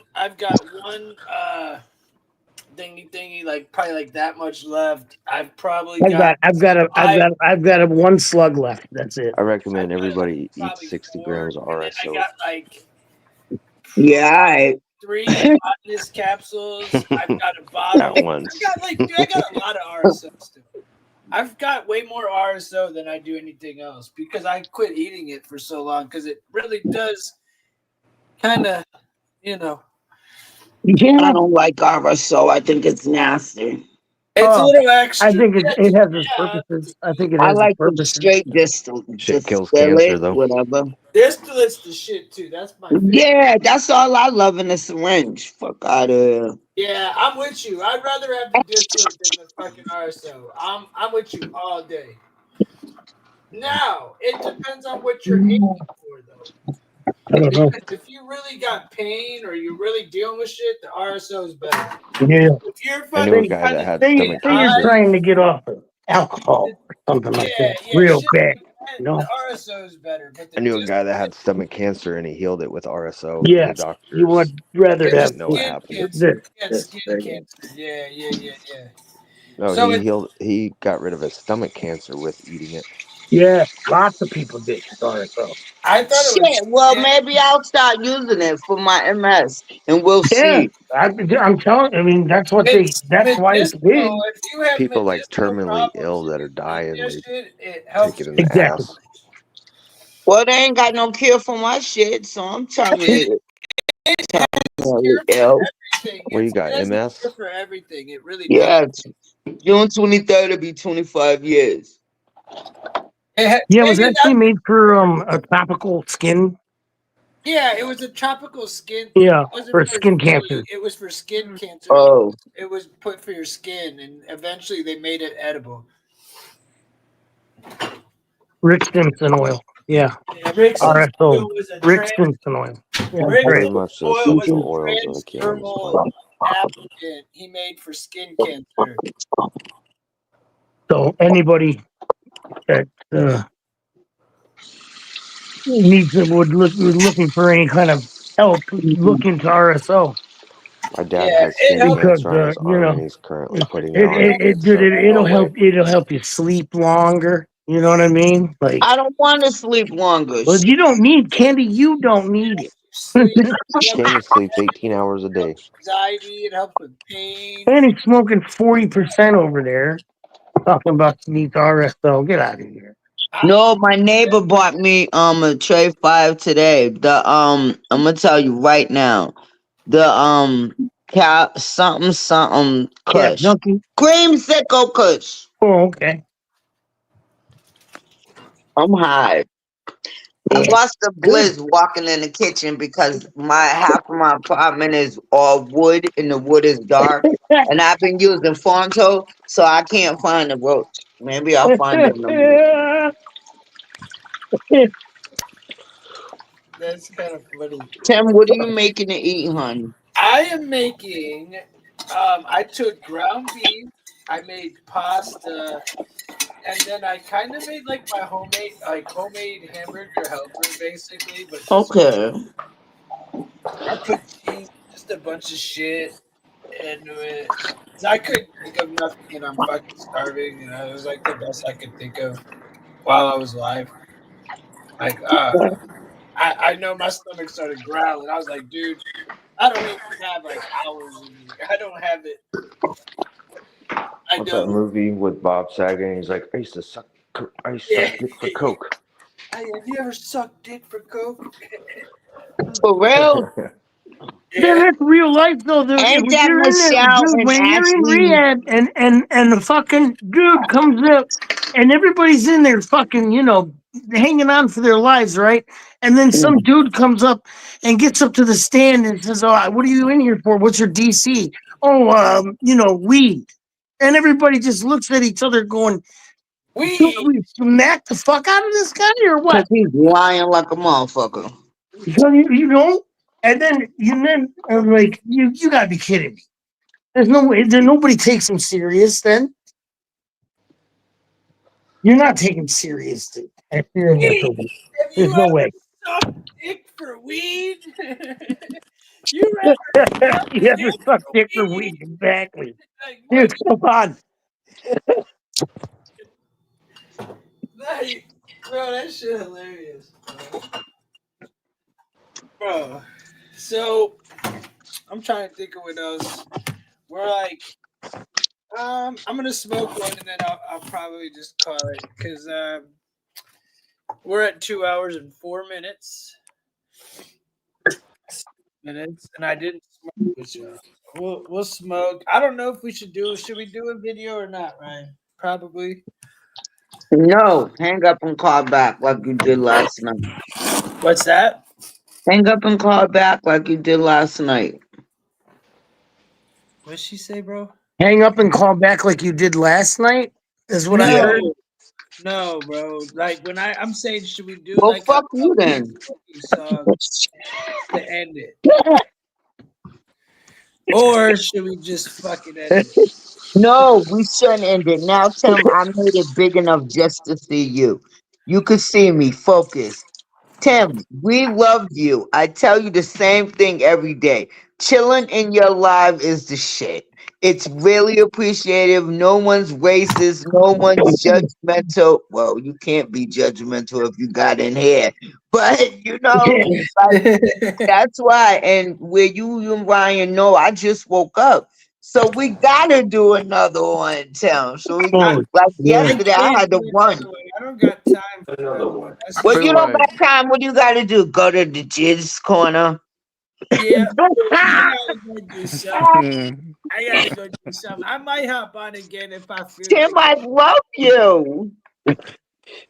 thingy like probably like that much left. I've probably I've got a one slug left. That's it. I recommend everybody eat 60 grams of RSO. I got like Yeah, 3 botanist capsules. I've got a bottle. That once. I got a lot of RSO still. I've got way more RSO than I do anything else because I quit eating it for so long because it really does kind of, Yeah. I don't like RSO. I think it's nasty. It's a little extra. I think it has its purposes. I think it has I like its the purposes. straight distillate. Shit kills cancer, though. Whatever. Distillate's the shit too. That's my favorite. Yeah, that's all I love in a syringe. Fuck out of here. Yeah, I'm with you. I'd rather have the distillate than the fucking RSO. I'm with you all day. Now, it depends on what you're aiming for, though. I don't know. If you really got pain or you're really dealing with shit, the RSO is better. Yeah. If you're I knew a fucking guy that had Say stomach you're cancer. trying to get off of alcohol or something like that. Real shit bad. like that, No. the RSO is better. But I knew a guy that had stomach cancer and he healed it with RSO. Yes, The doctors you would rather have didn't know what happened. skin cancer. Yeah. No, So he got rid of his stomach cancer with eating it. Yeah, lots of people did RSO. I thought it Shit, well, maybe I'll start using it for my MS and we'll Yeah, see. I'm telling. I mean, that's why it's big. If you have People like medicinal terminally problems, ill that are dying, that they shit, it helps. take it in the ass. Well, they ain't got no cure for my shit, so I'm terminally ill. What you got, MS? For everything, it really Yeah, June 23rd will be 25 years. Yeah, was that actually made for a tropical skin? Yeah, it was a tropical skin. Yeah, It wasn't for skin cancer. It was for skin cancer. Oh. It was put for your skin, and eventually they made it edible. Rick Simpson oil. Yeah. Rick Simpson RSO. oil was a Rick Simpson oil. Yeah, Rick great. Pretty much the oil was essential a oils of the cannabis transdermal plant. applicant he made for skin cancer. So anybody that would looking for any kind of help, look into RSO. My dad has skin cancer on his you arm, know, and he's currently putting it on. It'll help you sleep longer. You know what I mean? Like, I don't want to sleep longer. well, you don't need candy. You don't need it. Candy sleeps 18 hours a day. Anxiety, it helps with pain. And he's smoking 40% over there. Talking about Sneak RSO. Get out of here. No, my neighbor bought me a tray 5 today. I'm gonna tell you right now. The cap something Cap Kush. Junkie. Creamsicle Kush. Oh, okay. I'm high. I Yeah. lost the Good. bliss walking in the kitchen because my half of my apartment is all wood and the wood is dark. And I've been using Fonto, so I can't find the roach. Maybe I'll find it in a minute. That's kind of funny. Tim, what are you making to eat, honey? I am making. I took ground beef. I made pasta, and then I kind of made like my homemade hamburger helper, basically. But just Okay. I put cheese, just a bunch of shit into it. So I couldn't think of nothing, and I'm fucking starving. You know, it was like the best I could think of while I was alive. Like, I know my stomach started growling. I was like, dude, I don't even have like hours in me. I don't have it. I What's that know. movie with Bob Saget? And he's like, I used to suck dick for coke. Hey, have you ever sucked dick for coke? For real? Then that's real life though, dude. If Ain't that you're in there, Michelle dude, and when you're in Ashley? rehab and the fucking dude comes up and everybody's in there fucking, hanging on for their lives, right? And then some dude comes up and gets up to the stand and says, "Oh, what are you in here for? What's your DC?" "Oh, weed." And everybody just looks at each other going, "Should we smack the fuck out of this guy or Because what?" he's lying like a motherfucker. So and then I'm like, you gotta be kidding me. There's no way. Nobody takes him serious. Then you're not taking him serious, dude. If you're in there for weed. Have There's you no ever way. sucked dick for weed? You ever sucked You ever dick suck for dick for weed? weed? Exactly. Like, Dude, what? come on. Like, bro, that shit hilarious. Bro, so I'm trying to think of what else. We're like, I'm gonna smoke one and then I'll probably just call it because we're at 2 hours and 4 minutes. And I didn't smoke with you. We'll smoke. I don't know if we should do. Should we do a video or not, Ryan? Probably. No, hang up and call back like you did last night. What's that? Hang up and call back like you did last night. What'd she say, bro? Hang up and call back like you did last night. Is what I heard. No, bro. Like when I'm saying, should we do Well, like fuck a you then. song to end it, or should we just fucking end it? No, we shouldn't end it. Now, Tim, I made it big enough just to see you. You could see me. Focus. Tim, we love you. I tell you the same thing every day. Chilling in your live is the shit. It's really appreciative. No one's racist. No one's judgmental. Well, you can't be judgmental if you got in here. But, like, that's why. And where you and Ryan know, I just woke up. So we gotta do another one, Tim. So we like yesterday, I had to run. I don't got time for Another one. Well, you don't got time. What do you gotta do? Go to the jizz corner. Yeah, I gotta go do something. I might hop on again if I feel Tim, I love you.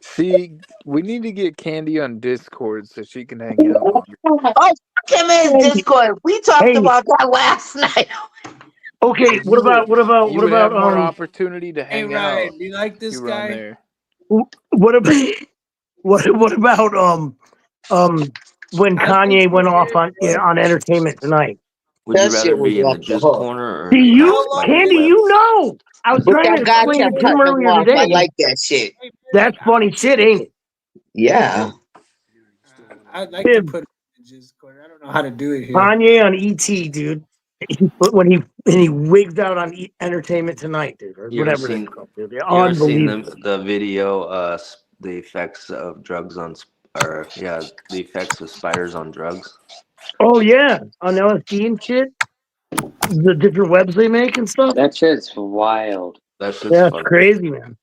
See, we need to get Candy on Discord so she can hang out with you. Oh, Tim is Discord. We talked about that last night. Okay, what would have about more opportunity to Hey hang Ryan, out. do you like this if you were on guy? there. what about when Kanye went off on Entertainment Tonight? Would you That rather shit was be in the off the Jizz hook. corner Do or you, by the Candy? left? You know, I was But trying to that guy explain it kept to him cutting him earlier off. I today. like that shit. That's funny shit, ain't it? Yeah. I'd like to put it in Jizz corner. I don't know how to do it here. Kanye on ET, dude. When he wigged out on Entertainment Tonight, dude, or You ever whatever seen? it's called, dude. You ever seen Unbelievable. the video? The effects of drugs on, the effects of spiders on drugs. Oh yeah, on LSD and shit. The different webs they make and stuff. That shit's wild. That's just That's fun. crazy, man.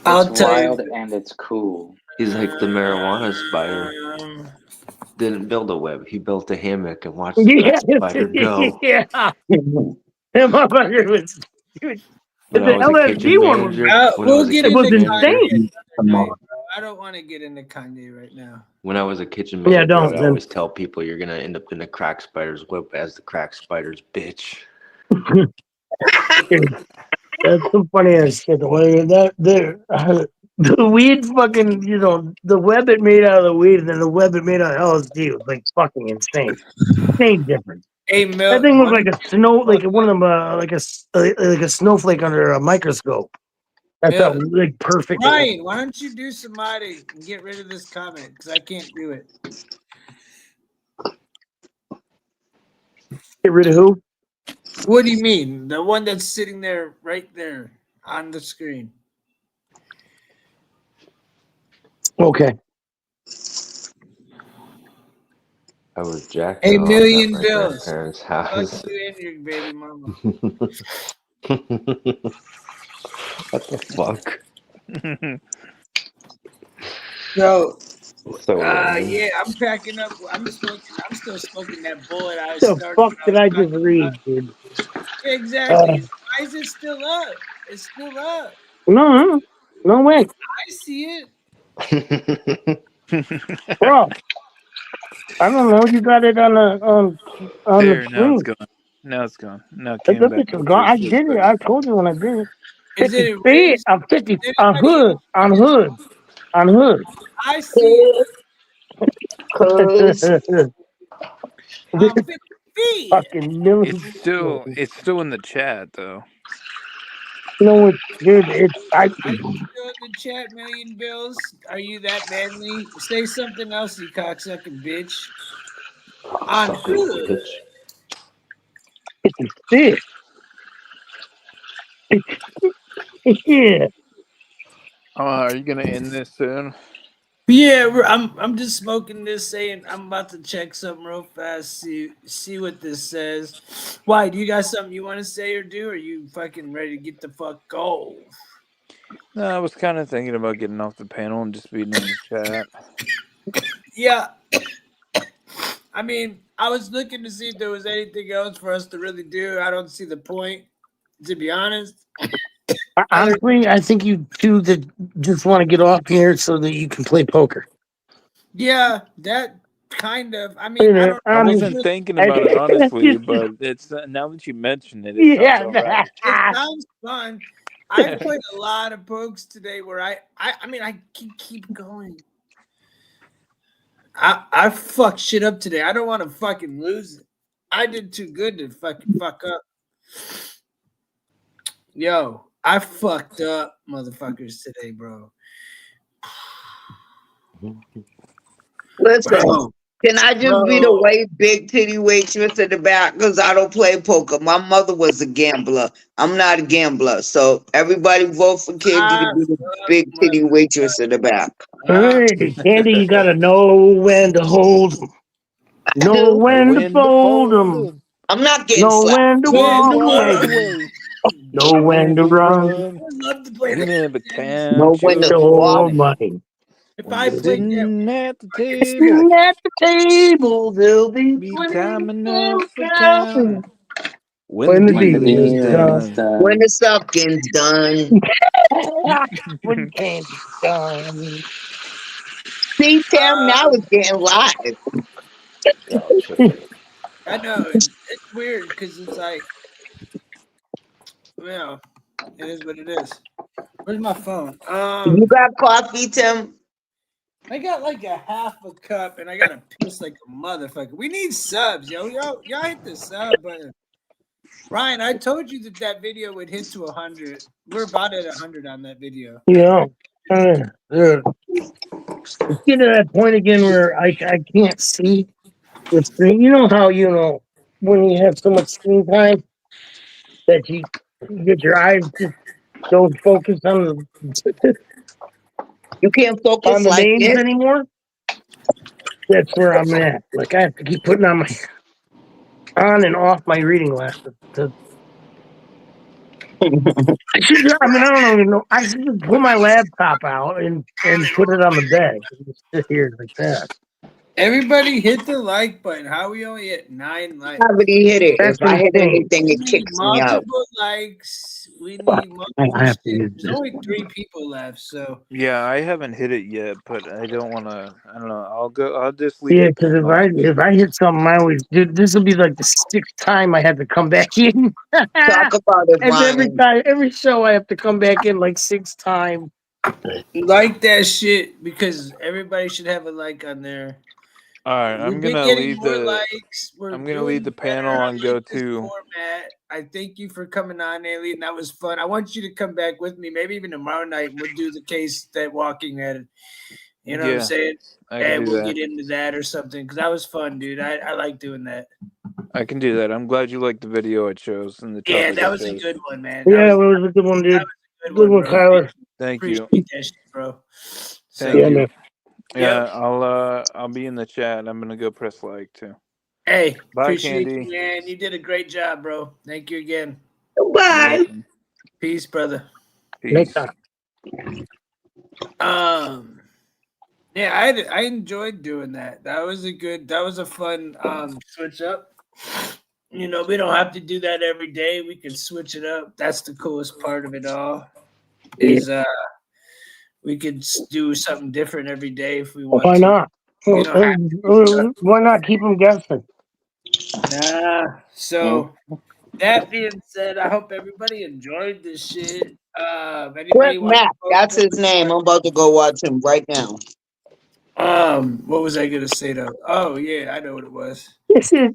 It's tell you. wild and it's cool. He's like the marijuana spider. Didn't build a web. He built a hammock and watched that spider go. Yeah. That motherfucker was, dude. When The I was a LSD kitchen one was, manager, We'll get it was into insane. Kanye tonight, bro. I don't want to get into Kanye right now. when I was a kitchen Yeah, manager, don't, I'd man. always tell people you're gonna end up in a crack spider's web as the crack spider's bitch. That's some funny ass shit. The way the weed fucking, the web it made out of the weed and then the web it made out of LSD was like fucking insane. Insane difference. Hey, That thing looked like a snow, like one of them, like a snowflake under a microscope. That felt like perfect. Ryan, why don't you do somebody and get rid of this comment? Because I can't do it. Get rid of who? What do you mean? The one that's sitting there, right there on the screen. Okay. I was jacking A off million at my bills. grandparents' Fuck house. you and your baby mama. What the fuck? So, So random. yeah, I'm packing up. I'm still smoking that bullet I The started. fuck did I just read, dude? Exactly. Why is it still up? It's still up. No way, I see it. bro. I don't know. You got it on There, the now it's screen. gone. Now it's gone. Now it That came back bitch was up gone. for a I split did it. second. I told you when I did it. Is 50 it feet. erased? I'm 50 Is on anybody hood. else On get it? hood. On hood. I see it. I'm 50 feet. Fucking million. It's still in the chat though. No, dude, it's Are you still in the chat, Million Bills? Are you that manly? Say something else, you cocksucking bitch. On hood. Bitch. It's yeah. Are you gonna end this soon? Yeah, I'm just smoking this, saying I'm about to check something real fast, see what this says. Why? Do you got something you want to say or do? Or are you fucking ready to get the fuck go? No, I was kind of thinking about getting off the panel and just being in the chat. Yeah. I mean, I was looking to see if there was anything else for us to really do. I don't see the point, to be honest. Honestly, I think you two that just want to get off here so that you can play poker. Yeah, that kind of. I mean, I don't. I wasn't thinking about it honestly, but it's now that you mention it, it sounds all right. It sounds fun. I played a lot of pokes today where I mean, I can keep going. I fucked shit up today. I don't want to fucking lose it. I did too good to fucking fuck up. Yo, I fucked up motherfuckers today, bro. Listen, Bro. can I just be the white big titty waitress in the back? Because I don't play poker. My mother was a gambler. I'm not a gambler. So everybody vote for Candy to be the big titty waitress in the back. Hey, Candy, you gotta know when to hold 'em. Know when to fold 'em. I'm not getting Know slapped. when to walk away. Know when to run. I love to play that. Never count Know when to your swallow. money. If I played Sitting at the table, Sitting at the table, there'll be time enough for counting. When the deal is done. When the sucking's done. When candy's done. See, Tim, now it's getting live. I know it's weird because it's like, well, it is what it is. Where's my phone? You got coffee, Tim? I got like a half a cup, and I gotta piss like a motherfucker. We need subs, yo. Y'all hit the sub button. Ryan, I told you that video would hit to 100. We're about at 100 on that video. Yeah. It's getting to that point again where I can't see the screen. You know how, when you have so much screen time that you get your eyes just don't focus on you can't focus on the like names this anymore? That's where I'm at. Like I have to keep putting on and off my reading glasses. I mean, I don't even know. I should just pull my laptop out and put it on the bed. And just sit here like that. Everybody hit the like button. How we only at 9 likes? Already hit it. That's If I hit insane. anything, We it need kicks me out. multiple likes. We Fuck, need multiple I have to shit. use There's this. only 3 people left, so Yeah, I haven't hit it yet, but I don't want to. I don't know. I'll just leave Yeah, it because panel. if I hit something, I always dude, this will be like the 6th time I had to come back in. Talk about it, And Ryan. every show I have to come back in like 6 times. like that shit because everybody should have a like on there. All right, We've I'm been gonna getting leave more the. likes. We're I'm gonna doing leave the better. panel I on like go this to. format. I thank you for coming on, Alien. That was fun. I want you to come back with me, maybe even tomorrow night. And we'll do the case that walking at it. You know what I'm Yeah, saying? I can And do we'll that. get into that or something because that was fun, dude. I like doing that. I can do that. I'm glad you liked the video I chose and the Yeah, topic that I was a chose. good one, man. Yeah, it was a good one, dude. Good Good one, bro. Kyler. Thank you. Appreciate that shit, bro. Thank Yeah, you. man. Yeah, Yep. I'll be in the chat. I'm gonna go press like too. Hey, Bye, appreciate Candy. you, man. You did a great job, bro. Thank you again. Bye. Peace, brother. Peace. Yeah, I enjoyed doing that. That was a fun switch up. You know, we don't have to do that every day. We can switch it up. That's the coolest part of it all. Is we could do something different every day if we want Why to. not? We don't have to. Why not keep them guessing? So that being said, I hope everybody enjoyed this shit. If Quick anybody wants Mac, that's his name. I'm about to go watch him right now. what was I gonna say though? Oh yeah, I know what it was. This is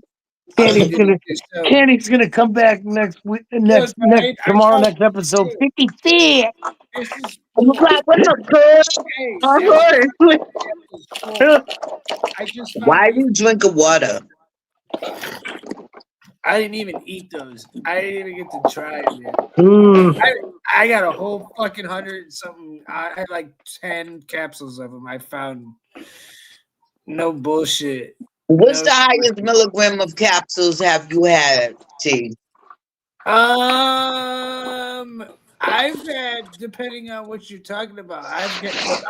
I was gonna do so. Candy's gonna come back next week, Look, right? tomorrow, next episode, 56. This is I'm like, what the fuck? hey, I'm that hurt. was full. I just found Why are these. you drinking water? I didn't even eat those. I didn't even get to try them yet. Mm. I got a whole fucking 100 and something. I had like 10 capsules of them. I found no bullshit. What's the highest milligram of capsules have you had, T? I've had, depending on what you're talking about, I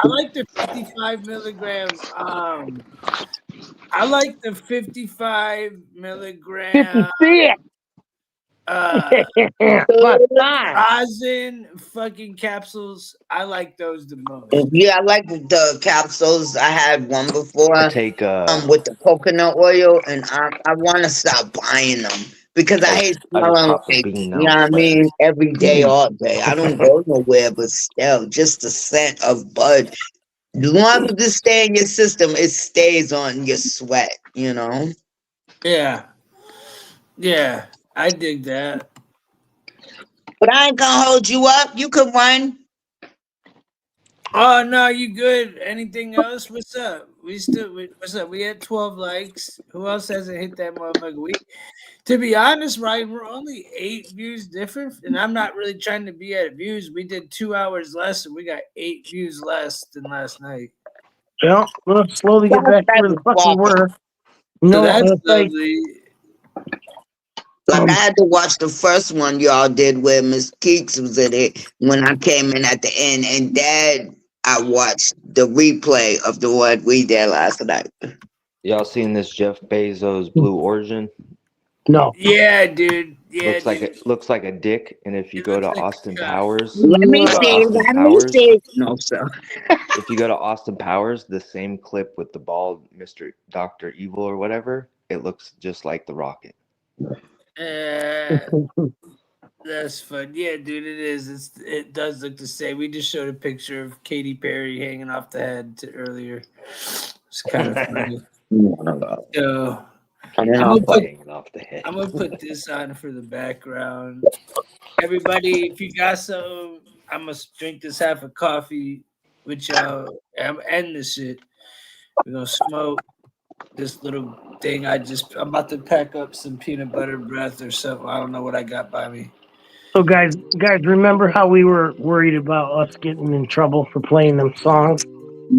like the 55 milligram. I like the 55 milligram. 56. Rosin fucking capsules. I like those the most. Yeah, I like the capsules. I had one before. I take with the coconut oil, and I want to stop buying them because I hate I just smelling pop a like, bean you know what I out. mean, every day, all day. I don't go nowhere, but still, just the scent of bud. As long as it stays in your system, it stays on your sweat. You know. Yeah, yeah, I dig that. But I ain't gonna hold you up. You can run. Oh no, you good? Anything else? What's up? What's up? We had 12 likes. Who else hasn't hit that motherfucker? To be honest, Ryan, we're only 8 views different, and I'm not really trying to be at views. We did 2 hours less, and we got 8 views less than last night. Yeah, we'll slowly get back to where the fuck we were. So that's lovely. Like I had to watch the first one y'all did where Miss Keeks was in it when I came in at the end, and then I watched the replay of the one we did last night. Y'all seen this Jeff Bezos Blue Origin? No. Yeah, dude. Yeah, looks like a dick, and if you go to Austin Powers, Let me see. No, sir. If you go to Austin Powers, the same clip with the bald Mr. Dr. Evil or whatever, it looks just like the Rocket. That's fun. Yeah, dude, it is. It does look the same. We just showed a picture of Katy Perry hanging off the head earlier. It's kind of funny. So I'm gonna put this on for the background. Everybody, if you got some, I'm gonna drink this half a coffee with y'all. I'm end this shit. We're gonna smoke this little thing. I'm about to pack up some peanut butter breath or something. I don't know what I got by me. So guys, remember how we were worried about us getting in trouble for playing them songs?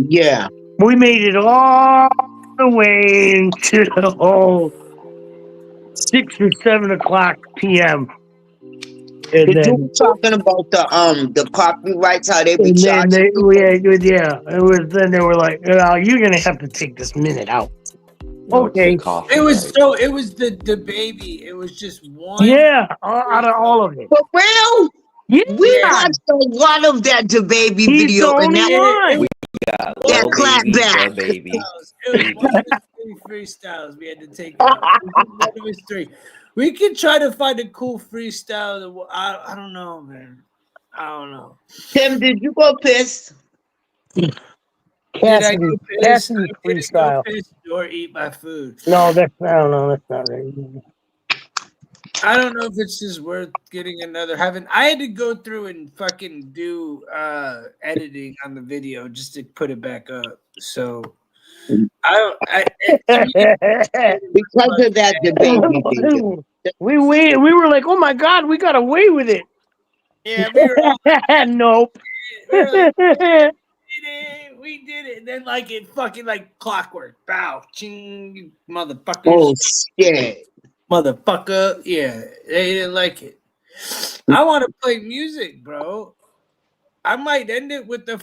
Yeah. We made it all the way to the whole 6 or 7 o'clock p.m. And Did you then were talking about the copyrights, how they be and then charging they people? it was then they were like, "Oh, you're gonna have to take this minute out." What's the Okay. coffee? It was Like? so. It was the baby. It was just one. Yeah, out of all of it. For real? Yeah. We watched a lot of that DaBaby He's video, the and only that one. Got that Lil clap Baby, back. the baby. It was one of his three freestyles. We had to take it out. It was one of his three. We could try to find a cool freestyle. I don't know, man. I don't know. Tim, did you go piss? Did I go piss? Cassidy I didn't go freestyle. piss or eat my food. No, that's I don't know. That's not right. I don't know if it's just worth getting another. I had to go through and fucking do editing on the video just to put it back up. So Because of that DaBaby video. we were like, oh my god, we got away with it. Yeah, we were all nope. we were like, we did it. And then like it fucking like clockwork. Bow, ching, you motherfuckers. Oh shit. Motherfucker. Yeah, they didn't like it. I want to play music, bro. I might end it with some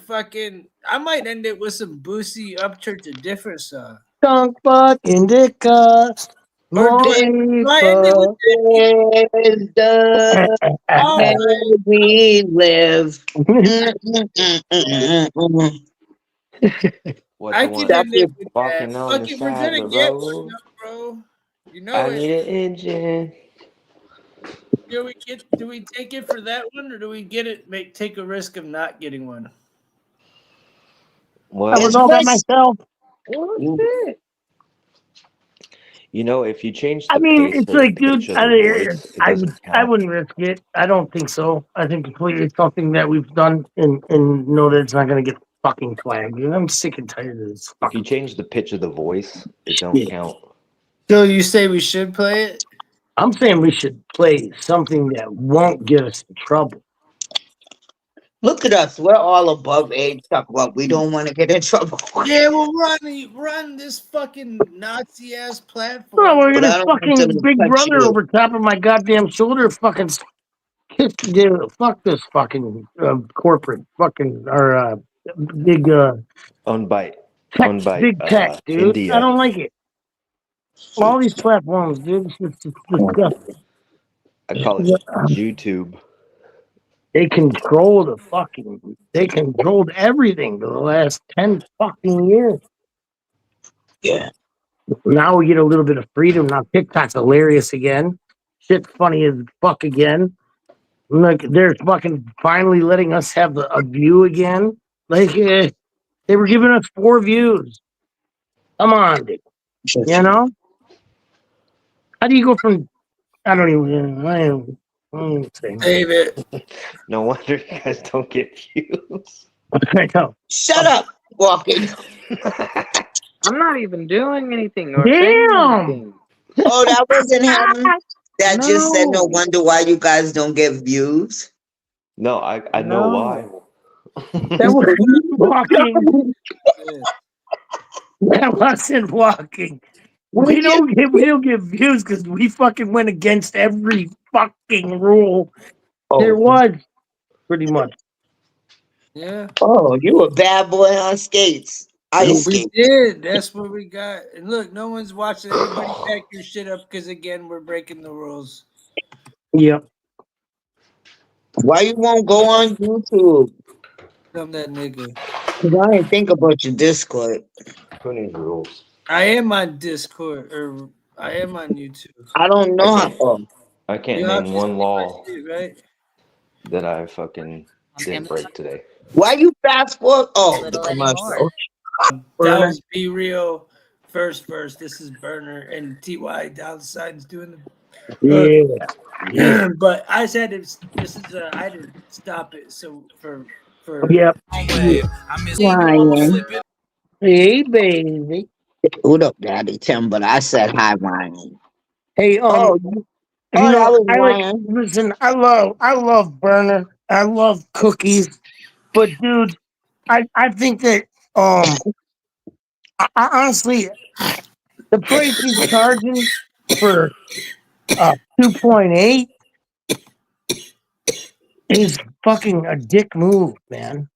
Boosie Upchurch a different song. Skunk butt indica. Or do I end it with where we live. What I the can one? end it with that. Walking on Fuck the it, we're side gonna of the get road. one, bro. You know I it. need an engine. Do we take it for that one, or do we take a risk of not getting one? Well, I was all by myself. you know, if you change I the mean, pace it's or the like, dude, pitch of the voice, it doesn't I count. wouldn't risk it. I don't think so. I think completely it's something that we've done and know that it's not going to get fucking flagged. Dude, I'm sick and tired of this. If you change the pitch of the voice, it don't count. So you say we should play it? I'm saying we should play something that won't get us in trouble. Look at us. We're all above age. Talk about we don't want to get in trouble. Yeah, well, run this fucking Nazi ass platform. Bro, we're But I gonna don't want them fucking to Big touch Brother you. over top of my goddamn shoulder. Fucking kiss, dude. Fuck this fucking corporate fucking or big Unbite. tech, Unbite. big tech, dude. India. I don't like it. All these platforms, dude. It's disgusting. I call it YouTube. They controlled everything for the last 10 fucking years. Yeah. Now we get a little bit of freedom. Now TikTok's hilarious again. Shit's funny as fuck again. Like they're fucking finally letting us have a view again. Like they were giving us 4 views. Come on, dude. You know? How do you go from I don't even say. Save it. No wonder you guys don't get views. I know. Shut up, walking. I'm not even doing anything or Damn. saying anything. Oh, that wasn't him. That just said no No. wonder why you guys don't get views. No, I know why. That was walking. That wasn't walking. We don't get views because we fucking went against every fucking rule there was, pretty much. Yeah. Oh, you a bad boy on skates. Ice We skates. did. That's what we got. And look, no one's watching. Everybody pack your shit up because again, we're breaking the rules. Yep. Why you won't go on YouTube? I'm that nigga. Cause I didn't think about your Discord. Who needs rules? I am on Discord or I am on YouTube. I don't know how. I can't You name one obviously law see it, right? that I fucking didn't break today. Why you fast forward? Oh, the commercial. That was Be Real first verse. This is Burner and TY Downside's doing the Yeah. but I said I had to stop it. So for Yep. Ryan. Hey, baby. What up, Daddy Tim? But I said hi, Ryan. Hey, you know, that was Ryan. listen, I love Burner. I love cookies. But dude, I think that I honestly the price he's charging for 2.8 is fucking a dick move, man.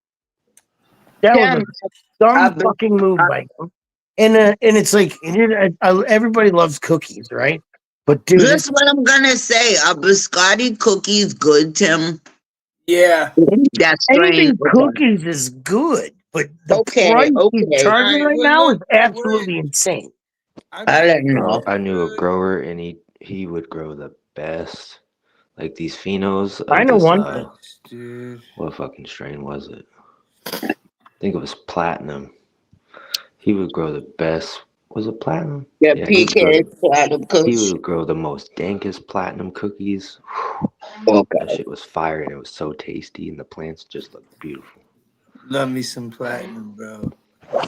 That was a dumb fucking move by him. And it's like everybody loves cookies, right? But dude, that's what I'm gonna say. Are biscotti cookies good, Tim? Yeah. That's anything cookies is good, but the price he's charging right now is absolutely insane. I don't know. Bro, I knew a grower, and he would grow the best, like these phenos. I know one. Dude. What fucking strain was it? I think it was platinum. He would grow the best. Was it platinum? Yeah, he PK platinum cookies. He would grow the most dankest platinum cookies. That shit was fire, and it was so tasty, and the plants just looked beautiful. Love me some platinum, bro.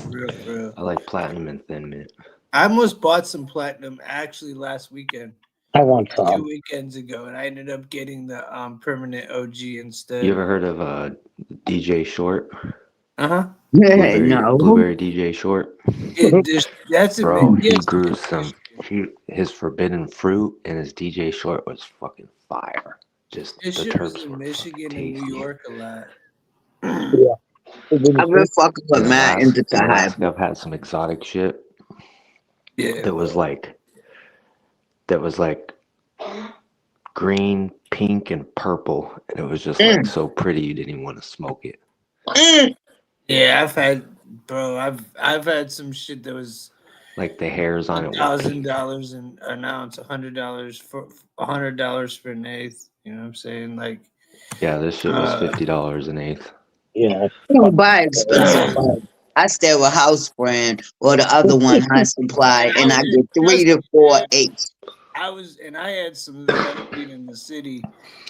Real. I like platinum and thin mint. I almost bought some platinum actually last weekend. I want some. 2 weekends ago, and I ended up getting the permanent OG instead. You ever heard of DJ Short? Uh-huh. Blueberry DJ Short. That's bro. He grew some. His forbidden fruit and his DJ Short was fucking fire. Just this the shit was terps in were Michigan and New York a lot. Yeah. I've been fucking with Matt into the hype. I've had some exotic shit. Yeah. That was like green, pink, and purple, and it was just like so pretty you didn't even want to smoke it. Yeah, I've had some shit that was like the hairs on it. $1,000 and an ounce, $100 for $100 for an eighth. You know what I'm saying? Like, yeah, this shit was $50 an eighth. Yeah, I don't buy expensive. I stay with House Brand or the other one, High Supply, and I get 3 to 4 eighths. I had some weed in the city,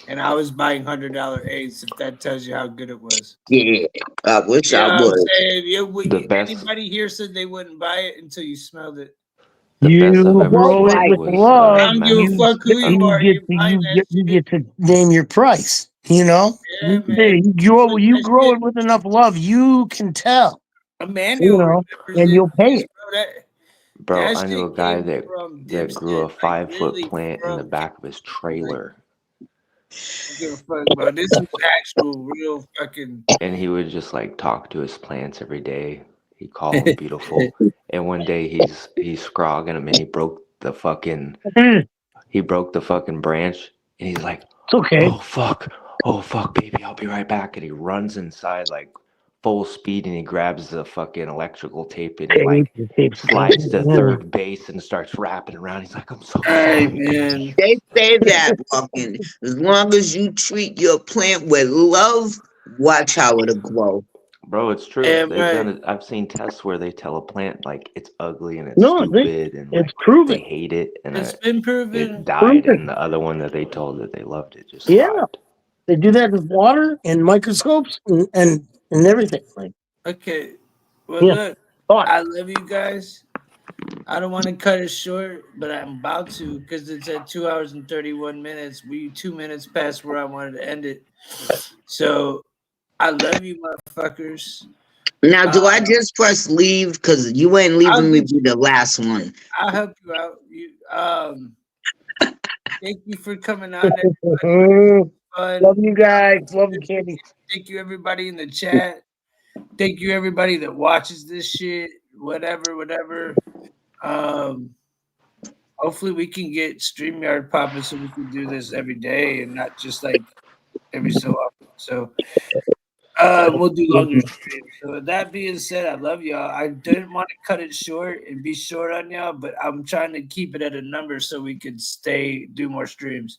and I was buying $100 eighths. If that tells you how good it was. Yeah, I wish I would. Anybody here said they wouldn't buy it until you smelled it. You grow it with love. I don't give a fuck who you are. You get to name your price. You know, you grow it with enough love. You can tell. Emmanuel, and you'll pay it. Bro, I knew a guy that grew a 5-foot plant in the back of his trailer. I don't give a fuck, bro. This is actual, real fucking. And he would just like talk to his plants every day. He called them beautiful. And one day he's scrogging them, and he broke the fucking branch, and he's like, "It's okay. Oh fuck, baby, I'll be right back." And he runs inside like full speed, and he grabs the fucking electrical tape, and he like slides to third base and starts wrapping around. He's like, "I'm so sorry, man." They say that fucking as long as you treat your plant with love, watch how it'll grow. Bro, it's true. Yeah, I've seen tests where they tell a plant like it's ugly and it's stupid, and it's proven. They hate it, and it's been proven. It died, and the other one that they told that they loved it just thrived. They do that with water and microscopes and everything. Like, okay, well, look, I love you guys. I don't want to cut it short, but I'm about to because it's at 2 hours and 31 minutes. We 2 minutes past where I wanted to end it. So I love you, motherfuckers. Now, do I just press leave? Because you ain't leaving me be the last one. I'll help you out. Thank you for coming on. Love you guys. Love you, Candy. Thank you, everybody in the chat. Thank you, everybody that watches this shit. Whatever. Hopefully we can get StreamYard popping so we can do this every day and not just like every so often. So we'll do longer streams. So with that being said, I love y'all. I didn't want to cut it short and be short on y'all, but I'm trying to keep it at a number so we could do more streams.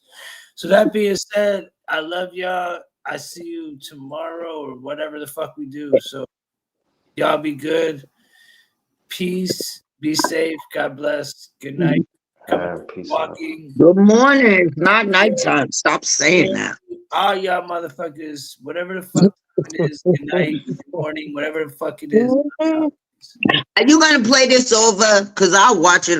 So that being said, I love y'all. I see you tomorrow or whatever the fuck we do. So y'all be good. Peace. Be safe. God bless. Good night. Walking. Good morning. It's not nighttime. Stop saying that. All y'all motherfuckers, whatever the fuck it is, good night, good morning, whatever the fuck it is. Are you gonna play this over? Cause I'll watch it